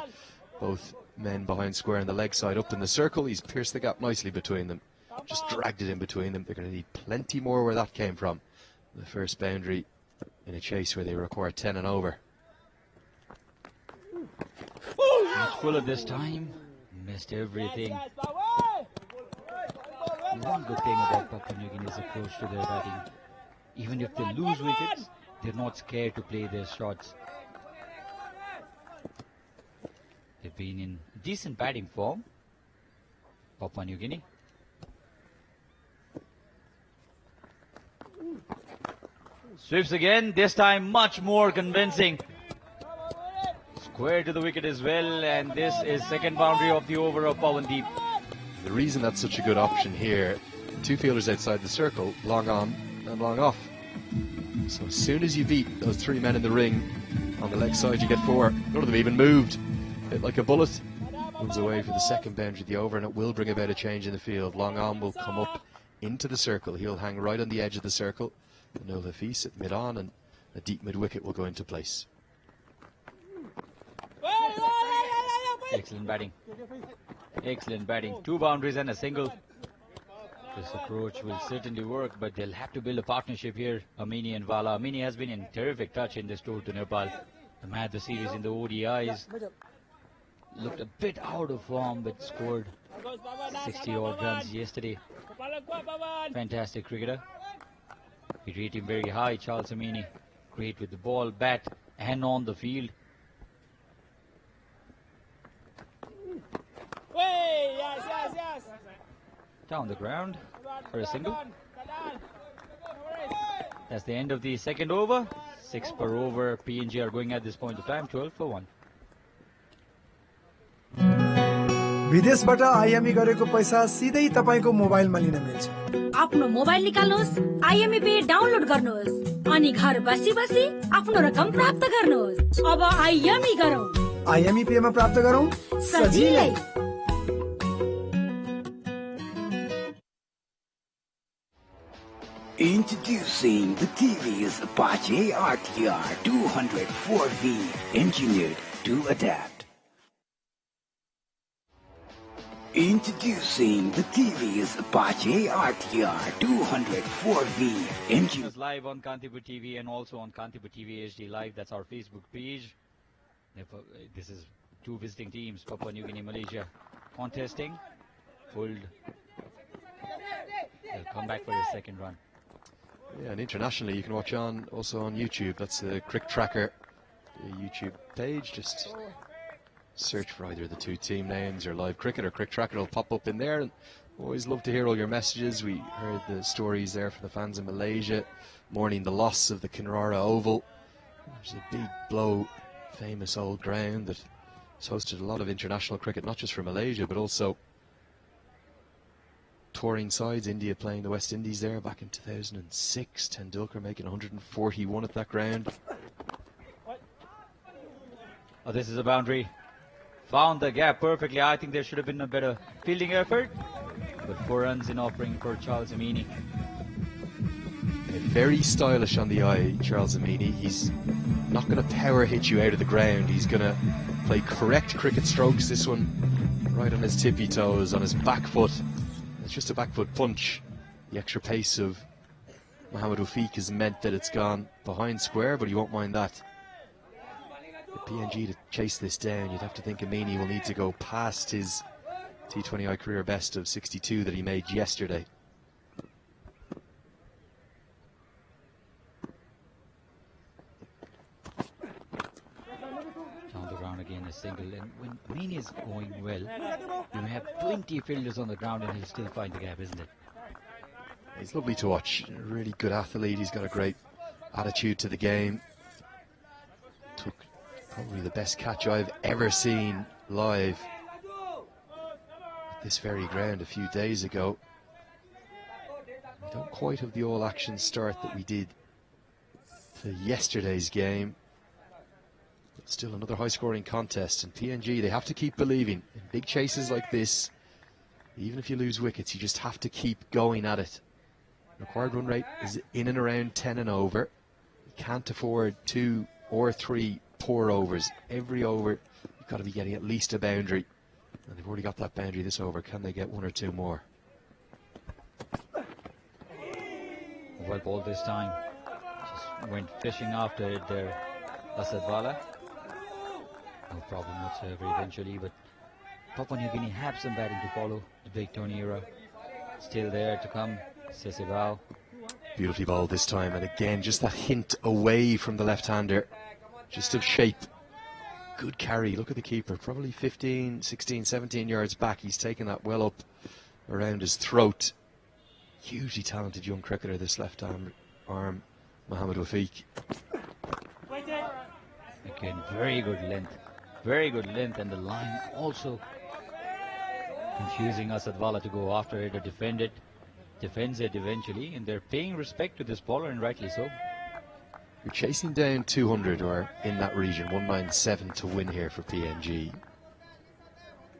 Both men behind square on the leg side up in the circle. He's pierced the gap nicely between them. Just dragged it in between them. They're going to need plenty more where that came from. The first boundary in a chase where they require 10 and over. Much fuller this time. Missed everything. One good thing about Papua New Guinea's approach to their batting, even if they lose wickets, they're not scared to play their shots. They've been in decent batting form, Papua New Guinea. Sweeps again, this time much more convincing. Square to the wicket as well, and this is second boundary of the over of Pawandeep. The reason that's such a good option here, 2 fielders outside the circle, long on and long off. So as soon as you beat those 3 men in the ring, on the leg side you get 4. None of them even moved. A bit like a bullet. Moves away for the second boundary of the over, and it will bring about a change in the field. Long on will come up into the circle. He'll hang right on the edge of the circle. Nul Hafiz at mid-on, and a deep mid-wicket will go into place. Excellent batting. Excellent batting. 2 boundaries and a single. This approach will certainly work, but they'll have to build a partnership here, Amini and Vala. Amini has been in terrific touch in this tour to Nepal. The man of the series in the ODIs. Looked a bit out of form, but scored 60-odd runs yesterday. Fantastic cricketer. We rate him very high, Charles Amini. Great with the ball, bat, and on the field. Down the ground for a single. That's the end of the second over. 6 per over. PNG are going at this point of time 12 for 1. विदेशबाट IME गरेको पैसा सिधै तपाईको मोबाइलमा लिन मिल्छ। आफ्नो mobile निकाल्नुहोस्, आइएमई पे डाउनलोड गर्नुहोस् अनि घर बसी बसी आफ्नो रकम प्राप्त गर्नुहोस्। अब आइएमई गरौँ। आइएमई पे मा प्राप्त गरौँ सजिलै। Introducing the TV's Apache RTR 204V, engineered to adapt. Introducing the TV's Apache RTR 204V, engineered. Live on Kantipur TV and also on Kantipur TV HD Live. That's our Facebook page. This is 2 visiting teams, Papua New Guinea, Malaysia, contesting. Pulled. They'll come back for the second run. Yeah, and internationally you can watch also on YouTube. That's the Crick Tracker, the YouTube page. Just search for either the 2 team names or Live Cricket or Crick Tracker. It'll pop up in there. And always love to hear all your messages. We heard the stories there from the fans in Malaysia, mourning the loss of the Kinrara Oval. There's a big blow, famous old ground that has hosted a lot of international cricket, not just for Malaysia, but also touring sides. India playing the West Indies there back in 2006. Tendulkar making 141 at that ground. Oh, this is a boundary. Found the gap perfectly. I think there should have been a better fielding effort. But 4 runs in offering for Charles Amini. Very stylish on the eye, Charles Amini. He's not going to power hit you out of the ground. He's going to play correct cricket strokes. This one right on his tippy toes, on his back foot. It's just a back foot punch. The extra pace of Mohamed Rafiq has meant that it's gone behind square, but he won't mind that. For PNG to chase this down, you'd have to think Amini will need to go past his T20I career best of 62 that he made yesterday. Down the ground again, a single. And when Amini is going well, you may have 20 fielders on the ground and he'll still find the gap, isn't it? He's lovely to watch. A really good athlete. He's got a great attitude to the game. Took probably the best catch I've ever seen live at this very ground a few days ago. We don't quite have the all-action start that we did to yesterday's game. But still another high-scoring contest. And PNG, they have to keep believing. In big chases like this, even if you lose wickets, you just have to keep going at it. Required run rate is in and around 10 and over. You can't afford 2 or 3 poor overs. Every over, you've got to be getting at least a boundary. And they've already got that boundary this over. Can they get 1 or 2 more? Well ball this time. Just went fishing after it there, Asad Vala. No problem whatsoever eventually, but Papua New Guinea have some batting to follow. The big Tony era still there to come. Sesebao. Beautifully bowled this time, and again just that hint away from the left-hander, just of shape. Good carry. Look at the keeper, probably 15, 16, 17 yards back. He's taken that well up around his throat. Hugely talented young cricketer, this left arm, Mohamed Rafiq. Again, very good length, and the line also confusing Asad Vala to go after it or defend it. Defends it eventually, and they're paying respect to this bowler, and rightly so. You're chasing down 200 or in that region, 197 to win here for PNG.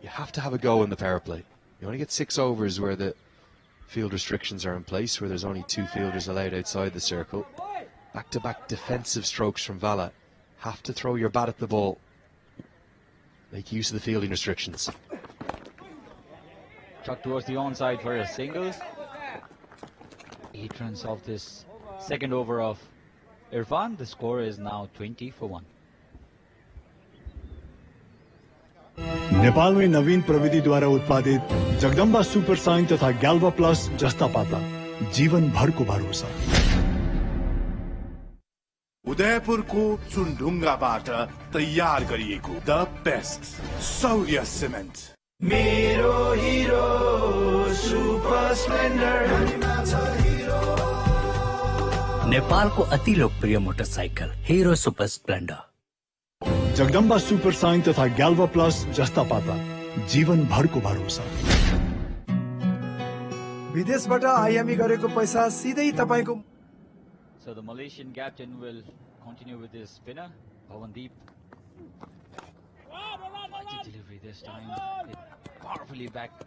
You have to have a go in the power play. You only get 6 overs where the field restrictions are in place, where there's only 2 fielders allowed outside the circle. Back-to-back defensive strokes from Vala. Have to throw your bat at the ball. Make use of the fielding restrictions. Tuck towards the onside for a single. 8 runs off this second over of Irfan. The score is now 20 for 1. नेपालमै नवीन प्रविधिद्वारा उत्पादित Jagdamba Super Shine तथा ग्याल्वा plus जस्ता पाता जीवन भरको भरोसा। उदयपुरको चुनढुङ्गाबाट तयार गरिएको द बेस्ट सौर्य सिमेन्ट। मेरो हिरो सुपर स्प्लेन्डर। नेपालको अति लोकप्रिय motorcycle Hero Super Splendor. Jagdamba Super Shine तथा ग्याल्वा प्लस जस्ता पाता जीवन भरको भरोसा। विदेशबाट आयामी गरेको पैसा सिधै तपाईको। So the Malaysian captain will continue with his spinner, Bhavandeep. Mighty delivery this time. It powerfully back to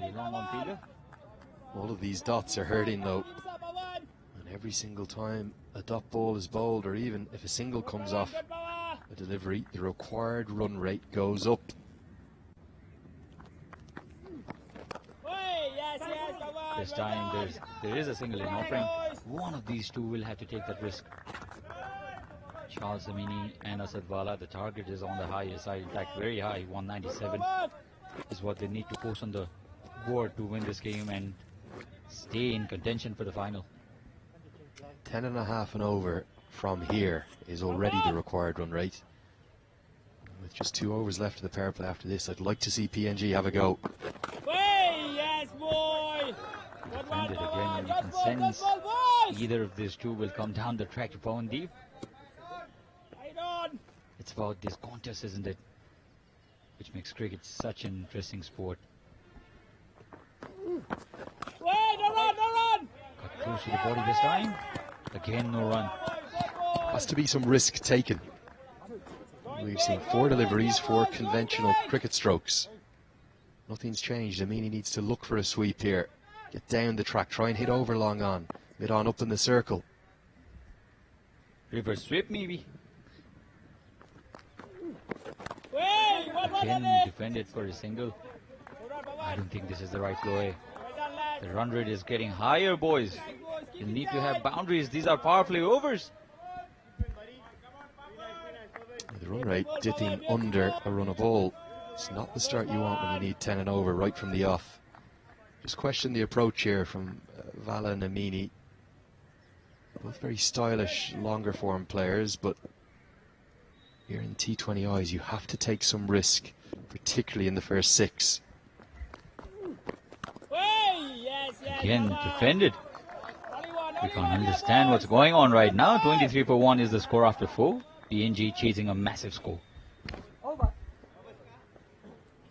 the long on fielder. All of these dots are hurting though. And every single time a dot ball is bowled, or even if a single comes off a delivery, the required run rate goes up. This time there is a single in offering. One of these two will have to take that risk. Charles Amini and Asadwala, the target is on the higher side, in fact very high, 197 is what they need to post on the board to win this game and stay in contention for the final. 10.5 and over from here is already the required run rate. With just 2 overs left of the power play after this, I'd like to see PNG have a go. Yes, boy! Defended again, you can sense either of these two will come down the track to Bhavandeep. It's about this contest, isn't it? Which makes cricket such an interesting sport. No run! Got close to the body this time. Again, no run. Has to be some risk taken. We've seen 4 deliveries, 4 conventional cricket strokes. Nothing's changed. Amini needs to look for a sweep here. Get down the track, try and hit over long on. Mid on up in the circle. Reverse sweep maybe. Again defended for a single. I don't think this is the right play. The run rate is getting higher, boys. You need to have boundaries. These are power play overs. The run rate dipping under a run a ball. It's not the start you want when you need 10 and over right from the off. Just question the approach here from Vala and Amini. Both very stylish, longer form players, but here in T20 eyes, you have to take some risk, particularly in the first 6. Again, defended. We can't understand what's going on right now. 23 for 1 is the score after 4. PNG chasing a massive score.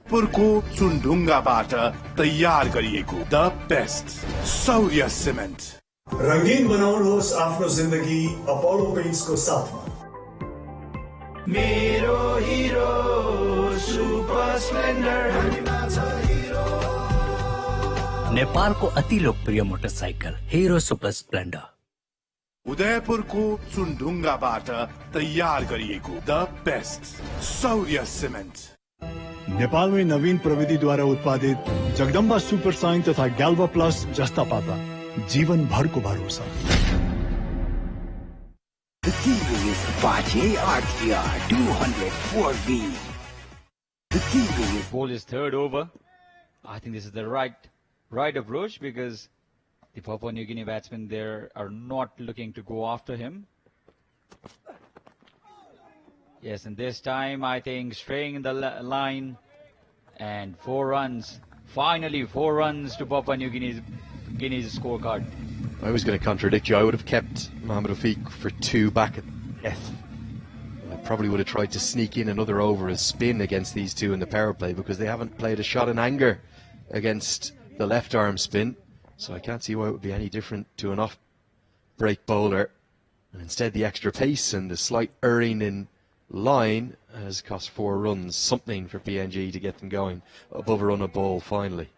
पुरको चुनढुङ्गाबाट तयार गरिएको the best सौर्य cement. रंगीन बनाउनुहोस् आफ्नो जिन्दगी Apollo पेन्ट्सको साथमा। मेरो Hero Super Splendor. नेपालको अति लोकप्रिय मोटरसाइकल हिरो सुपर स्प्लेन्डर। उदयपुरको चुनढुङ्गाबाट तयार गरिएको द बेस्ट सौर्य सिमेन्ट। नेपालमै नवीन प्रविधिद्वारा उत्पादित जगदम्बा सुपर साइन तथा ग्याल्वा प्लस जस्ता पाता जीवन भरको भरोसा। The TV is Apache RTR 204V. The TV is Ball is third over. I think this is the right approach because the Papua New Guinea batsmen there are not looking to go after him. Yes, and this time I think straying in the line and 4 runs. Finally 4 runs to Papua New Guinea's scorecard. I was going to contradict you. I would have kept Mohamed Rafiq for 2 back at death. I probably would have tried to sneak in another over a spin against these two in the power play because they haven't played a shot in anger against the left arm spin. So I can't see why it would be any different to an off-break bowler. And instead the extra pace and the slight erring in line has cost 4 runs, something for PNG to get them going above a run a ball finally.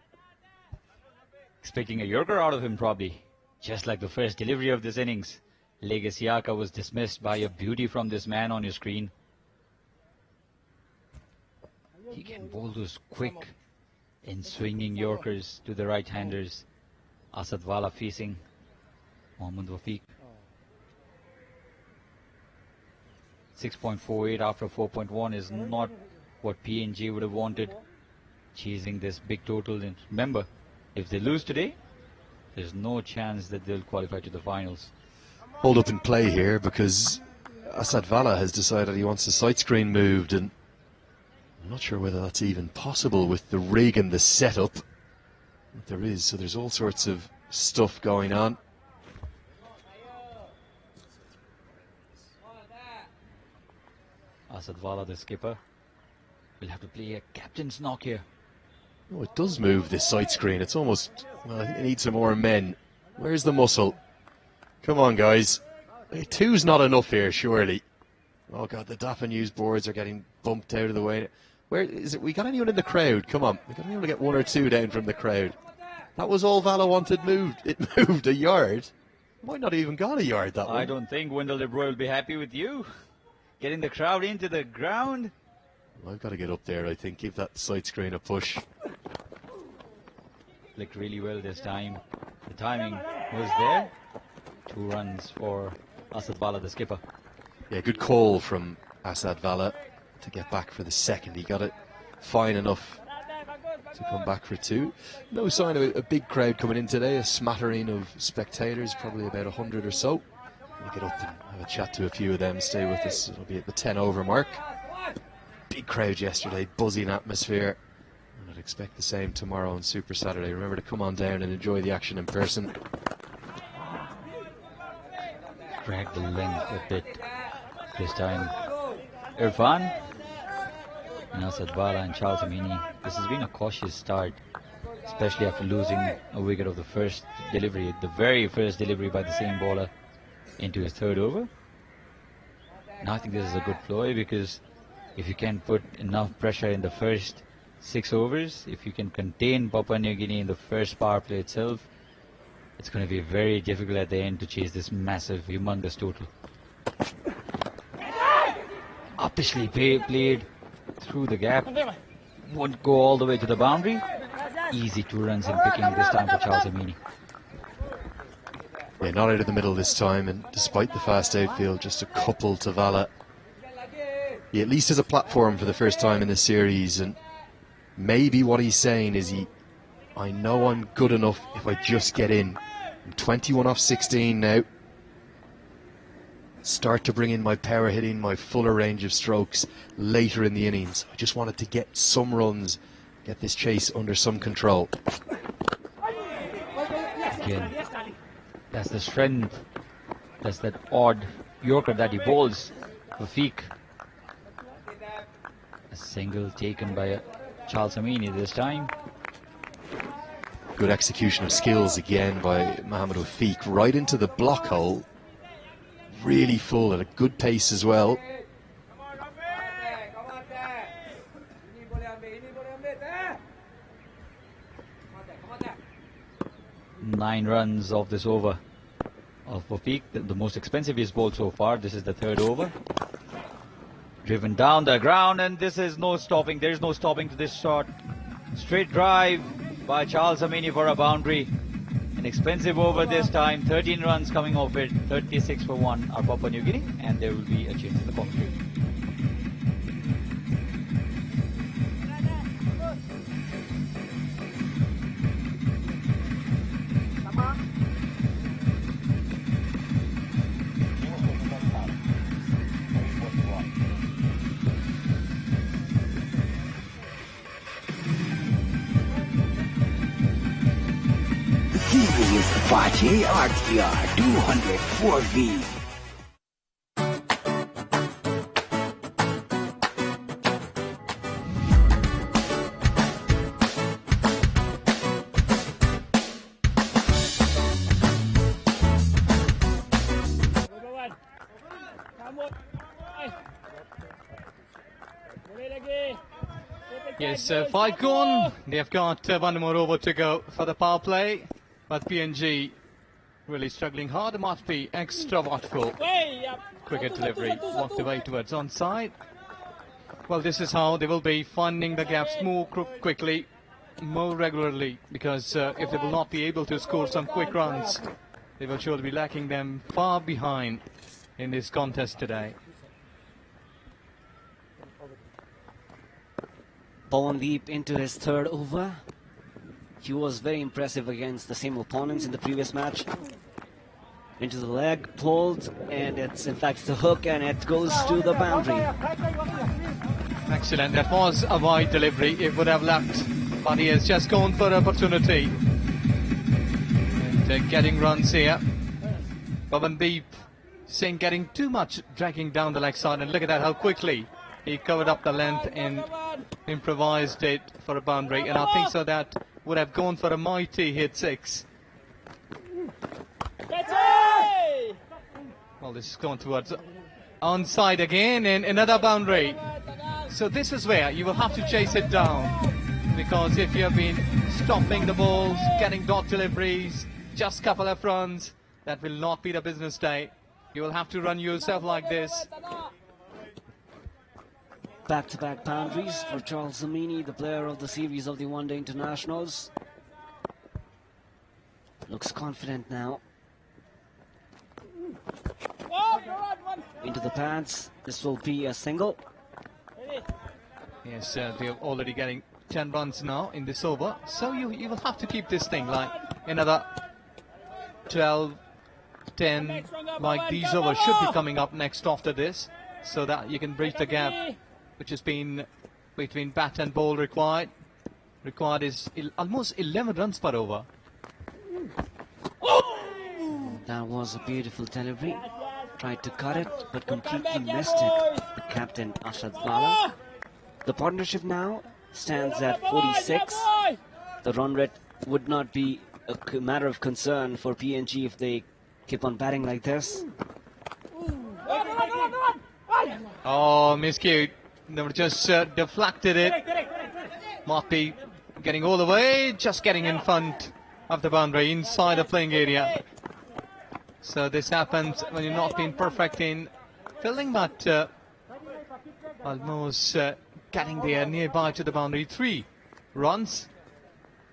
Expecting a Yorker out of him probably, just like the first delivery of this innings. Legasiaka was dismissed by a beauty from this man on your screen. He can bowl those quick and swinging Yorkers to the right-handers. Asadwala facing Mohammad Wafiq. 6.48 after 4.1 is not what PNG would have wanted, chasing this big total. And remember, if they lose today, there's no chance that they'll qualify to the finals. Hold up in play here because Asadwala has decided he wants the side screen moved, and I'm not sure whether that's even possible with the rig and the setup. But there is, so there's all sorts of stuff going on. Asadwala, the skipper, will have to play a captain's knock here. Oh, it does move this side screen. It's almost, well, I think they need some more men. Where's the muscle? Come on, guys. Two's not enough here, surely. Oh, God, the Dafa News boards are getting bumped out of the way. Where is it? We got anyone in the crowd? Come on. We got anyone to get one or two down from the crowd. That was all Vala wanted moved. It moved a yard. Might not even got a yard, that one. I don't think Wendell De Bruyne will be happy with you. Getting the crowd into the ground. Well, I've got to get up there, I think. Give that side screen a push. Flicked really well this time. The timing was there. 2 runs for Asadwala, the skipper. Yeah, good call from Asadwala to get back for the second. He got it fine enough to come back for 2. No sign of a big crowd coming in today. A smattering of spectators, probably about 100 or so. We'll get up and have a chat to a few of them. Stay with us. It'll be at the 10 over mark. Big crowd yesterday, buzzing atmosphere. And I'd expect the same tomorrow on Super Saturday. Remember to come on down and enjoy the action in person. Drag the length a bit this time. Irfan, Asadwala and Charles Amini. This has been a cautious start, especially after losing a wicket of the first delivery, the very first delivery by the same bowler into his 3rd over. Now I think this is a good ploy, because if you can put enough pressure in the first 6 overs, if you can contain Papua New Guinea in the first power play itself, it's going to be very difficult at the end to chase this massive, humongous total. Uppishly played through the gap. Won't go all the way to the boundary. Easy 2 runs in picking this time for Charles Amini. Yeah, not out of the middle this time, and despite the fast outfield, just a couple to Vala. He at least has a platform for the first time in this series, and maybe what he's saying is I know I'm good enough if I just get in. I'm 21 off 16 now. Start to bring in my power hitting, my fuller range of strokes later in the innings. I just wanted to get some runs, get this chase under some control. Again, that's the strength. That's that odd Yorker that he bowls. Wafiq. A single taken by Charles Amini this time. Good execution of skills again by Mohammad Wafiq, right into the block hole. Really full at a good pace as well. Nine runs off this over of Wafiq, the most expensive he's bowled so far. This is the 3rd over. Driven down the ground, and this is no stopping. There is no stopping to this shot. Straight drive by Charles Amini for a boundary. An expensive over this time. 13 runs coming off it. 36 for 1 are Papua New Guinea, and there will be a change in the commentary. Apache ADR 204V. Yes, 5 gone. They've got 1 more over to go for the power play. But PNG really struggling hard. Must be extra watchful. Cricket delivery walked away towards onside. Well, this is how they will be finding the gaps more quickly. more regularly, because if they will not be able to score some quick runs, they will surely be lacking them far behind in this contest today. Pawandeep into his third over. He was very impressive against the same opponents in the previous match. Into the leg, pulled, and it's in fact the hook, and it goes to the boundary. Excellent. That was a wide delivery. It would have left, but he has just gone for opportunity. And getting runs here. Pawandeep saying getting too much, dragging down the leg side, and look at that, how quickly he covered up the length and improvised it for a boundary. And I think so that would have gone for a mighty hit 6. Well, this is going towards onside again, and another boundary. So this is where you will have to chase it down, because if you have been stopping the balls, getting dot deliveries, just couple of runs, that will not be the business day. You will have to run yourself like this. Back-to-back boundaries for Charles Zamini, the player of the series of the one-day internationals. Looks confident now. Into the pads. This will be a single. Yes, they're already getting 10 runs now in this over. So you will have to keep this thing like another 12, 10, like these overs should be coming up next after this, so that you can bridge the gap which has been between bat and ball required. Required is almost 11 runs per over. That was a beautiful delivery. Tried to cut it, but completely missed it. The captain, Ashad Vala. The partnership now stands at 46. The run rate would not be a matter of concern for PNG if they keep on batting like this. Oh, miscued. They were just deflected it. Marty getting all the way, just getting in front of the boundary, inside the playing area. So this happens when you're not being perfect in fielding, but almost getting there nearby to the boundary. 3 runs,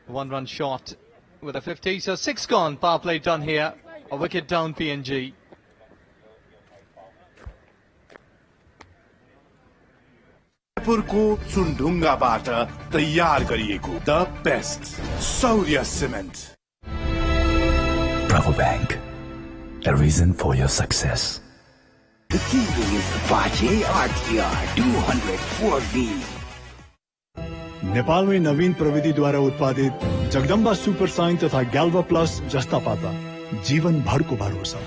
1 run short with a 50. So 6 gone, power play done here. A wicket down PNG. को चुनढुङ्गाबाट तयार गरिएको the best सौर्य cement. Bravo Bank, a reason for your success. The TV is Apache ADR 204V. नेपालमै नवीन प्रविधिद्वारा उत्पादित Jagdamba Super Shine तथा ग्याल्वा plus जस्ता पाता जीवन भरको भरोसा.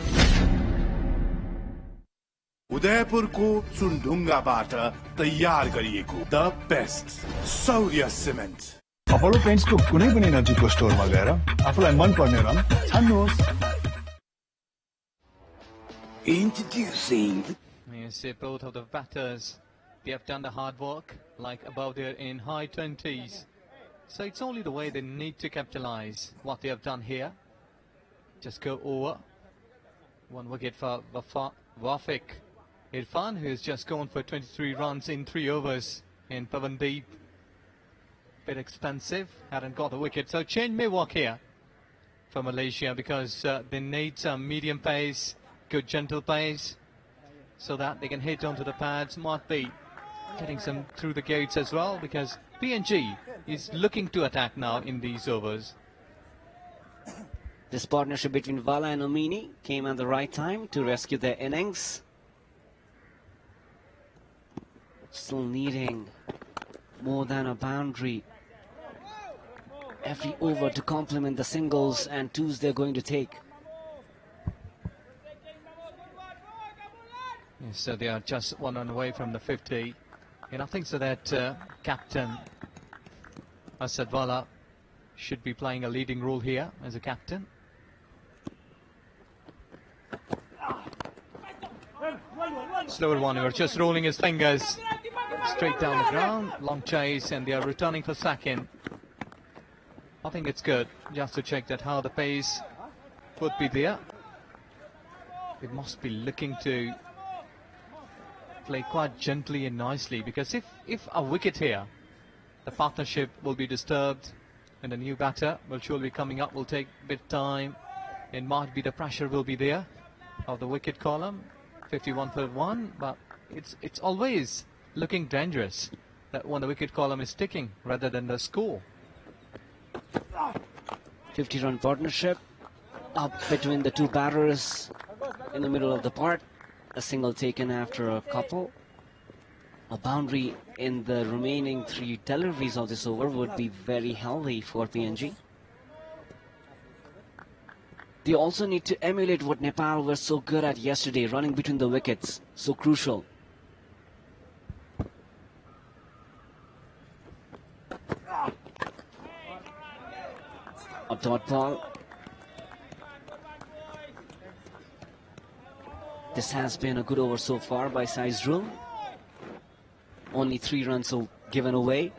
उदयपुरको चुनढुङ्गाबाट तयार गरिएको द बेस्ट सौर्य सिमेन्ट. अपोलो पेन्ट्सको कुनै पनि नजिकको स्टोरमा गएर आफूलाई मन पर्ने रङ छान्नुहोस्. Introducing. Yes, both of the batters, they have done the hard work, like above there in high 20s. So it's only the way they need to capitalize what they have done here. Just go over. 1 wicket for Wafik Irfan, who has just gone for 23 runs in 3 overs. And Pawandeep, bit expensive, hadn't got a wicket. So change may work here for Malaysia, because they need some medium pace, good gentle pace, so that they can hit onto the pads. Might be getting some through the gates as well, because PNG is looking to attack now in these overs. This partnership between Vala and Omini came at the right time to rescue their innings. Still needing more than a boundary every over to complement the singles and twos they're going to take. Yes, so they are just 1 run away from the 50. And I think so that captain Asad Vala should be playing a leading role here as a captain. Slower one, who are just rolling his fingers straight down the ground. Long chase, and they are returning for second. I think it's good just to check that how the pace would be there. It must be looking to play quite gently and nicely, because if a wicket here, the partnership will be disturbed And the new batter will surely be coming up, will take a bit of time. It might be the pressure will be there of the wicket column. 51 for 1, but it's always looking dangerous that when the wicket column is ticking rather than the score. 50-run partnership up between the two batters in the middle of the park. A single taken after a couple. A boundary in the remaining 3 deliveries of this over would be very healthy for PNG. They also need to emulate what Nepal was so good at yesterday, running between the wickets, so crucial. A dot ball. This has been a good over so far by Size Rule. Only 3 runs given away.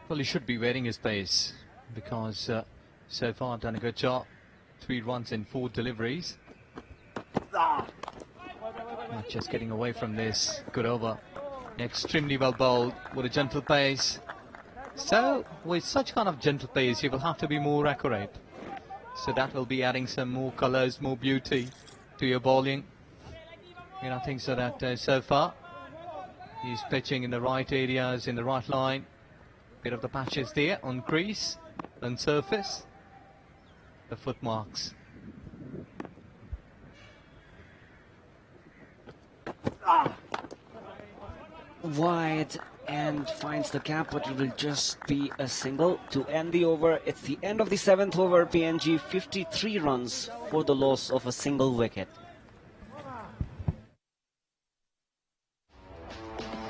Well, he should be wearing his pace because so far done a good job. 3 runs in 4 deliveries. Not just getting away from this. Good over. Extremely well bowled with a gentle pace. So, with such kind of gentle pace, you will have to be more accurate. So that will be adding some more colours, more beauty to your bowling. And I think so that so far, he's pitching in the right areas, in the right line. Bit of the patches there on crease, on surface. The footmarks. Wide and finds the gap, but it will just be a single to end the over. It's the end of the 7th over. PNG 53 runs for the loss of a single wicket.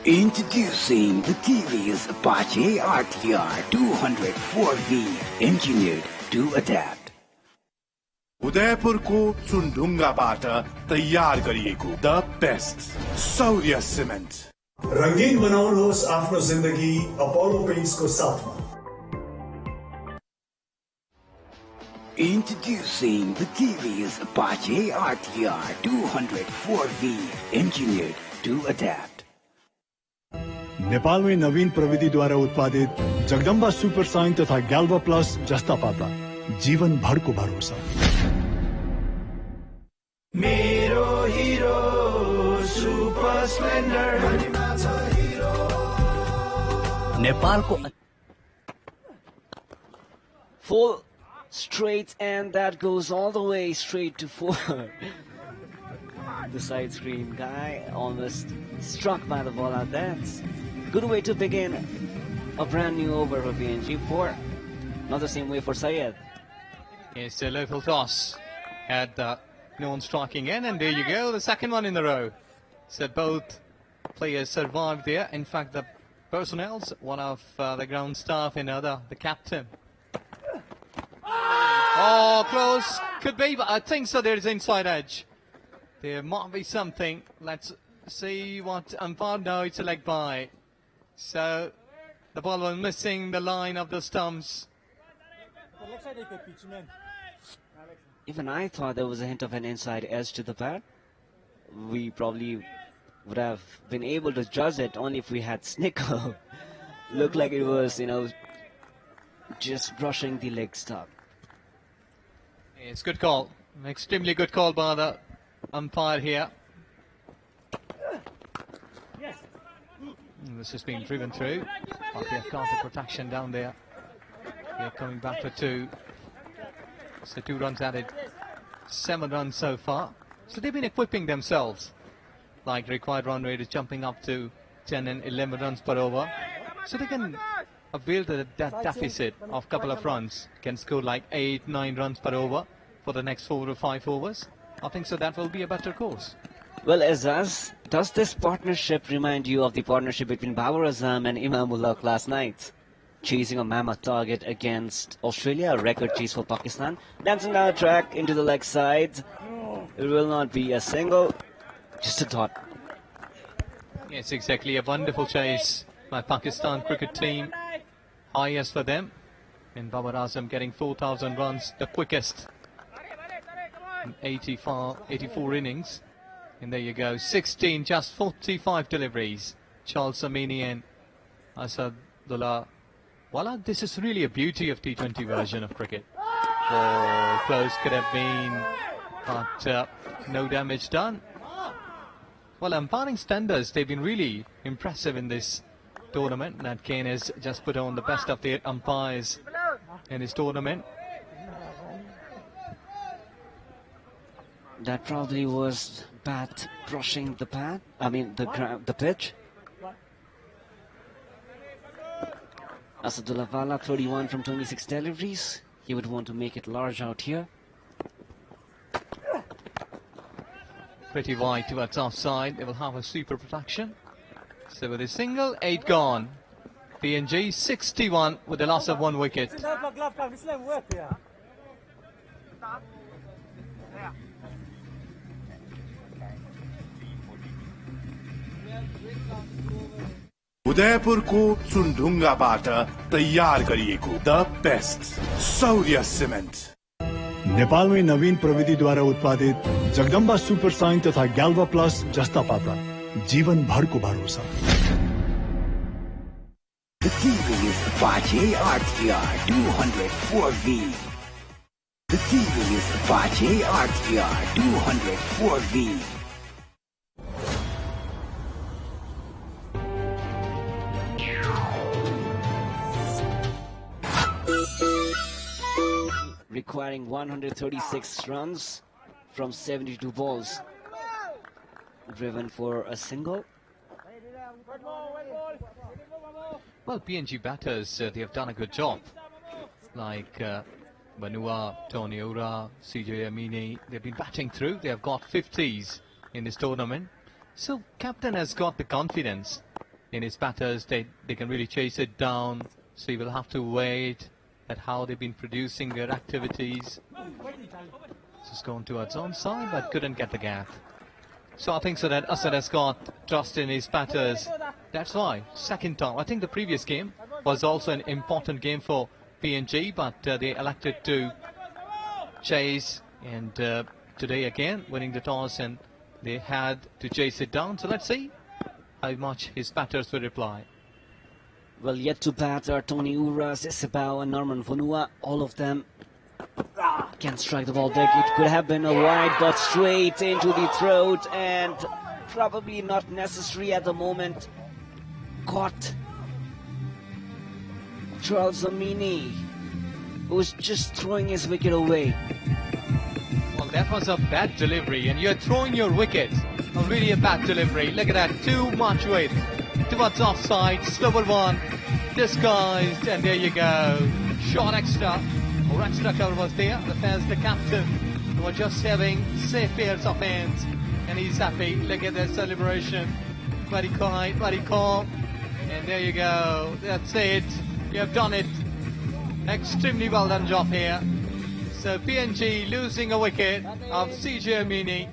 Introducing the TV's Apache RTR 204V, engineered to adapt. उदयपुरको चुनढुङ्गाबाट तयार गरिएको the best सौर्य cement रंगीन बनाउनुहोस् आफ्नो जिन्दगी Apollo पेन्ट्सको साथमा. Introducing the TV's Apache RTR 204V, engineered to adapt. नेपालमै नवीन प्रविधिद्वारा उत्पादित जगदम्बा सुपर साइन तथा ग्याल्वा प्लस जस्ता पाता जीवन भरको भरोसा. मेरो हिरो सुपर स्प्लेन्डर नेपालको Full straight, and that goes all the way straight to 4. The side screen guy almost struck by the ball out there. Good way to begin a brand new over for PNG. 4. Not the same way for Syed. Yes, a local toss. Had no one striking in, and there you go, the second one in a row. So both players survived there. In fact, the personnel's one of the ground staff, another, the captain. Oh, close. Could be, but I think so. There's inside edge. There might be something. Let's see what umpire. No, it's a leg by. So the ball was missing the line of the stumps. Even I thought there was a hint of an inside edge to the bat. We probably would have been able to judge it only if we had Snicker. Looked like it was, just brushing the leg stump. It's good call. An extremely good call by the umpire here. And this has been driven through. But they have counter protection down there. They're coming back for 2. So 2 runs added. 7 runs so far. So they've been equipping themselves. Like required run rate is jumping up to 10 and 11 runs per over. So they can avail that deficit of couple of runs. Can score like 8, 9 runs per over for the next 4 or 5 overs. I think so that will be a better course. Well, Azaz, does this partnership remind you of the partnership between Babar Azam and Imamullah last night? Chasing a mammoth target against Australia, a record chase for Pakistan. Dancing down the track into the leg side. It will not be a single, just a dot. Yes, exactly. A wonderful chase by Pakistan cricket team. Highest for them. And Babar Azam getting 4,000 runs, the quickest 84 innings. And there you go, 16, just 45 deliveries. Charles Amini and Asadullah. Voila, this is really a beauty of T20 version of cricket. Oh, close could have been, but no damage done. Well, umpiring standards, they've been really impressive in this tournament. Nat Kane has just put on the best of the umpires in this tournament. That probably was bat brushing the pad. I mean the pitch. Asadullah Vala, 31 from 26 deliveries. He would want to make it large out here. Pretty wide towards offside. They will have a super protection. So with a single, 8 gone. PNG 61 with the loss of 1 wicket. उदयपुरको चुनढुङ्गाबाट तयार गरिएको the best सौर्य cement नेपालमै नवीन प्रविधिद्वारा उत्पादित Jagdamba Super Shine तथा ग्याल्वा plus जस्ता पाता जीवन भरको भरोसा The TV is Apache RTR 204V. The TV is Apache RTR 204V. Requiring 136 runs from 72 balls. Driven for a single. Well, PNG batters, they have done a good job. Like Banua, Tony Ura, CJ Amini, they've been batting through. They have got 50s in this tournament. So, captain has got the confidence in his batters. They can really chase it down. So, he will have to wait at how they've been producing their activities. Just gone towards onside, but couldn't get the gap. So I think so that Asad has got trust in his batters. That's why, second time. I think the previous game was also an important game for PNG, but they elected to chase. And today again, winning the toss, and they had to chase it down. So let's see how much his batters will reply. Well, yet to bat are Tony Ura, Sisibao and Norman Vonua. All of them can strike the ball big. It could have been a wide, but straight into the throat, and probably not necessary at the moment. Caught Charles Amini, who's just throwing his wicket away. Well, that was a bad delivery, and you're throwing your wicket. Oh, really a bad delivery. Look at that, too much weight. Towards offside, slower one, disguised, and there you go. Shot extra, or extra cover was there. There's the captain, who was just having safe pairs of hands, and he's happy. Look at their celebration. Very quiet, very calm, and there you go. That's it. You have done it. Extremely well done job here. So PNG losing a wicket of CJ Amini.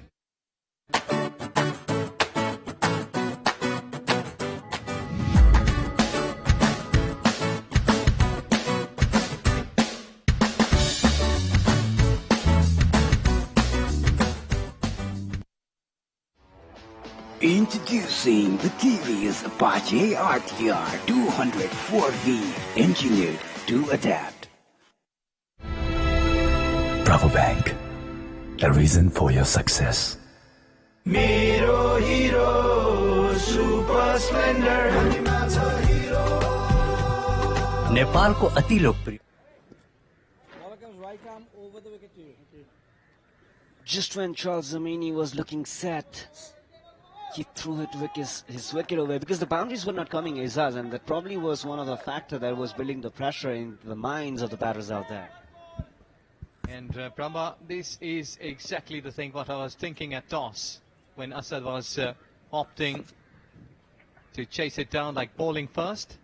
Introducing the TV's Apache RTR 204V, engineered to adapt. Bravo Bank, the reason for your success. Mero hero, super splendor. Nepal को अति लोकप्रिय. Just when Charles Amini was looking set, he threw his wicket away because the boundaries were not coming Azaz, and that probably was one of the factors that was building the pressure in the minds of the batters out there. And Prabha, this is exactly the thing what I was thinking at toss when Asad was opting to chase it down, like bowling first.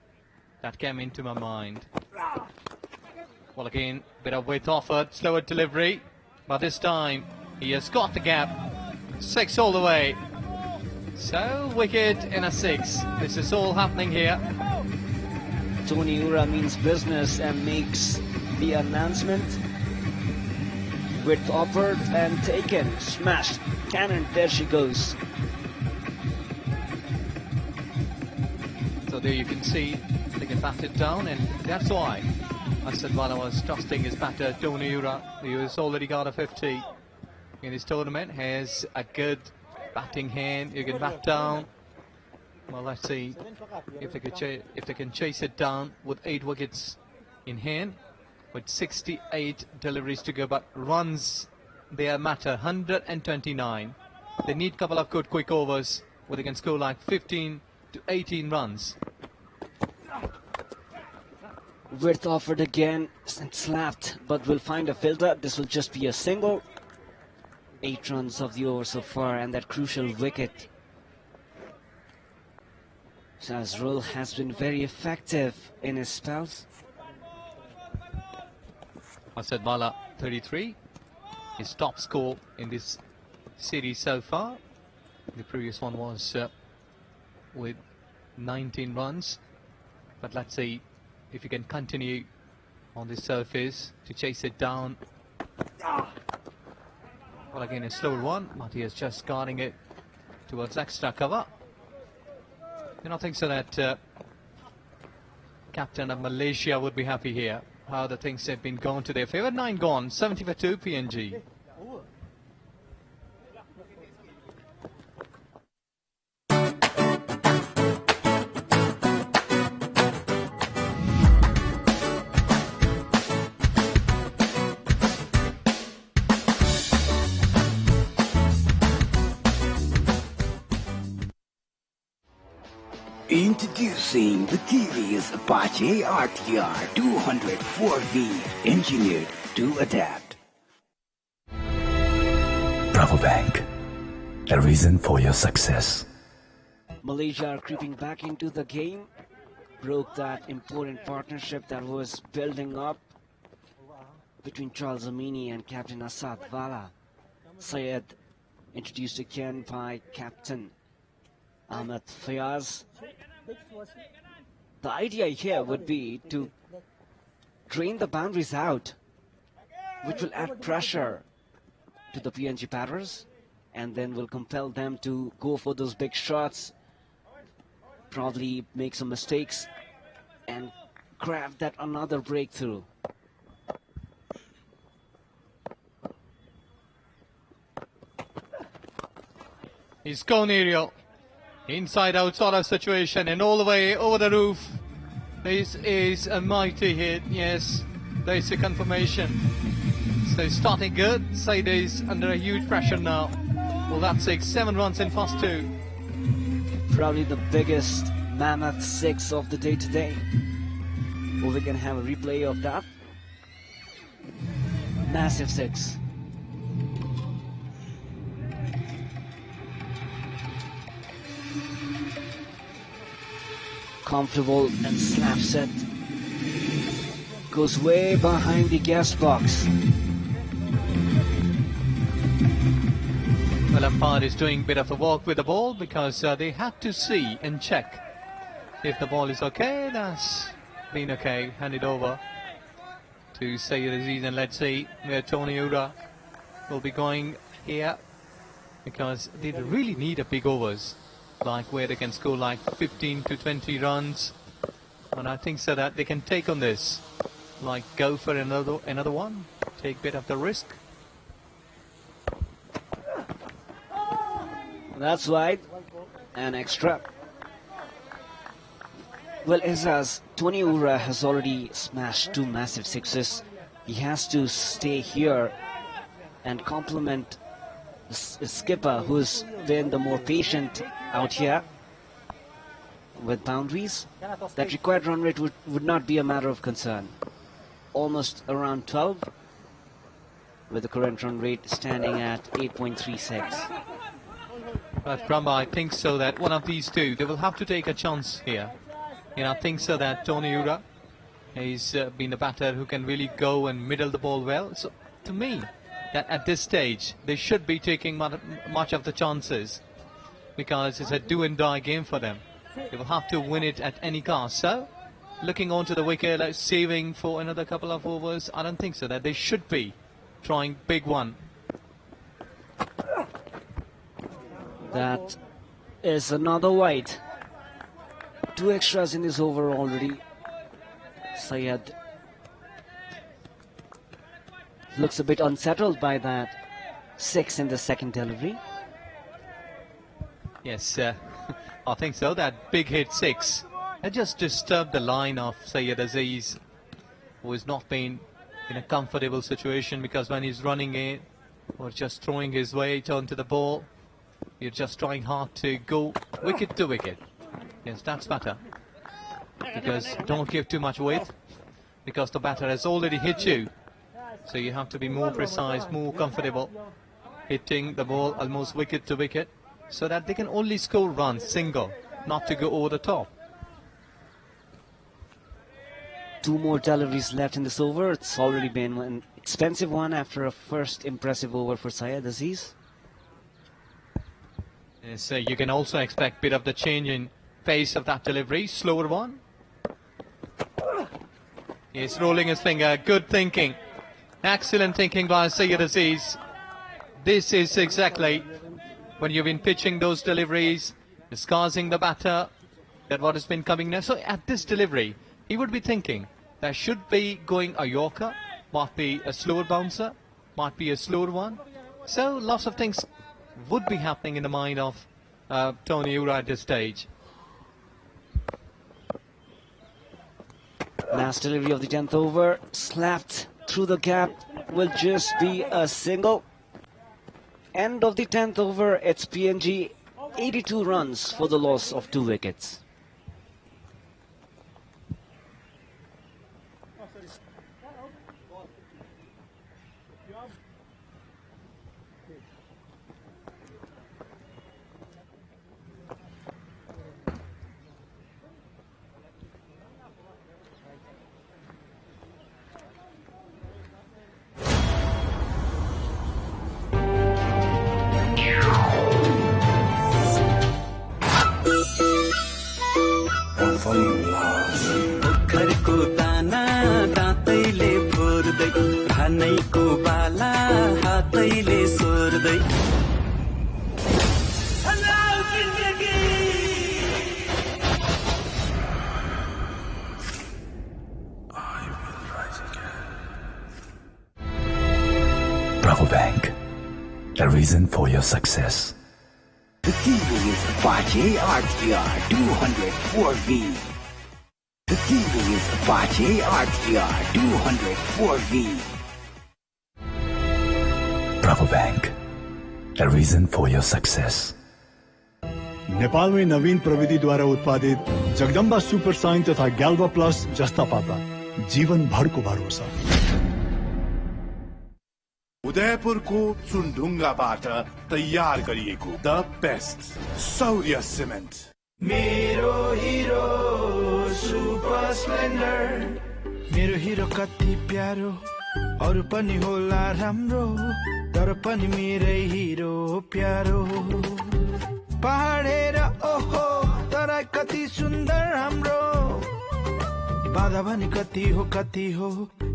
That came into my mind. Well, again, bit of weight offered, slower delivery, but this time he has got the gap. 6 all the way. So, wicket in a 6. This is all happening here. Tony Ura means business and makes the announcement. Width offered and taken. Smashed. Cannon. There she goes. So there you can see they can bat it down, and that's why Asadwala was trusting his batter Tony Ura, who has already got a 50 in his tournament, has a good batting hand. You can bat down. Well, let's see if they can chase it down with 8 wickets in hand, with 68 deliveries to go. But runs, they matter. 129. They need a couple of good quick overs where they can score like 15 to 18 runs. Width offered again and slapped, but will find a filter. This will just be a single. 8 runs of the over so far, and that crucial wicket. Azrul has been very effective in his spells. Asadwala 33, his top score in this series so far. The previous one was with 19 runs. But let's see if you can continue on this surface to chase it down. Well, again, a slower one, but he is just guarding it towards extra cover. You don't think so that captain of Malaysia would be happy here, how the things have been gone to their favour. 9 gone, 70 for 2 PNG. Introducing the TV's Apache RTR 204V, engineered to adapt. Bravo Bank, a reason for your success. Malaysia are creeping back into the game. Broke that important partnership that was building up between Charles Amini and Captain Asadwala. Syed introduced again by Captain Ahmed Fayaz. The idea here would be to drain the boundaries out, which will add pressure to the PNG batters, and then will compel them to go for those big shots, probably make some mistakes, and grab that another breakthrough. He's gone aerial. Inside out sort of situation, and all the way over the roof. This is a mighty hit. Yes, there's a confirmation. So starting good. Said is under a huge pressure now. Well, that's 7 runs in first 2. Probably the biggest mammoth 6 of the day today. Well, we can have a replay of that. Massive 6. Comfortable and slaps it. Goes way behind the gas box. Well, umpire is doing a bit of a walk with the ball because they have to see and check if the ball is okay. That's been okay. Hand it over to Syed Aziz, and let's see where Tony Ura will be going here, because they really need a big overs, like where they can score like 15 to 20 runs, and I think so that they can take on this, like go for another one, take a bit of the risk. That's right, an extra. Well, as Tony Ura has already smashed 2 massive 6s, he has to stay here and complement the skipper, who's been the more patient out here with boundaries. That required run rate would not be a matter of concern. Almost around 12, with the current run rate standing at 8.36. But Brahma, I think so that one of these two, they will have to take a chance here. And I think so that Tony Ura has been a batter who can really go and middle the ball well. So to me, that at this stage, they should be taking much of the chances, because it's a do and die game for them. They will have to win it at any cost. So looking onto the wicket, like saving for another couple of overs, I don't think so that they should be trying big one. That is another wide. 2 extras in this over already. Syed looks a bit unsettled by that 6 in the second delivery. Yes, I think so. That big hit 6 had just disturbed the line of Syed Aziz, who has not been in a comfortable situation, because when he's running in or just throwing his weight onto the ball, you're just trying hard to go wicket to wicket. Yes, that's better, because don't give too much weight, because the batter has already hit you. So you have to be more precise, more comfortable, hitting the ball almost wicket to wicket, so that they can only score runs, single, not to go over the top. 2 more deliveries left in this over. It's already been an expensive one after a first impressive over for Syed Aziz. Yes, you can also expect a bit of the change in pace of that delivery. Slower one. He's rolling his finger. Good thinking. Excellent thinking by Syed Aziz. This is exactly when you've been pitching those deliveries, disguising the batter, that what has been coming now. So at this delivery, he would be thinking that should be going a Yorker, might be a slower bouncer, might be a slower one. So lots of things would be happening in the mind of Tony Ura at this stage. Last delivery of the 10th over, slapped through the gap, will just be a single. End of the 10th over, it's PNG 82 runs for the loss of 2 wickets. पोखरको दाना दाँतैले फोर्दै धानैको बाला हातैले सोर्दै Bravo Bank, the reason for your success. The TV is Apache RTR 204V. The TV is Apache RTR 204V. Bravo Bank, the reason for your success. नेपालमै नवीन प्रविधिद्वारा उत्पादित Jagdamba Super Shine तथा ग्याल्वा plus जस्ता पाता जीवन भरको भरोसा। उदयपुरको चुनढुङ्गाबाट तयार गरिएको द बेस्ट सौर्य सिमेन्ट। मेरो हिरो सुपर स्प्लेन्डर, मेरो हिरो कति प्यारो, अरु पनि होला राम्रो, तर पनि मेरै हिरो प्यारो। पहाडेर ओहो तराई कति सुन्दर हाम्रो, बाधा पनि कति हो,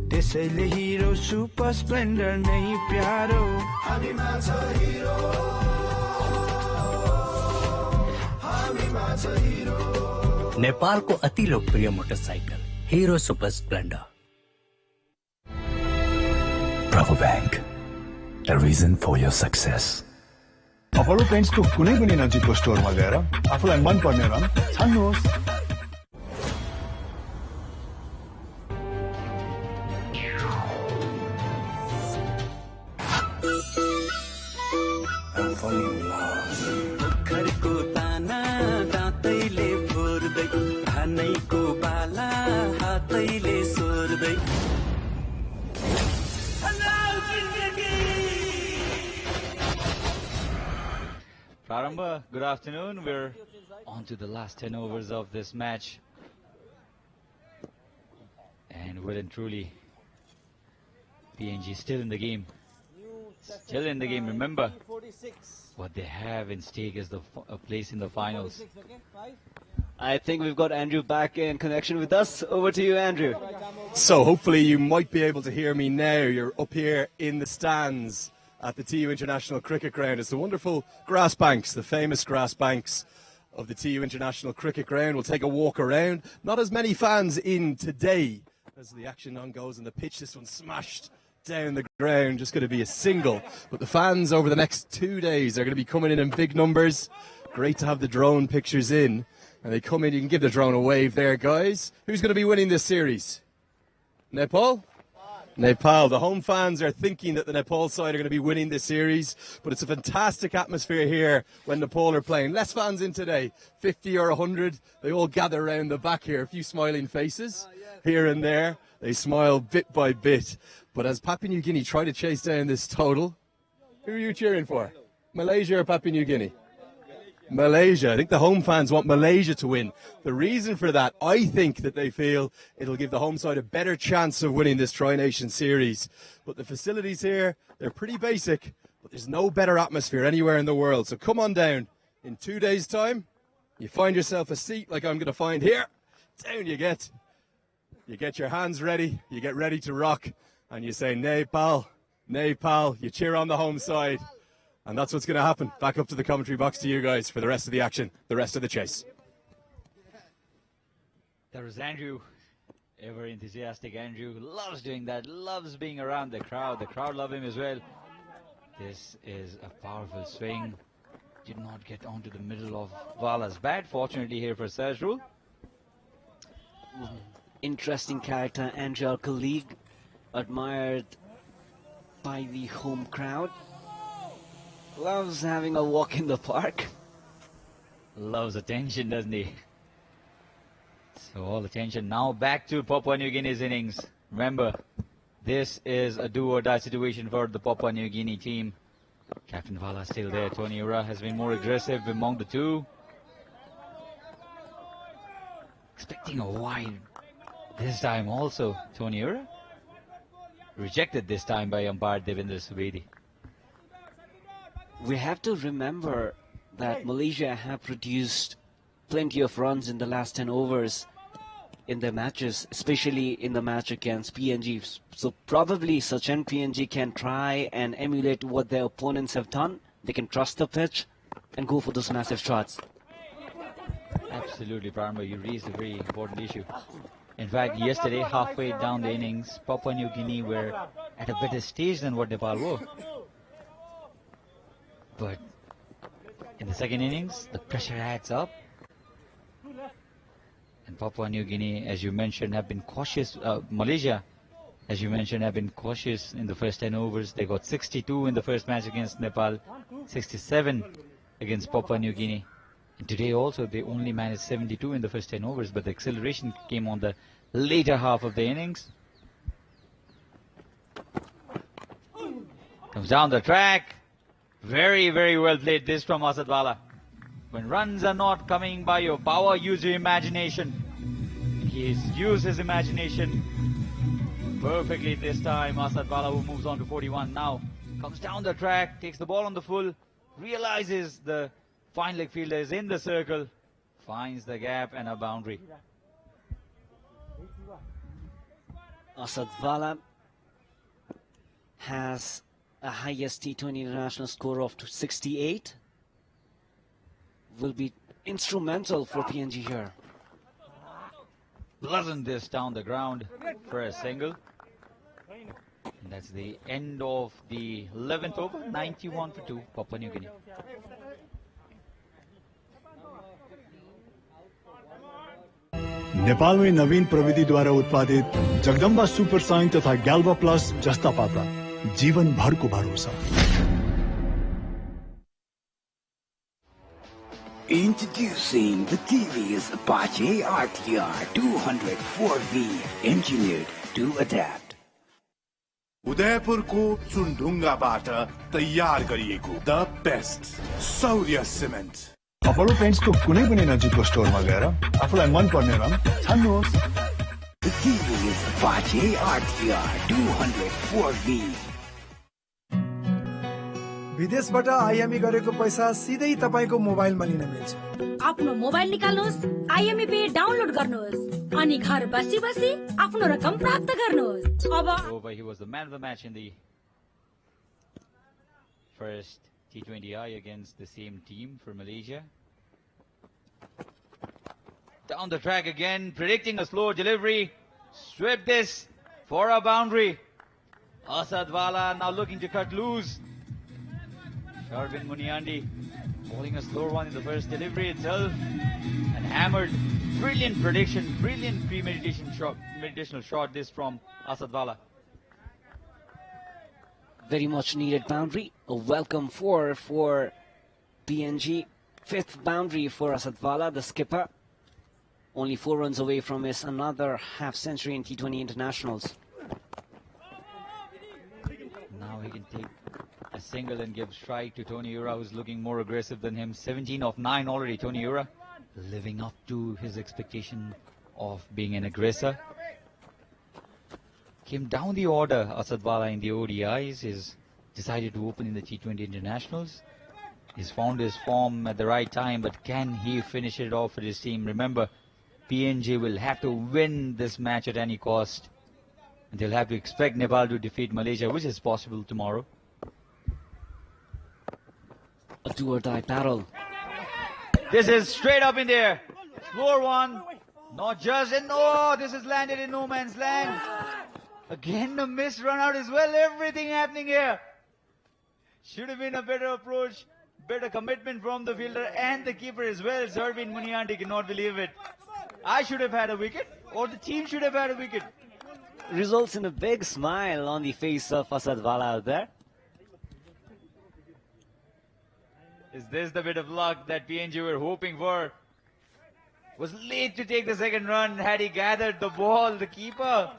त्यसैले हिरो सुपर स्प्लेन्डर नै प्यारो। हामीमा छ हिरो, हामीमा छ हिरो। नेपालको अति लोकप्रिय motorcycle Hero Super Splendor. Bravo Bank, the reason for your success. Apollo पेन्ट्सको कुनै पनि नजिकको स्टोरमा गएर आफूलाई मन पर्ने रङ छान्नुहोस्। पोखरको दाना दाँतैले फोर्दै धानैको बाला हातैले सोर्दै। Prarambha, good afternoon. We're on to the last 10 overs of this match. And well and truly, PNG still in the game. Still in the game. Remember, what they have in stake is a place in the finals. I think we've got Andrew back in connection with us. Over to you, Andrew. So hopefully you might be able to hear me now. You're up here in the stands at the TU International Cricket Ground. It's the wonderful grass banks, the famous grass banks of the TU International Cricket Ground. We'll take a walk around. Not as many fans in today as the action on goes on the pitch. This one smashed down the ground, just going to be a single. But the fans over the next 2 days are going to be coming in big numbers. Great to have the drone pictures in. And they come in, you can give the drone a wave there, guys. Who's going to be winning this series? Nepal? Nepal. The home fans are thinking that the Nepal side are going to be winning this series, but it's a fantastic atmosphere here when Nepal are playing. Less fans in today, 50 or 100. They all gather around the back here, a few smiling faces here and there. They smile bit by bit. But as Papua New Guinea try to chase down this total, who are you cheering for? Malaysia or Papua New Guinea? Malaysia. I think the home fans want Malaysia to win. The reason for that, I think that they feel it'll give the home side a better chance of winning this Tri-Nation series. But the facilities here, they're pretty basic, but there's no better atmosphere anywhere in the world. So come on down. In 2 days' time, you find yourself a seat like I'm going to find here. Down you get. You get your hands ready. You get ready to rock. And you say, Nepal, Nepal. You cheer on the home side. And that's what's going to happen. Back up to the commentary box to you guys for the rest of the action, the rest of the chase. There is Andrew, ever enthusiastic Andrew, loves doing that, loves being around the crowd. The crowd love him as well. This is a powerful swing. Did not get onto the middle of Vala's bat. Fortunately here for Sajrul. Interesting character, Andrew, our colleague, admired by the home crowd. Loves having a walk in the park. Loves attention, doesn't he? So all attention now back to Papua New Guinea's innings. Remember, this is a do-or-die situation for the Papua New Guinea team. Captain Vala still there. Tony Ura has been more aggressive among the two. Expecting a wide this time also. Tony Ura rejected this time by umpire Devendra Subedi. We have to remember that Malaysia have produced plenty of runs in the last 10 overs in their matches, especially in the match against PNG. So probably Sachin PNG can try and emulate what their opponents have done. They can trust the pitch and go for those massive shots. Absolutely, Parma, you raised a very important issue. In fact, yesterday, halfway down the innings, Papua New Guinea were at a better stage than what Nepal were. But in the second innings, the pressure adds up. And Papua New Guinea, as you mentioned, have been cautious. Malaysia, as you mentioned, have been cautious in the first 10 overs. They got 62 in the first match against Nepal, 67 against Papua New Guinea. And today also, they only managed 72 in the first 10 overs, but the acceleration came on the later half of the innings. Comes down the track. Very, very well played this from Asad Vala. When runs are not coming by your power, use your imagination. He's used his imagination perfectly this time. Asad Vala, who moves on to 41 now, comes down the track, takes the ball on the full, realizes the fine leg fielder is in the circle, finds the gap and a boundary. Asad Vala has a highest T20 international score of 68. Will be instrumental for PNG here. Pleasant this down the ground for a single. And that's the end of the 11th over, 91 for 2, Papua New Guinea. नेपालमै नवीन प्रविधिद्वारा उत्पादित Jagdamba Super Shine तथा ग्याल्वा plus जस्ता पाता जीवन भरको भरोसा। Introducing the TV's Apache RTR 204V, engineered to adapt. उदयपुरको चुनढुङ्गाबाट तयार गरिएको द बेस्ट सौर्य सिमेन्ट। अपोलो पेन्ट्सको कुनै पनि नजिकको स्टोरमा गएर आफूलाई मन पर्ने रङ छान्नुहोस्। The TV's Apache RTR 204V. विदेशबाट आइएमई गरेको पैसा सिधै तपाईको मोबाइलमा लिन मिल्छ। आफ्नो मोबाइल निकाल्नुहोस्, आइएमई पे डाउनलोड गर्नुहोस् अनि घर बसी बसी आफ्नो रकम प्राप्त गर्नुहोस्। अब he was the man of the match in the first T20I against the same team for Malaysia. Down the track again, predicting a slow delivery. Swept this for a boundary. Asad Wala now looking to cut loose. Sharvin Muniandi bowling a slow one in the first delivery itself and hammered. Brilliant prediction, brilliant meditational shot this from Asad Wala. Very much needed boundary. A welcome four for PNG. Fifth boundary for Asad Wala, the skipper. Only 4 runs away from his another half century in T20 internationals. Now he can take a single and give strike to Tony Ura, who's looking more aggressive than him. 17 of 9 already. Tony Ura living up to his expectation of being an aggressor. Came down the order, Asad Wala, in the ODIs. He's decided to open in the T20 internationals. He's found his form at the right time, but can he finish it off for his team? Remember, PNG will have to win this match at any cost. And they'll have to expect Nepal to defeat Malaysia, which is possible tomorrow. A do-or-die battle. This is straight up in there. Slower one. Not just in... Oh, this is landed in no man's land. Again, the missed run out as well. Everything happening here. Should have been a better approach. Better commitment from the fielder and the keeper as well. Sharvin Muniandi cannot believe it. I should have had a wicket, or the team should have had a wicket. Results in a big smile on the face of Asad Wala out there. Is this the bit of luck that PNG were hoping for? Was late to take the second run. Had he gathered the ball, the keeper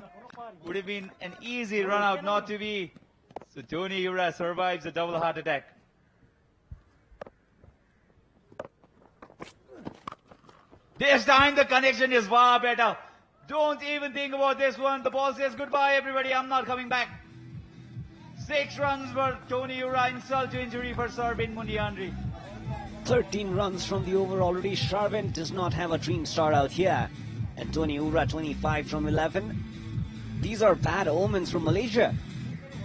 would have been an easy run out, not to be. So Tony Ura survives a double heart attack. This time the connection is far better. Don't even think about this one. The ball says goodbye everybody, I'm not coming back. 6 runs for Tony Ura, insult to injury for Sharvin Muniandi. 13 runs from the over already. Sharvin does not have a dream start out here. And Tony Ura 25 from 11. These are bad omens from Malaysia.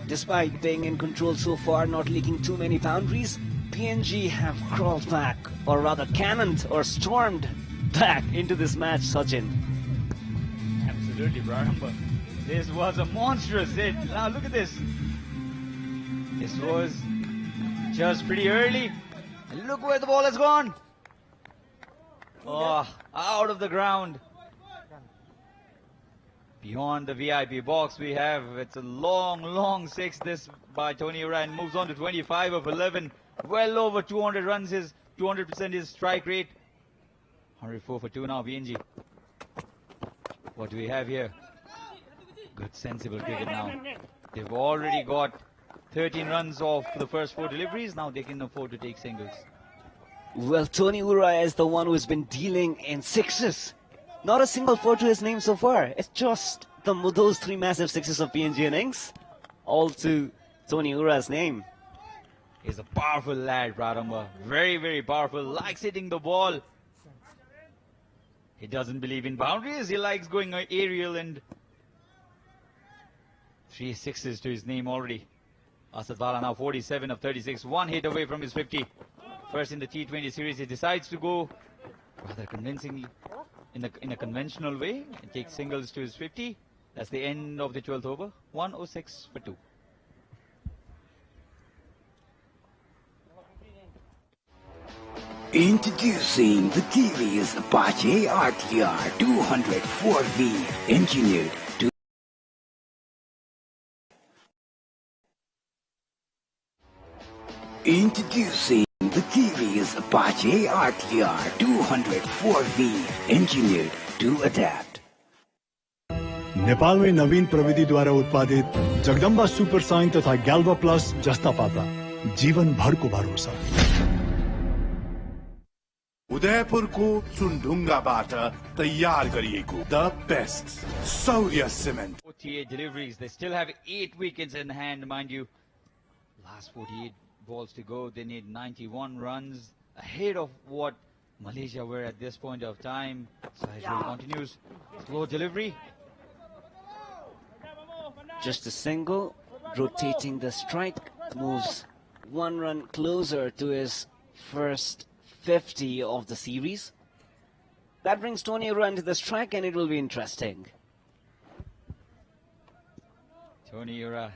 Despite being in control so far, not leaking too many boundaries, PNG have crawled back, or rather cannoned or stormed back into this match, Sachin. Absolutely, Brahma. This was a monstrous hit. Now look at this. This was just pretty early. And look where the ball has gone. Oh, out of the ground. Beyond the VIP box we have, it's a long 6 this by Tony Ura, and moves on to 25 of 11. Well over 200 runs, his 200% his strike rate. 104 for 2 now, PNG. What do we have here? Good sensible cricket now. They've already got 13 runs off the first 4 deliveries. Now they can afford to take singles. Well, Tony Ura is the one who's been dealing in 6s. Not a single 4 to his name so far. It's just those 3 massive 6s of PNG innings. All to Tony Ura's name. He's a powerful lad, Pradamba. Very powerful. Likes hitting the ball. He doesn't believe in boundaries. He likes going aerial, and 3 6s to his name already. Asad Wala now 47 of 36. 1 hit away from his 50. First in the T20 series, he decides to go rather convincingly in a conventional way and take singles to his 50. That's the end of the 12th over. 106 for 2. Introducing the TV's Apache RTR 204V, engineered to... Introducing the TV's Apache RTR 204V, engineered to adapt. नेपालमै नवीन प्रविधिद्वारा उत्पादित Jagdamba Super Shine तथा ग्याल्वा plus जस्ता पाता जीवन भरको भरोसा। उदयपुरको चुनढुङ्गाबाट तयार गरिएको द बेस्ट सौर्य cement. 48 deliveries. They still have 8 wickets in hand, mind you. Last 48 balls to go. They need 91 runs, ahead of what Malaysia were at this point of time. Saiz continues. Slow delivery. Just a single, rotating the strike, moves 1 run closer to his first 50 of the series. That brings Tony Ura to the strike, and it will be interesting. Tony Ura,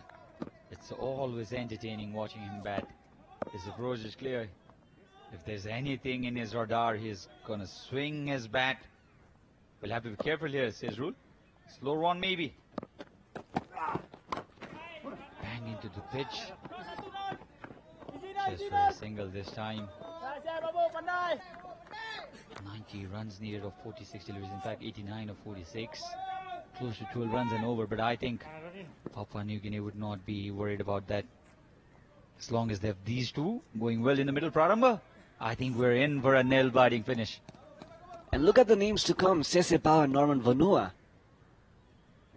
it's always entertaining watching him bat. His approach is clear. If there's anything in his radar, he's gonna swing his bat. We'll have to be careful here, it's his rule. Slow one maybe. Bang into the pitch. Just for a single this time. 90 runs needed of 46 deliveries, in fact 89 of 46. Close to 12 runs and over, but I think Papua New Guinea would not be worried about that. As long as they have these two going well in the middle, Prarambha, I think we're in for a nail-biting finish. And look at the names to come, Sesepao and Norman Vanua.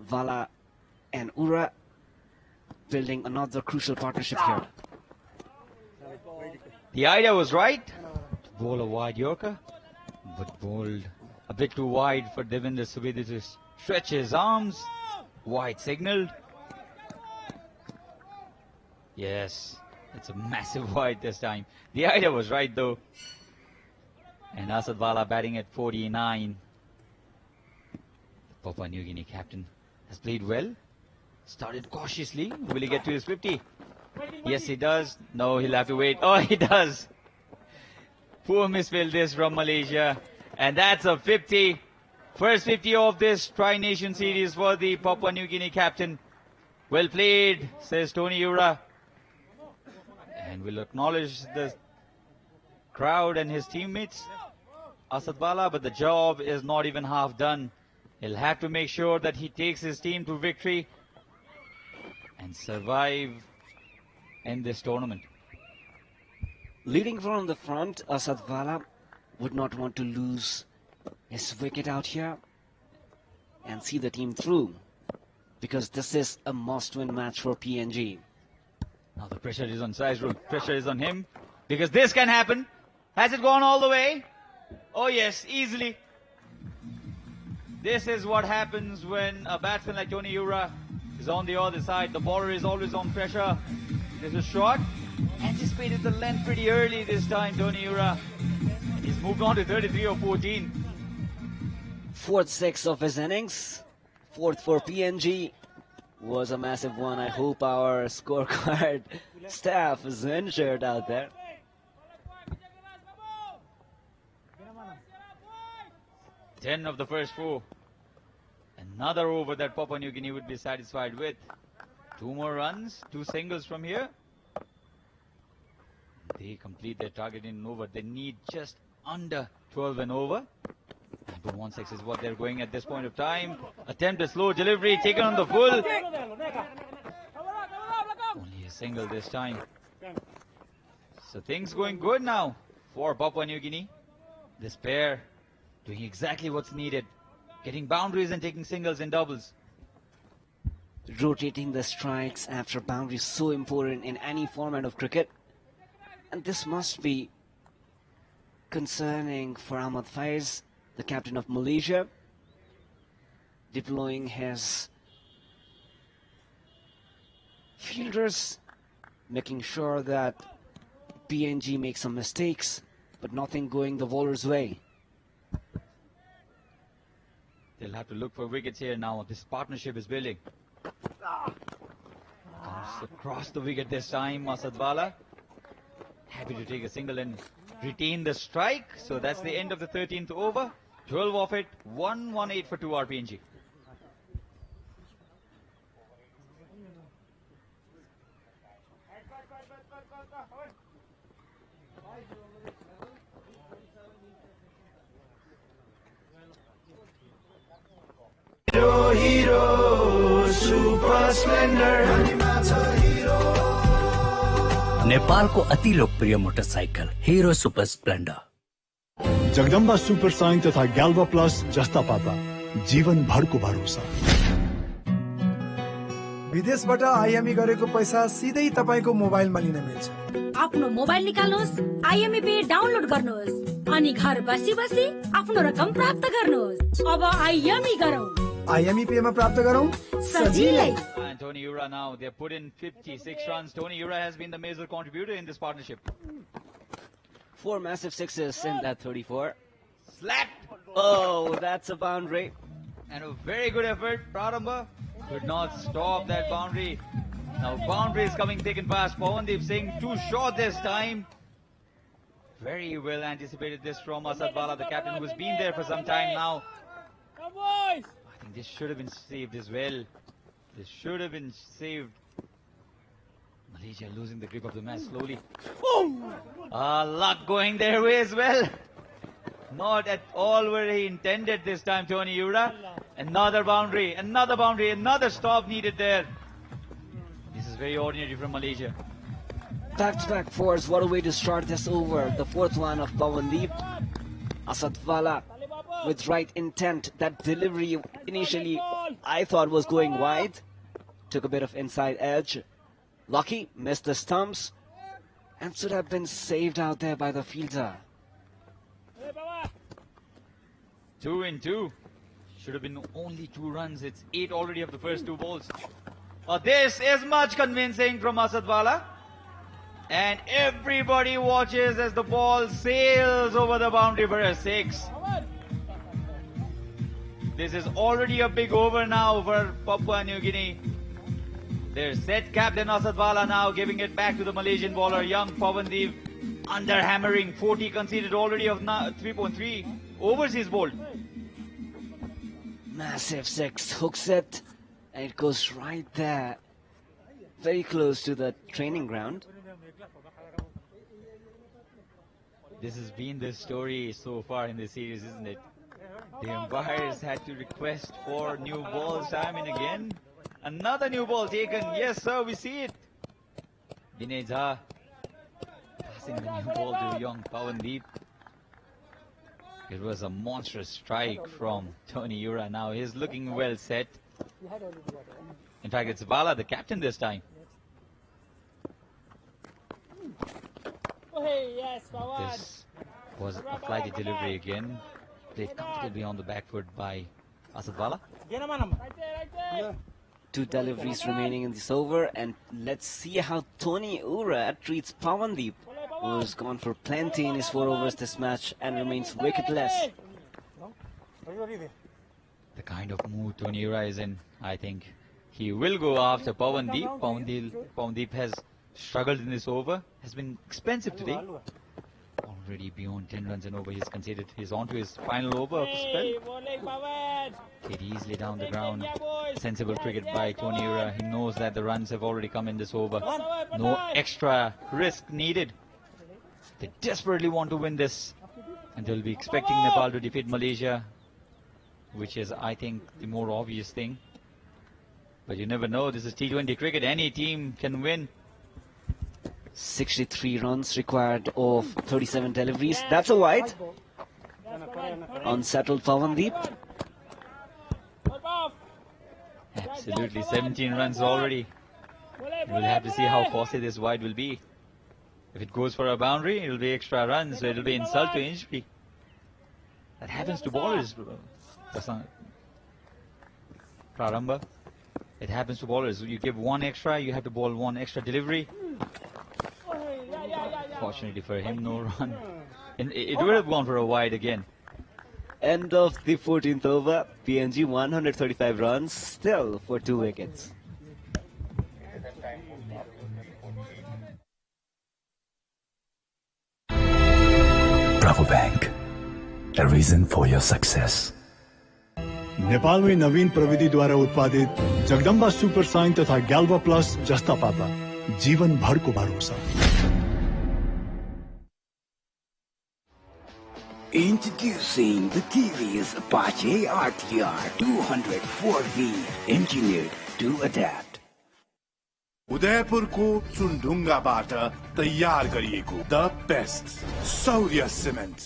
Vala and Ura building another crucial partnership here. The idea was right, to bowl a wide Yorker, but bowled a bit too wide for Devinder Subedhi to stretch his arms. Wide signaled. Yes, it's a massive wide this time. The idea was right though. And Asad Vala batting at 49. Papua New Guinea captain has played well. Started cautiously. Will he get to his 50? Yes, he does. No, he'll have to wait. Oh, he does. Poor misfield this from Malaysia. And that's a 50. First 50 of this Tri-Nation series for the Papua New Guinea captain. Well played, says Tony Ura. And we'll acknowledge the crowd and his teammates. Asad Vala, but the job is not even half done. He'll have to make sure that he takes his team to victory and survive in this tournament. Leading from the front, Asad Vala would not want to lose his wicket out here and see the team through, because this is a must-win match for PNG. Now the pressure is on Saizrul. Pressure is on him, because this can happen. Has it gone all the way? Oh yes, easily. This is what happens when a batsman like Tony Ura is on the other side. The bowler is always on pressure. There's a shot. Anticipated the length pretty early this time, Tony Ura. He's moved on to 33 or 14. Fourth six of his innings. Fourth for PNG was a massive one. I hope our scorecard staff is injured out there. Ten of the first 4. Another over that Papua New Guinea would be satisfied with. 2 more runs, 2 singles from here. They complete their target in an over. They need just under 12 and over. 9.16 is what they're going at this point of time. Attempt a slow delivery, taken on the full. Only a single this time. So things going good now for Papua New Guinea. This pair doing exactly what's needed. Getting boundaries and taking singles and doubles. Rotating the strikes after boundaries, so important in any format of cricket. And this must be concerning for Ahmad Faiz, the captain of Malaysia, deploying his fielders, making sure that PNG makes some mistakes, but nothing going the bowler's way. They'll have to look for wickets here now. This partnership is building. Comes across the wicket this time, Asad Vala. Happy to take a single and retain the strike. So that's the end of the 13th over. 12 off it, 118 for 2 RPNG. Hero, super splendor. नेपालको अति लोकप्रिय motorcycle Hero Super Splendor. Jagdamba Super Shine तथा ग्याल्वा plus जस्ता पाता जीवन भरको भरोसा। विदेशबाट IME गरेको पैसा सिधै तपाईको मोबाइलमा लिन मिल्छ। आफ्नो मोबाइल निकाल्नुहोस्, आइएमई पे डाउनलोड गर्नुहोस् अनि घर बसी बसी आफ्नो रकम प्राप्त गर्नुहोस्। अब आइएमई गरौँ। आइएमई पे मा प्राप्त गरौँ सजिलै। And Tony Ura now, they put in 56 runs. Tony Ura has been the major contributor in this partnership. 4 massive sixes in that 34. Slap! Oh, that's a boundary. And a very good effort. Pradamba could not stop that boundary. Now boundary is coming thick and fast. Pawandeep Singh too short this time. Very well anticipated this from Asad Bala, the captain who's been there for some time now. I think this should have been saved as well. This should have been saved. Malaysia losing the grip of the match slowly. Luck going their way as well. Not at all where he intended this time, Tony Ura. Another boundary, another stop needed there. This is very ordinary from Malaysia. Back-to-back fours, what a way to start this over. The fourth one of Pawandeep. Asad Bala with right intent. That delivery initially I thought was going wide. Took a bit of inside edge. Lucky, missed the stumps. And should have been saved out there by the fielder. 2 and 2. Should have been only 2 runs. It's 8 already of the first 2 balls. This is much convincing from Asad Bala. And everybody watches as the ball sails over the boundary for a 6. This is already a big over now for Papua New Guinea. Their set captain Asad Bala now giving it back to the Malaysian bowler, young Pawandeep. Under hammering, 40 conceded already of 3.3 overseas bowled. Massive 6, hooks it, and it goes right there. Very close to the training ground. This has been the story so far in this series, isn't it? The umpires had to request for new balls time and again. Another new ball taken. Yes, sir, we see it. Vinay Jha passing the new ball to young Pawandeep. It was a monstrous strike from Tony Ura. Now he's looking well set. In fact, it's Bala, the captain this time. This was a flighty delivery again. Played comfortably on the back foot by Asad Bala. 2 deliveries remaining in this over, and let's see how Tony Ura treats Pawandeep, who's gone for plenty in his 4 overs this match and remains wicketless. The kind of mood Tony Ura is in, I think he will go after Pawandeep. Pawandeep has struggled in this over, has been expensive today. Already beyond 10 runs and over he's conceded. He's on to his final over of the spell. Hit easily down the ground. Sensible cricket by Tony Ura. He knows that the runs have already come in this over. No extra risk needed. They desperately want to win this. And they'll be expecting Nepal to defeat Malaysia, which is, I think, the more obvious thing. But you never know. This is T20 cricket. Any team can win. 63 runs required of 37 deliveries. That's a wide. Unsettled Pawandeep. Absolutely, 17 runs already. We'll have to see how costly this wide will be. If it goes for a boundary, it'll be extra runs, so it'll be insult to injury. That happens to bowlers. Praramba. It happens to bowlers. You give 1 extra, you have to bowl 1 extra delivery. Fortunately for him, no run. And it would have gone for a wide again. End of the 14th over. PNG 135 runs, still for 2 wickets. Bravo Bank, a reason for your success. नेपालमै नवीन प्रविधिद्वारा उत्पादित Jagdamba Super Shine तथा ग्याल्वा plus जस्ता पाता जीवन भरको भरोसा। Introducing the TVS Apache RTR 204V, engineered to adapt. उदयपुरको चुनढुङ्गाबाट तयार गरिएको द बेस्ट सौर्य सिमेन्ट।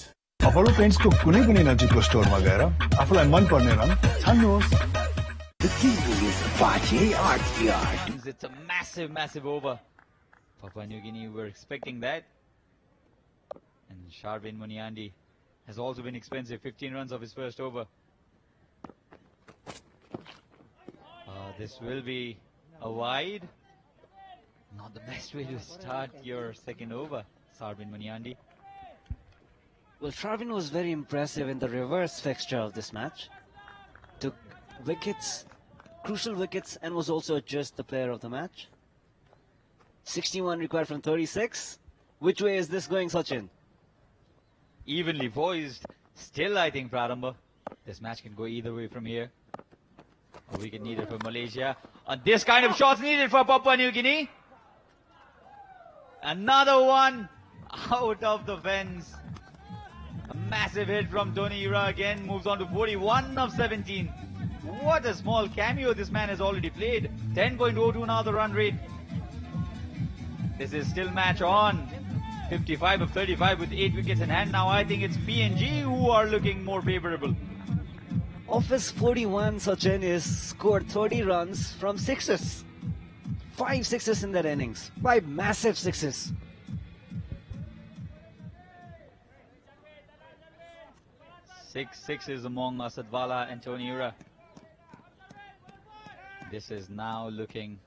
अपोलो पेन्ट्सको कुनै पनि नजिकको स्टोरमा गएर आफूलाई मन पर्ने रङ छान्नुहोस्। The TV is Apache ADR. It's a massive, massive over. Papua New Guinea were expecting that. And Sharvin Muniandi has also been expensive. 15 runs of his first over. This will be a wide. Not the best way to start your second over, Sharvin Muniandi. Well, Sharvin was very impressive in the reverse fixture of this match. Took wickets, crucial wickets, and was also just the player of the match. 61 required from 36. Which way is this going, Sachin? Evenly poised. Still, I think, Prarambha. This match can go either way from here. A wicket needed for Malaysia. And this kind of shots needed for Papua New Guinea. Another one out of the fence. A massive hit from Tony Ira again. Moves on to 41 of 17. What a small cameo this man has already played. 10.02 now the run rate. This is still match on. 55 of 35 with 8 wickets in hand. Now I think it's PNG who are looking more favourable. Of his 41, Sachin is scored 30 runs from sixes. 5 sixes in that innings. 5 massive sixes. Six sixes among Asadwala and Tony Ura. This is now looking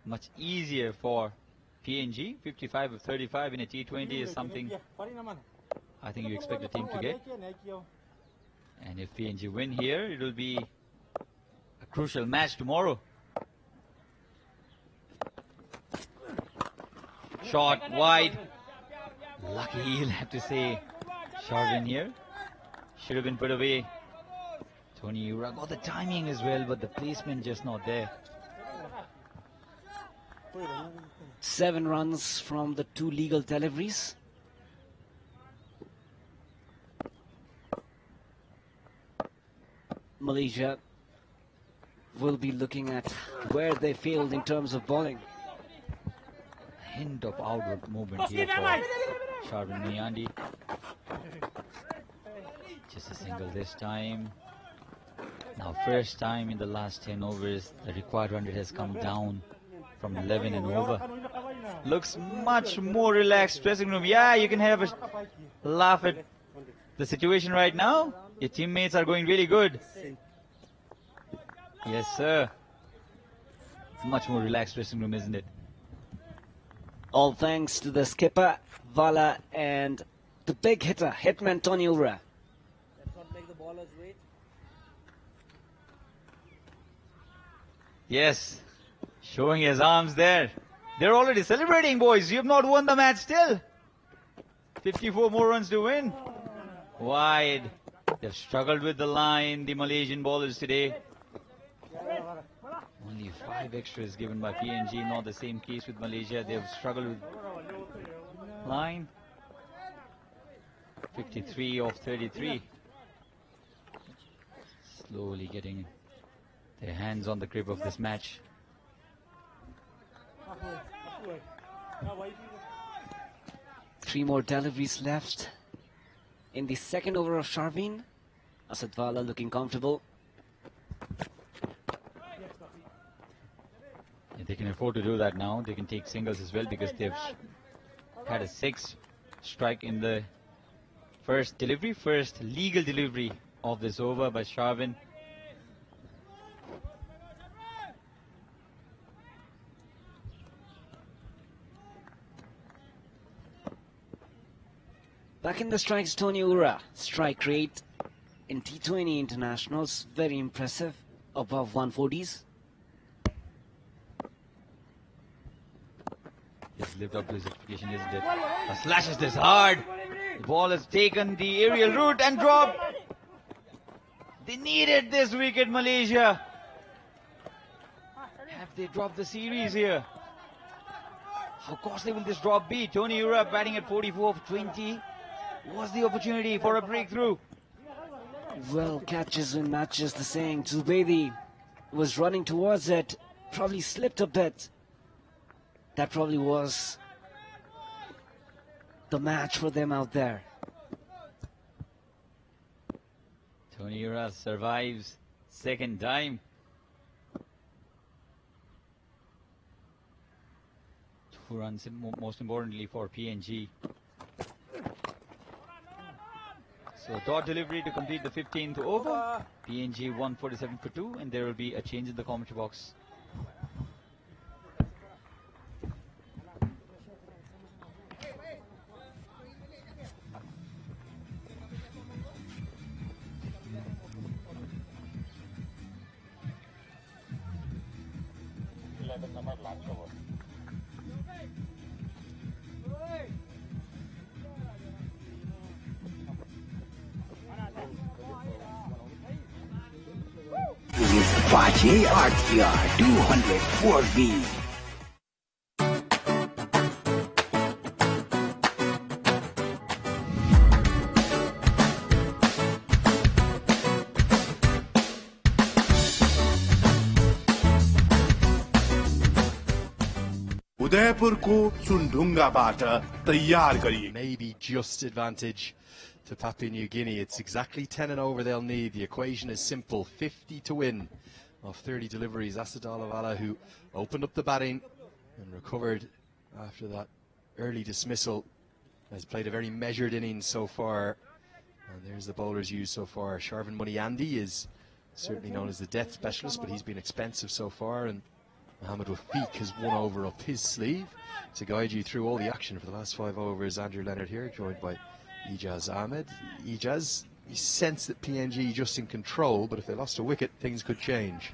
much easier for PNG. 55 of 35 in a T20 is something I think you expect the team to get. And if PNG win here, it will be a crucial match tomorrow. Shot wide. Lucky, he'll have to say. Sharvin here. Should have been put away. Tony Ura got the timing as well, but the placement just not there. 7 runs from the 2 legal deliveries. Malaysia will be looking at where they failed in terms of bowling. Hint of outward movement here for Sharvin Muniandi. Just a single this time. Now first time in the last 10 overs the required run rate has come down from 11 and over. Looks much more relaxed dressing room. Yeah, you can have a laugh at the situation right now. Your teammates are going really good. Yes, sir. It's a much more relaxed dressing room, isn't it? All thanks to the skipper, Vala, and the big hitter, hitman Tony Ura. Let's not make the ballers wait. Yes, showing his arms there. They're already celebrating, boys. You have not won the match still. 54 more runs to win. Wide. They've struggled with the line, the Malaysian bowlers today. Only 5 extras given by PNG, not the same case with Malaysia. They've struggled with line. 53 of 33. Slowly getting their hands on the grip of this match. Three more deliveries left in the second over of Sharvin. Asadwala looking comfortable. Yeah, they can afford to do that now. They can take singles as well because they've had a 6 strike in the first delivery, first legal delivery of this over by Sharvin. Back in the strikes, Tony Ura. Strike rate in T20 internationals, very impressive, above 140s. He's lived up to his expectation, isn't it? Slashes this hard. The ball has taken the aerial route and dropped. They needed this wicket, Malaysia. Have they dropped the series here? How costly will this drop be? Tony Ura batting at 44 of 20. Was the opportunity for a breakthrough? Well, catches win matches, the saying. Zubedi was running towards it, probably slipped a bit. That probably was the match for them out there. Tony Ura survives second time. who runs most importantly for PNG. So dot delivery to complete the 15th over. PNG 147 for 2, and there will be a change in the commentary box. Apache RTR 204V. उदयपुरको चुनढुङ्गाबाट तयार गरिएको maybe just advantage to Papua New Guinea. It's exactly 10 and over they'll need. The equation is simple: 50 to win of 30 deliveries. Asadalavala, who opened up the batting and recovered after that early dismissal, has played a very measured innings so far. And there's the bowlers used so far. Sharvin Money Andy is certainly known as the death specialist, but he's been expensive so far. And Mohammed Wafiq has one over up his sleeve to guide you through all the action for the last 5 overs. Andrew Leonard here, joined by Ijaz Ahmed. Ijaz, you sense that PNG just in control, but if they lost a wicket, things could change.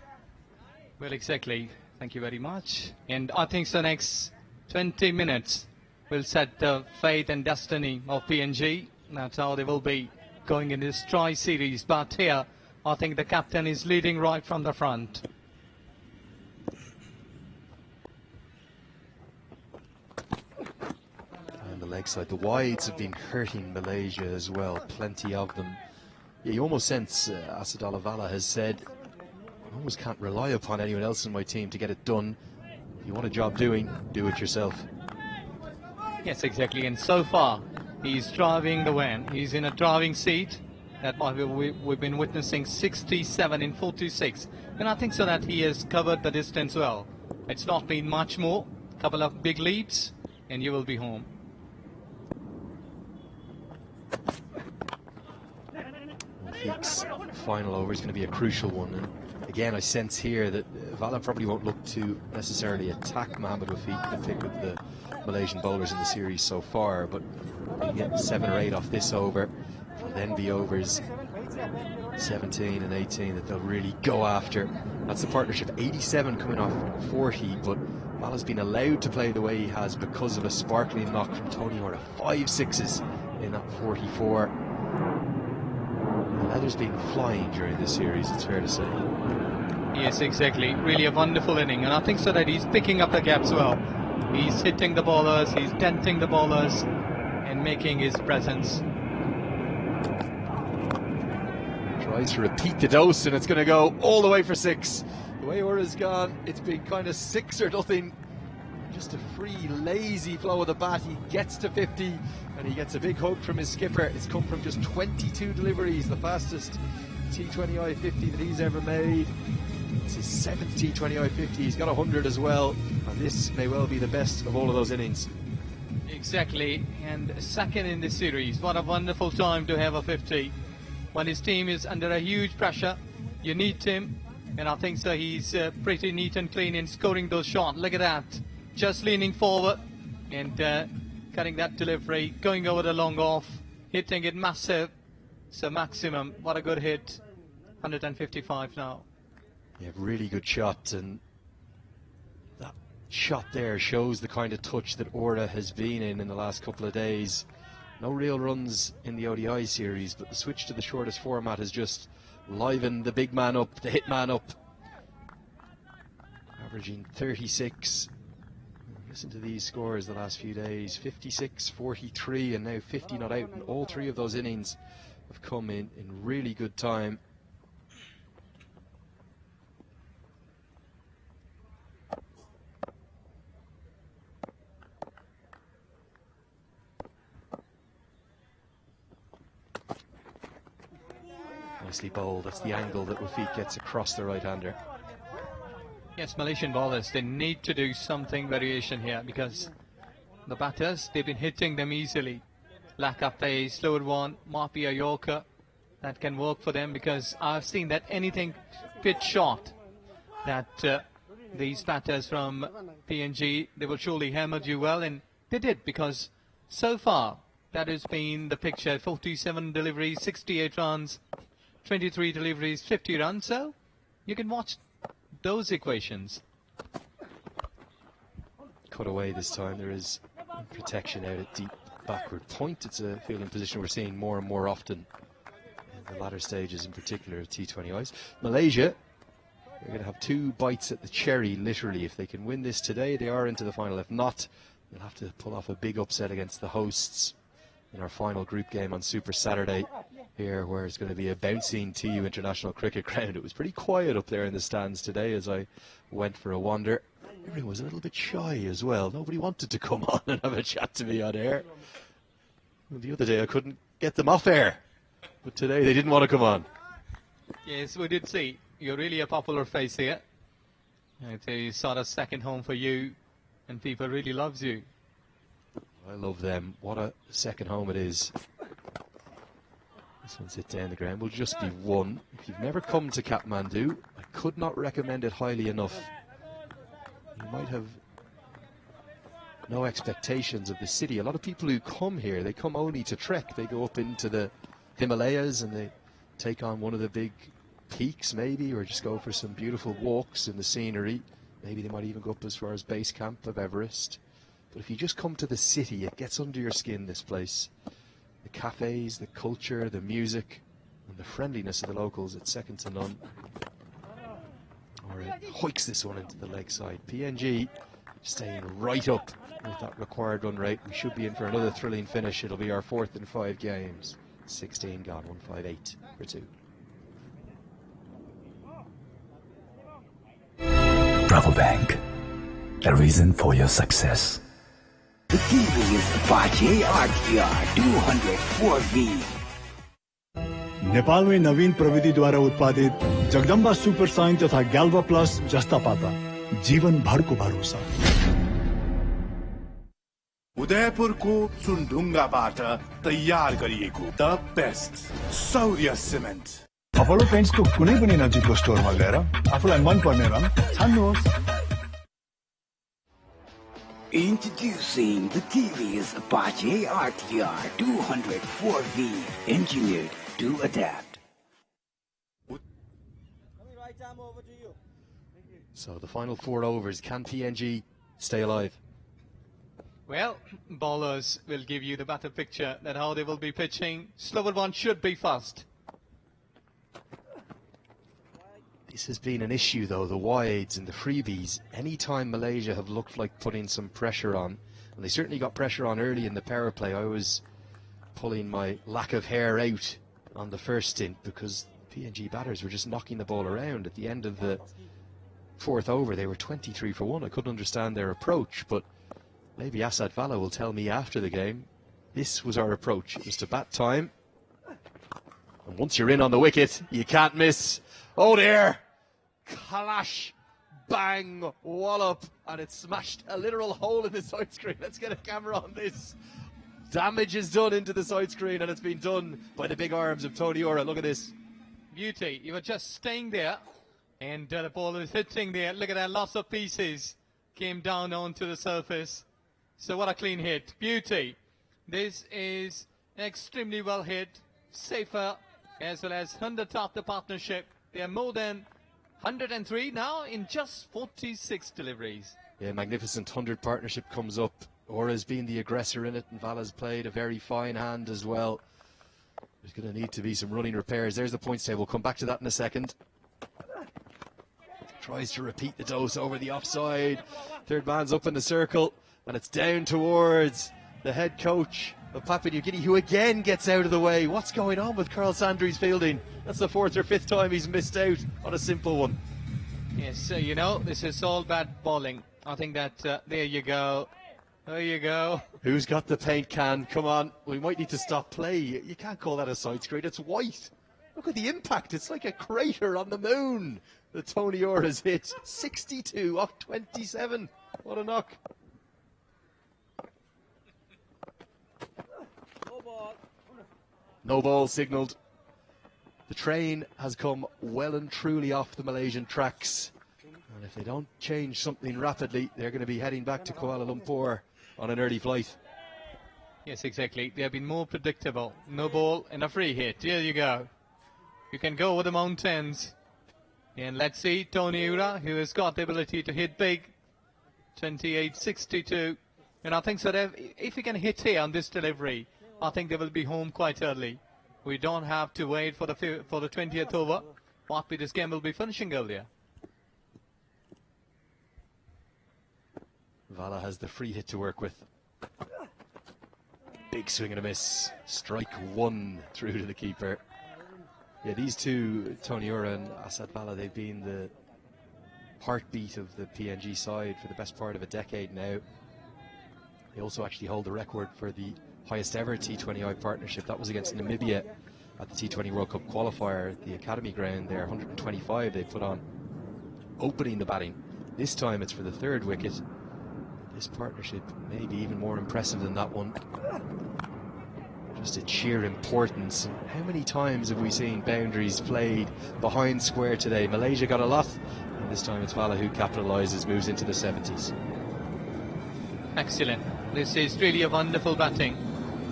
Well, exactly. Thank you very much. And I think the next 20 minutes will set the fate and destiny of PNG. That's how they will be going in this tri-series. But here, I think the captain is leading right from the front. The leg side, the wides have been hurting Malaysia as well, plenty of them. Yeah, you almost sense Asadalavala has said, I almost can't rely upon anyone else in my team to get it done. If you want a job doing, do it yourself. Yes, exactly. And so far, he's driving the win. He's in a driving seat. That's why we've been witnessing 67 in 46. And I think so that he has covered the distance well. It's not been much more. A couple of big leaps, and you will be home. Wafiq's final over is going to be a crucial one, and again I sense here that Vala probably won't look to necessarily attack Mohammed Wafiq, the pick of the Malaysian bowlers in the series so far, but you get 7 or 8 off this over. It'll then be overs 17 and 18 that they'll really go after. That's the partnership. 87 coming off 40, but Vala's been allowed to play the way he has because of a sparkling knock from Tony Orr. 5 sixes in that 44. The leather's been flying during this series, it's fair to say. Yes, exactly. Really a wonderful inning, and I think so that he's picking up the gaps well. He's hitting the bowlers, he's denting the bowlers, and making his presence. Tries to repeat the dose, and it's going to go all the way for 6. The way Orr's gone, it's been kind of 6 or nothing. Just a free, lazy flow of the bat. He gets to 50, and he gets a big hug from his skipper. It's come from just 22 deliveries, the fastest T20 I-50 that he's ever made. It's his 7th T20 I-50. He's got 100 as well, and this may well be the best of all of those innings. Exactly, and second in this series. What a wonderful time to have a 50. When his team is under a huge pressure, you need him, and I think so he's pretty neat and clean in scoring those shots. Look at that, just leaning forward and cutting that delivery, going over the long off, hitting it massive. So maximum, what a good hit. 155 now. Yeah, really good shot, and that shot there shows the kind of touch that Orra has been in the last couple of days. No real runs in the ODI series, but the switch to the shortest format has just livened the big man up, the hit man up. Averaging 36. Listen to these scores the last few days: 56, 43, and now 50 not out. And all 3 of those innings have come in really good time. Nicely bowled. That's the angle that Wafiq gets across the right-hander. Yes, Malaysian bowlers, they need to do something variation here, because the batters. They've been hitting them easily. Lack of pace, slower one, might be a Yorker that can work for them, because I've seen that anything pitch short that these batters from PNG, they will surely hammer you well, and they did, because so far that has been the picture. 47 deliveries, 68 runs, 23 deliveries, 50 runs. So you can watch those equations. Cut away this time. There is protection out at deep backward point. It's a fielding position we're seeing more and more often in the latter stages, in particular of T20Is. Malaysia, they're going to have 2 bites at the cherry, literally. If they can win this today, they are into the final. If not, they'll have to pull off a big upset against the hosts in our final group game on Super Saturday here, where it's going to be a bouncing TU International Cricket Ground. It was pretty quiet up there in the stands today as I went for a wander. Everyone was a little bit shy as well. Nobody wanted to come on and have a chat to me on air. Well, the other day I couldn't get them off air, but today they didn't want to come on. Yes, we did see. You're really a popular face here. It's a sort of second home for you, and people really loves you. I love them. What a second home it is. This one's hit down the ground. Will just be 1. If you've never come to Kathmandu, I could not recommend it highly enough. You might have no expectations of the city. A lot of people who come here, they come only to trek. They go up into the Himalayas and they take on one of the big peaks maybe, or just go for some beautiful walks in the scenery. Maybe they might even go up as far as base camp of Everest. But if you just come to the city, it gets under your skin, this place. The cafes, the culture, the music, and the friendliness of the locals, it's second to none. Or it hoiks this one into the leg side. PNG staying right up with that required run rate. We should be in for another thrilling finish. It'll be our 4th in 5 games. 16 gone, 158 for 2. Rabobank, a reason for your success. The TV is Apache ADR 204V. नेपालमै नवीन प्रविधिद्वारा उत्पादित Jagdamba Super Shine तथा ग्याल्वा plus जस्ता पाता जीवन भरको भरोसा। उदयपुरको चुनढुङ्गाबाट तयार गरिएको द बेस्ट सौर्य सिमेन्ट। अपोलो पेन्ट्सको कुनै पनि नजिकको स्टोरमा गएर आफूलाई मन पर्ने रङ छान्नुहोस्। Introducing the TV's Apache ADR 204V, engineered to adapt. So the final 4 overs, can PNG stay alive? Well, bowlers will give you the better picture that how they will be pitching. Slower one should be fast. This has been an issue though, the wides and the freebies. Anytime Malaysia have looked like putting some pressure on, and they certainly got pressure on early in the power play. I was pulling my lack of hair out on the first stint because PNG batters were just knocking the ball around. At the end of the 4th over, they were 23 for 1. I couldn't understand their approach, but maybe Asad Vala will tell me after the game. This was our approach. It was to bat time, and once you're in on the wicket, you can't miss. Oh dear! Clash, bang, wallop, and it smashed a literal hole in the side screen. Let's get a camera on this. Damage is done into the side screen, and it's been done by the big arms of Tony Ora. Look at this. Beauty. You were just staying there, and the ball is hitting there. Look at that, lots of pieces came down onto the surface. So what a clean hit. Beauty. This is extremely well hit, safer, as well as undertop the partnership. They are more than 103 now in just 46 deliveries. Yeah, magnificent 100 partnership comes up. Ora's been the aggressor in it, and Vala's played a very fine hand as well. There's going to need to be some running repairs. There's the points table. We'll come back to that in a second. Tries to repeat the dose over the offside. Third man's up in the circle, and it's down towards the head coach of Papua New Guinea, who again gets out of the way. What's going on with Carl Sandry's fielding? That's the 4th or 5th time he's missed out on a simple one. Yes, you know, this is all bad bowling. I think that, there you go. There you go. Who's got the paint can? Come on, we might need to stop play. You can't call that a side screen, it's white. Look at the impact, it's like a crater on the moon. The Tony Orr has hit 62 off 27. What a knock. No ball signalled. The train has come well and truly off the Malaysian tracks. And if they don't change something rapidly, they're going to be heading back to Kuala Lumpur on an early flight. Yes, exactly. They have been more predictable. No ball and a free hit. Here you go. You can go over the mountains. And let's see, Tony Ura, who has got the ability to hit big. 28-62. And I think so that if he can hit here on this delivery, I think they will be home quite early. We don't have to wait for the 20th over. Possibly this game will be finishing earlier. Vala has the free hit to work with. Big swing and a miss. Strike one through to the keeper. Yeah, these two, Tony Ura and Asad Vala, they've been the heartbeat of the PNG side for the best part of a decade now. They also actually hold the record for the highest ever T20I partnership. That was against Namibia at the T20 World Cup qualifier at the Academy ground there. 125 they put on opening the batting. This time it's for the third wicket. This partnership may be even more impressive than that one. Just a sheer importance. And how many times have we seen boundaries played behind square today? Malaysia got a lot, and this time it's Vala who capitalises, moves into the 70s. Excellent. This is really a wonderful batting.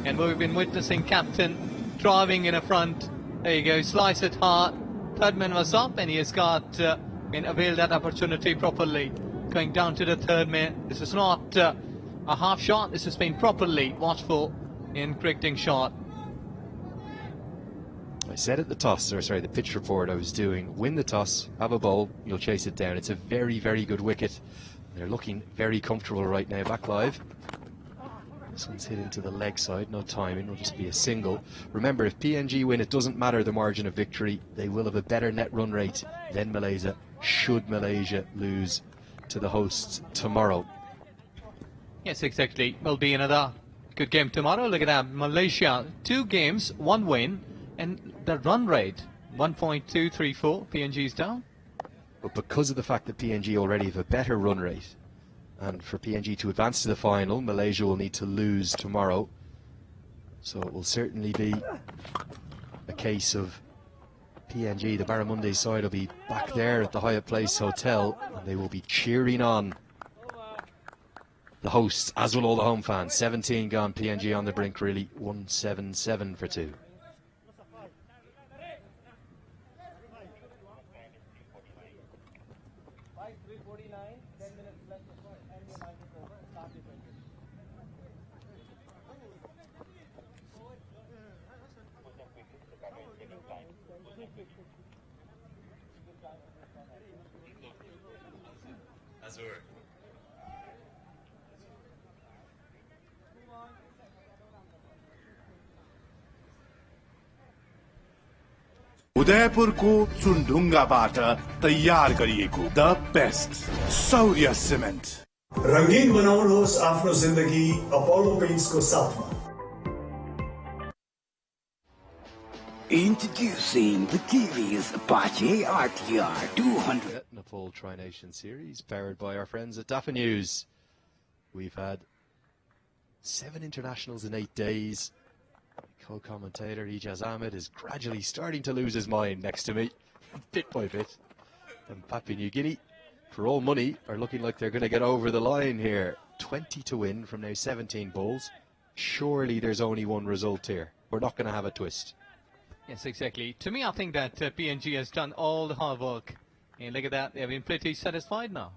And we've been witnessing captain driving in a front. There you go, slice it hard. Third man was up and he has got availed that opportunity properly. Going down to the third man. This is not a half shot. This has been properly watchful in cricketing shot. I said at the toss, or sorry, the pitch report I was doing, win the toss, have a bowl, you'll chase it down. It's a very, very good wicket. They're looking very comfortable right now, back live. This one's hit into the leg side, no timing, it'll just be a single. Remember, if PNG win, it doesn't matter the margin of victory. They will have a better net run rate than Malaysia, should Malaysia lose to the hosts tomorrow. Yes, exactly. Will be another good game tomorrow. Look at that. Malaysia, 2 games, 1 win, and the run rate, 1.234. PNG's down. But because of the fact that PNG already have a better run rate, and for PNG to advance to the final, Malaysia will need to lose tomorrow. So it will certainly be a case of PNG, the Barramundi side, will be back there at the Hyatt Place Hotel, and they will be cheering on the hosts, as will all the home fans. 17 gone, PNG on the brink, really. 177 for 2. उदयपुरको चुनढुङ्गाबाट तयार गरिएको the best सौर्य cement रंगीन बनाउनुहोस् आफ्नो जिन्दगी Apollo पेन्ट्सको साथमा। Introducing the TV's Apache RTR 200. Nepal Tri-Nation Series, powered by our friends at Dafa News. We've had 7 internationals in 8 days. Co-commentator Ijaz Ahmed is gradually starting to lose his mind next to me, bit by bit. And Papua New Guinea, for all money, are looking like they're going to get over the line here. 20 to win from now 17 bowls. Surely there's only one result here. We're not going to have a twist. Yes, exactly. To me, I think that PNG has done all the hard work. And look at that, they've been pretty satisfied now.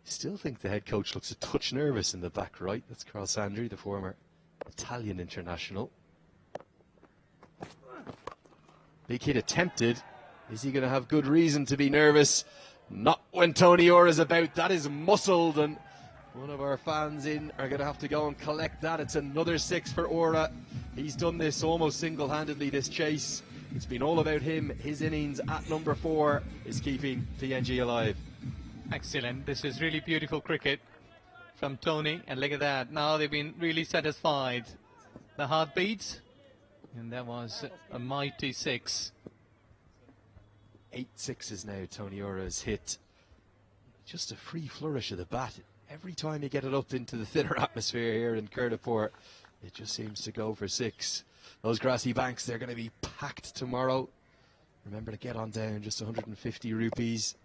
Still think the head coach looks a touch nervous in the back right. That's Carl Sandri, the former Italian international. Big hit attempted. Is he going to have good reason to be nervous? Not when Tony Orr is about. That is muscled, and one of our fans in are going to have to go and collect that. It's another 6 for Ora. He's done this almost single-handedly, this chase. It's been all about him. His innings at number 4 is keeping PNG alive. Excellent. This is really beautiful cricket from Tony, and look at that. Now they've been really satisfied. The heart beats, and that was a mighty 6. 8 sixes now Tony Ora's hit. Just a free flourish of the bat. Every time you get it up into the thinner atmosphere here in Kurdapur, it just seems to go for 6. Those grassy banks, they're going to be packed tomorrow. Remember to get on down, just 150 rupees.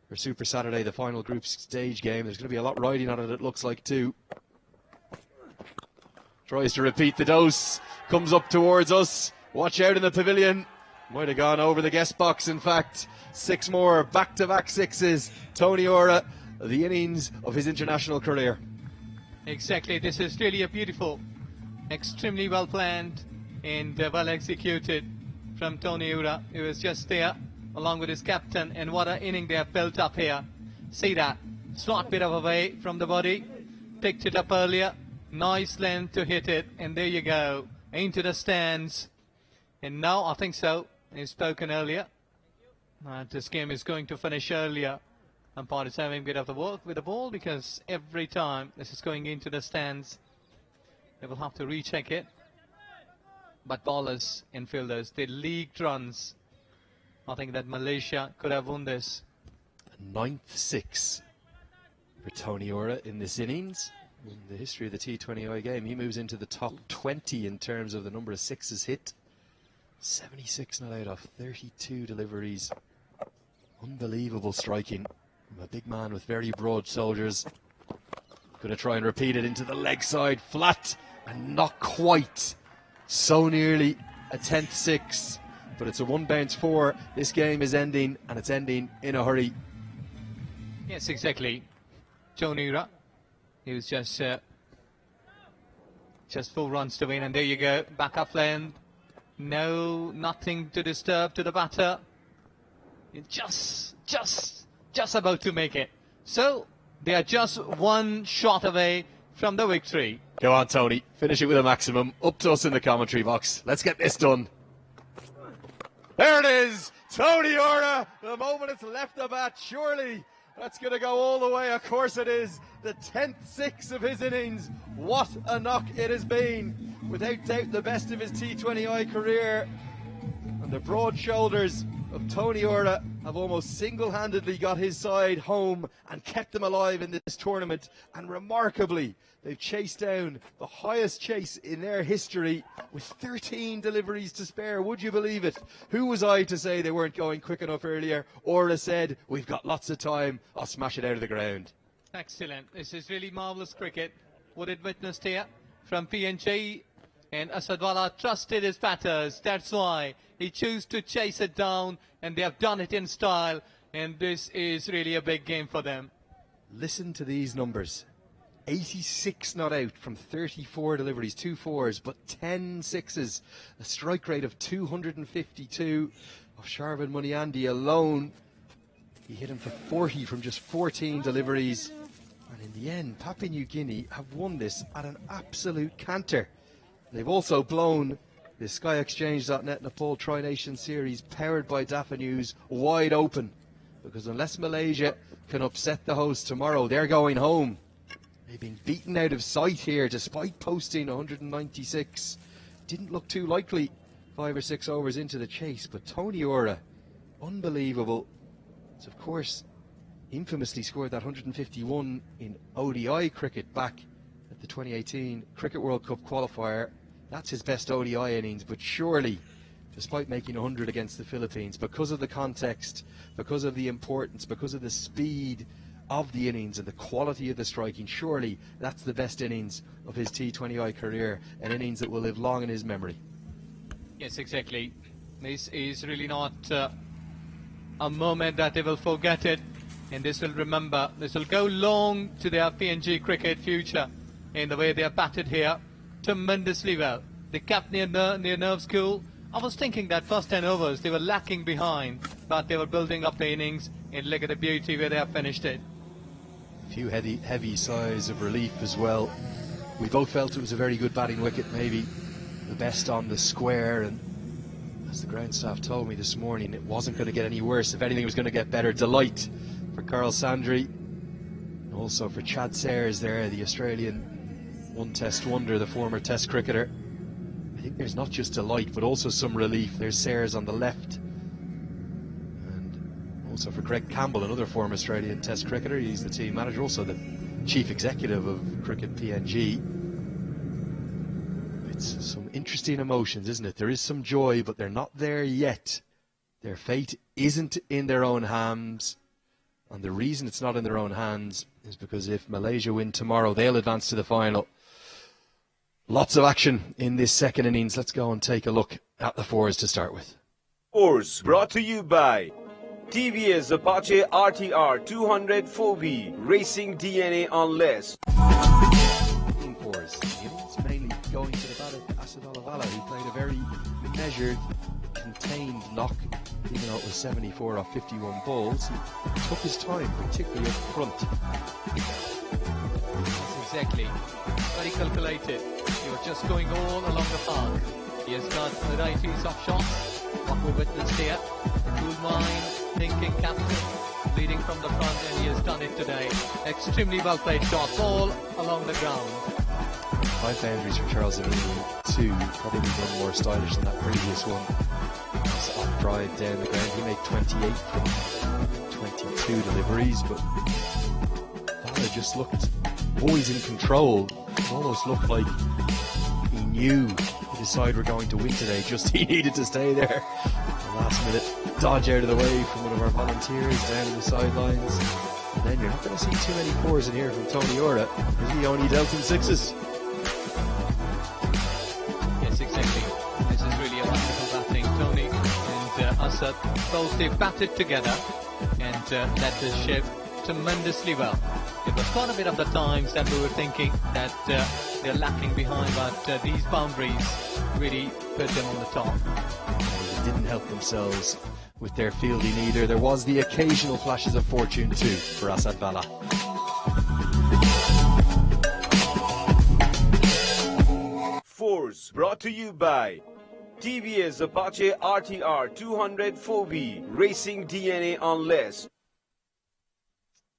For Super Saturday, the final group stage game. There's going to be a lot riding on it, it looks like, too. Tries to repeat the dose. Comes up towards us. Watch out in the pavilion. Might have gone over the guest box, in fact. 6 more, back-to-back sixes. Tony Ora, the innings of his international career. Exactly. This is really a beautiful, extremely well planned and well executed from Tony Ora. He was just there along with his captain, and what an inning they have built up here. See that? Slot bit of away from the body. Picked it up earlier. Nice length to hit it, and there you go. Into the stands. And now, I think so, he's spoken earlier. This game is going to finish earlier. Umpire is having a bit of the work with the ball, because every time this is going into the stands, they will have to recheck it. But bowlers and fielders, they leaked runs. I think that Malaysia could have won this. 9th 6 for Tony Ora in this innings. In the history of the T20I game, he moves into the top 20 in terms of the number of sixes hit. 76 not out of 32 deliveries. Unbelievable striking from a big man with very broad shoulders. Going to try and repeat it into the leg side, flat, and not quite. So nearly a 10th 6, but it's a 1 bounce 4. This game is ending, and it's ending in a hurry. Yes, exactly. Tony Ora. He was just 4 runs to win, and there you go. Back up lane. No, nothing to disturb to the batter. Just about to make it. So they are just 1 shot away from the victory. Go on, Tony. Finish it with a maximum. Up to us in the commentary box. Let's get this done. There it is. Tony Ora. The moment it's left the bat, surely that's going to go all the way. Of course it is. The 10th 6 of his innings. What a knock it has been. Without doubt the best of his T20I career. And the broad shoulders of Tony Ora have almost single-handedly got his side home and kept them alive in this tournament. And remarkably, they've chased down the highest chase in their history with 13 deliveries to spare. Would you believe it? Who was I to say they weren't going quick enough earlier? Ora said, we've got lots of time. I'll smash it out of the ground. Excellent. This is really marvellous cricket. What it witnessed here from PNG. And Asadwala trusted his batters. That's why he chose to chase it down, and they have done it in style. And this is really a big game for them. Listen to these numbers. 86 not out from 34 deliveries, 2 4s, but 10 6s. A strike rate of 252 of Sharvin Muniandi alone. He hit him for 40 from just 14 deliveries. And in the end, Papua New Guinea have won this at an absolute canter. They've also blown the Skyexchange.net Nepal Tri-Nation Series, powered by Dafa News, wide open. Because unless Malaysia can upset the hosts tomorrow, they're going home. They've been beaten out of sight here, despite posting 196. Didn't look too likely 5 or 6 overs into the chase, but Tony Ora, unbelievable. It's, of course, infamously scored that 151 in ODI cricket back at the 2018 Cricket World Cup qualifier. That's his best ODI innings, but surely, despite making 100 against the Philippines, because of the context, because of the importance, because of the speed of the innings and the quality of the striking, surely that's the best innings of his T20I career, an innings that will live long in his memory. Yes, exactly. This is really not a moment that they will forget it, and this will remember. This will go long to their PNG cricket future in the way they are batted here tremendously well. They kept their nerves cool. I was thinking that first 10 overs they were lacking behind, but they were building up the innings, and look at the beauty where they have finished it. A few heavy sighs of relief as well. We both felt it was a very good batting wicket, maybe the best on the square, and as the ground staff told me this morning, it wasn't going to get any worse. If anything, it was going to get better. Delight for Carl Sandry, and also for Chad Sayers there, the Australian one-test wonder, the former test cricketer. I think there's not just delight, but also some relief. There's Sayers on the left, and also for Greg Campbell, another former Australian test cricketer. He's the team manager, also the chief executive of Cricket PNG. It's some interesting emotions, isn't it? There is some joy, but they're not there yet. Their fate isn't in their own hands. And the reason it's not in their own hands is because if Malaysia win tomorrow, they'll advance to the final. Lots of action in this second innings. Let's go and take a look at the fours to start with. Fours brought to you by TVS Apache RTR 200 4V Racing DNA on less. Fours. The innings mainly going to the bat of Asadolavala, who played a very measured, contained knock, even though it was 74 off 51 balls. He took his time, particularly up front. That's exactly. Very calculated. He was just going all along the park. He has got varieties of shots. What we witnessed here. The cool mind, thinking captain, leading from the front, and he has done it today. Extremely well played shots all along the ground. 5 boundaries for Charles Emilion, 2, probably one more stylish than that previous one. It's off drive down the ground. He made 28 from 22 deliveries, but Vala just looked always in control. It almost looked like he knew the side were going to win today, just he needed to stay there. The last minute dodge out of the way from one of our volunteers down in the sidelines. And then you're not going to see too many fours in here from Tony Ora, because he only dealt in sixes. Yes, exactly. This is really a wonderful batting. Tony and Asad, both they batted together and led the ship tremendously well. It was quite a bit of the times that we were thinking that they're lacking behind, but these boundaries really put them on the top. They didn't help themselves with their fielding either. There was the occasional flashes of fortune too for Asad Vala. Fours brought to you by TVS Apache RTR 200 4V Racing DNA on less.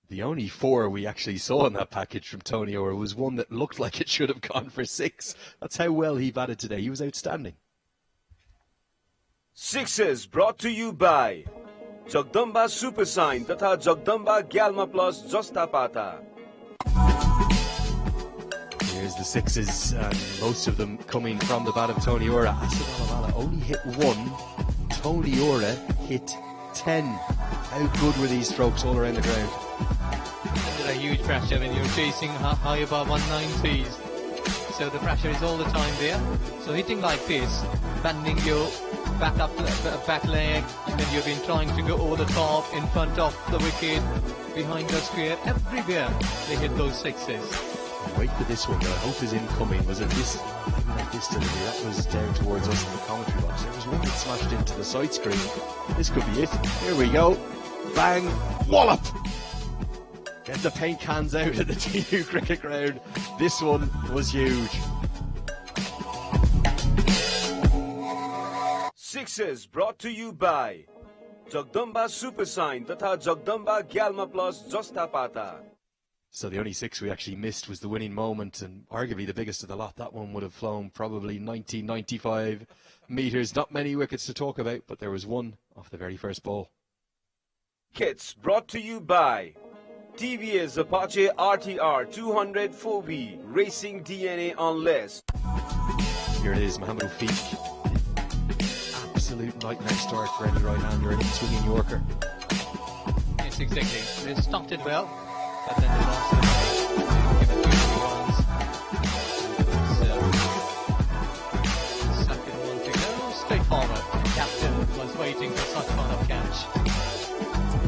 The only 4 we actually saw in that package from Tony Ora was one that looked like it should have gone for 6. That's how well he batted today. He was outstanding. Sixes brought to you by Jagdamba Super Sign तथा Jagdamba Galma Plus Jasta Pata. Here's the sixes, and most of them coming from the bat of Tony Ora. Asadolavala only hit 1. Tony Ora hit 10. How good were these strokes all around the ground? Under a huge pressure when you're chasing high above 190s. So the pressure is all the time there. So hitting like this, bending your back leg, and then you've been trying to go over the top, in front of the wicket, behind the square, everywhere they hit those sixes. Wait for this one, I hope is incoming. Was it this? Maybe not this delivery. That was down towards us in the commentary box. There was one that smashed into the side screen. This could be it. Here we go. Bang. Wallop. Get the paint cans out of the TU cricket ground. This one was huge. Sixes brought to you by Jagdamba Super Sign तथा Jagdamba Galma Plus Jasta Pata. So the only 6 we actually missed was the winning moment, and arguably the biggest of the lot. That one would have flown probably 90, 95 metres. Not many wickets to talk about, but there was one off the very first ball. Kits brought to you by TVS Apache RTR 200 4V Racing DNA on less. Here it is, Mohammed Ufiq. Absolute nightmare start for any right-hander, any swinging Yorker. Yes, exactly. They started well, but then they lost it. Given 2 runs. Second one to go, straightforward. The captain was waiting for such kind of catch.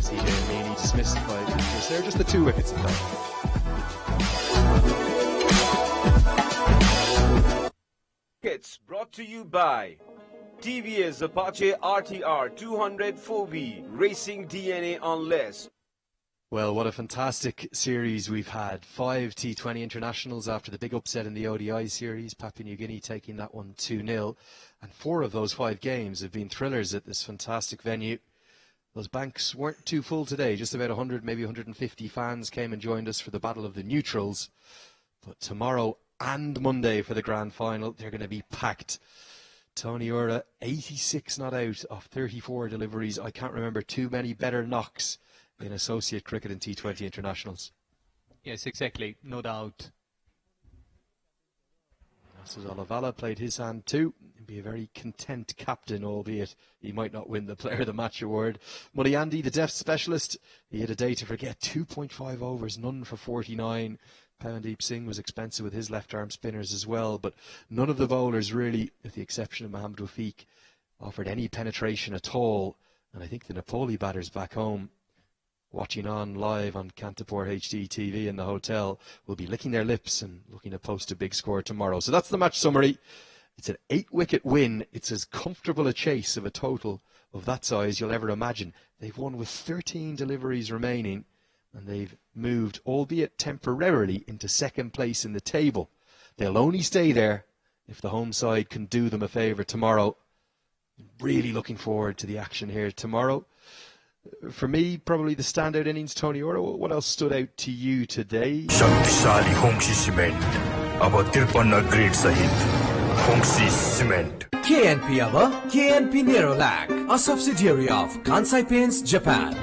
CJ and Meany dismissed by pitchers. They're just the 2 wickets in fact. Kits brought to you by TVS Apache RTR 200 4V Racing DNA on less. Well, what a fantastic series we've had. 5 T20 internationals after the big upset in the ODI series. Papua New Guinea taking that one 2-0. And 4 of those 5 games have been thrillers at this fantastic venue. Those banks weren't too full today. Just about 100, maybe 150 fans came and joined us for the Battle of the Neutrals. But tomorrow and Monday for the grand final, they're going to be packed. Tony Ora, 86 not out of 34 deliveries. I can't remember too many better knocks in associate cricket and T20 internationals. Yes, exactly. No doubt. So Olavala played his hand too. He'd be a very content captain, albeit he might not win the Player of the Match award. Muliandi, the depth specialist, he had a day to forget. 2.5 overs, none for 49. Pawandeep Singh was expensive with his left-arm spinners as well, but none of the bowlers really, with the exception of Mohamed Wafiq, offered any penetration at all. And I think the Nepali batters back home, watching on live on Kantapur HD TV in the hotel, will be licking their lips and looking to post a big score tomorrow. So that's the match summary. It's an 8-wicket win. It's as comfortable a chase of a total of that size you'll ever imagine. They've won with 13 deliveries remaining, and they've moved, albeit temporarily, into second place in the table. They'll only stay there if the home side can do them a favour tomorrow. Really looking forward to the action here tomorrow. For me, probably the standout innings, Tony Ora. What else stood out to you today? शक्तिशाली होंगसी cement अब 53 grade सहित होंगसी cement KNP अब KNP Nerolac, a subsidiary of Kansai Paints Japan.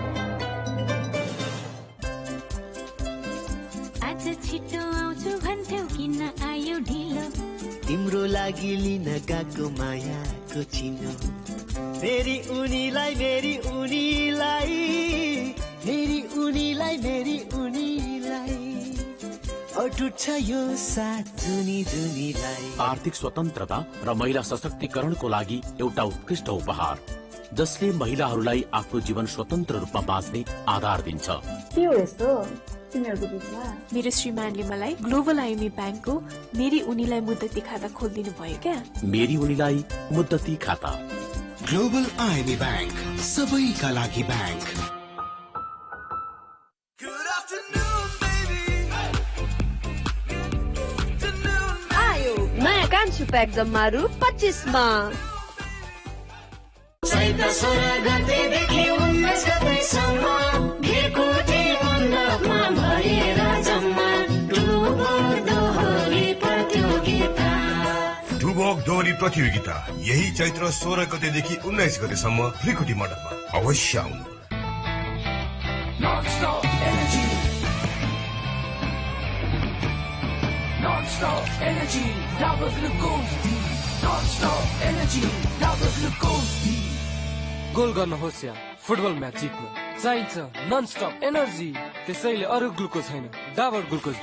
तिम्रो लागि लिन गएको मायाको चिनो मेरी उनीलाई मेरी उनीलाई मेरी उनीलाई मेरी उनीलाई अटुट छ यो साथ जुनी जुनीलाई। आर्थिक स्वतन्त्रता र महिला सशक्तिकरणको लागि एउटा उत्कृष्ट उपहार जसले महिलाहरूलाई आफ्नो जीवन स्वतन्त्र रूपमा बाँच्ने आधार दिन्छ। के हो यस्तो तिमीहरुको बिचमा? मेरो श्रीमानले मलाई ग्लोबल आईएमई ब्याङ्कको मेरी उनीलाई मुद्दती खाता खोलिदिनु भयो क्या। मेरी उनीलाई मुद्दती खाता। ग्लोबल आईएमई ब्याङ्क, सबैका लागि ब्याङ्क। आयो नयाँ कान्छु प्याक जम्मारु 25 मा। चैत्र 16 गतेदेखि 19 गतेसम्म भिरकोटी मण्डपमा भएर जम्मा डुबोक दोहोरी प्रतियोगिता। डुबोक दोहोरी प्रतियोगिता यही चैत्र 16 गतेदेखि 19 गतेसम्म भिरकोटी मण्डपमा अवश्य आउनु। Non-stop energy, non-stop energy, double glucose D, non-stop energy, double glucose D। गोल गर्नुहोस् या फुटबल म्याच जित्न चाहिन्छ नन स्टप एनर्जी, त्यसैले अरु ग्लुकोज छैन, डाबर ग्लुकोज।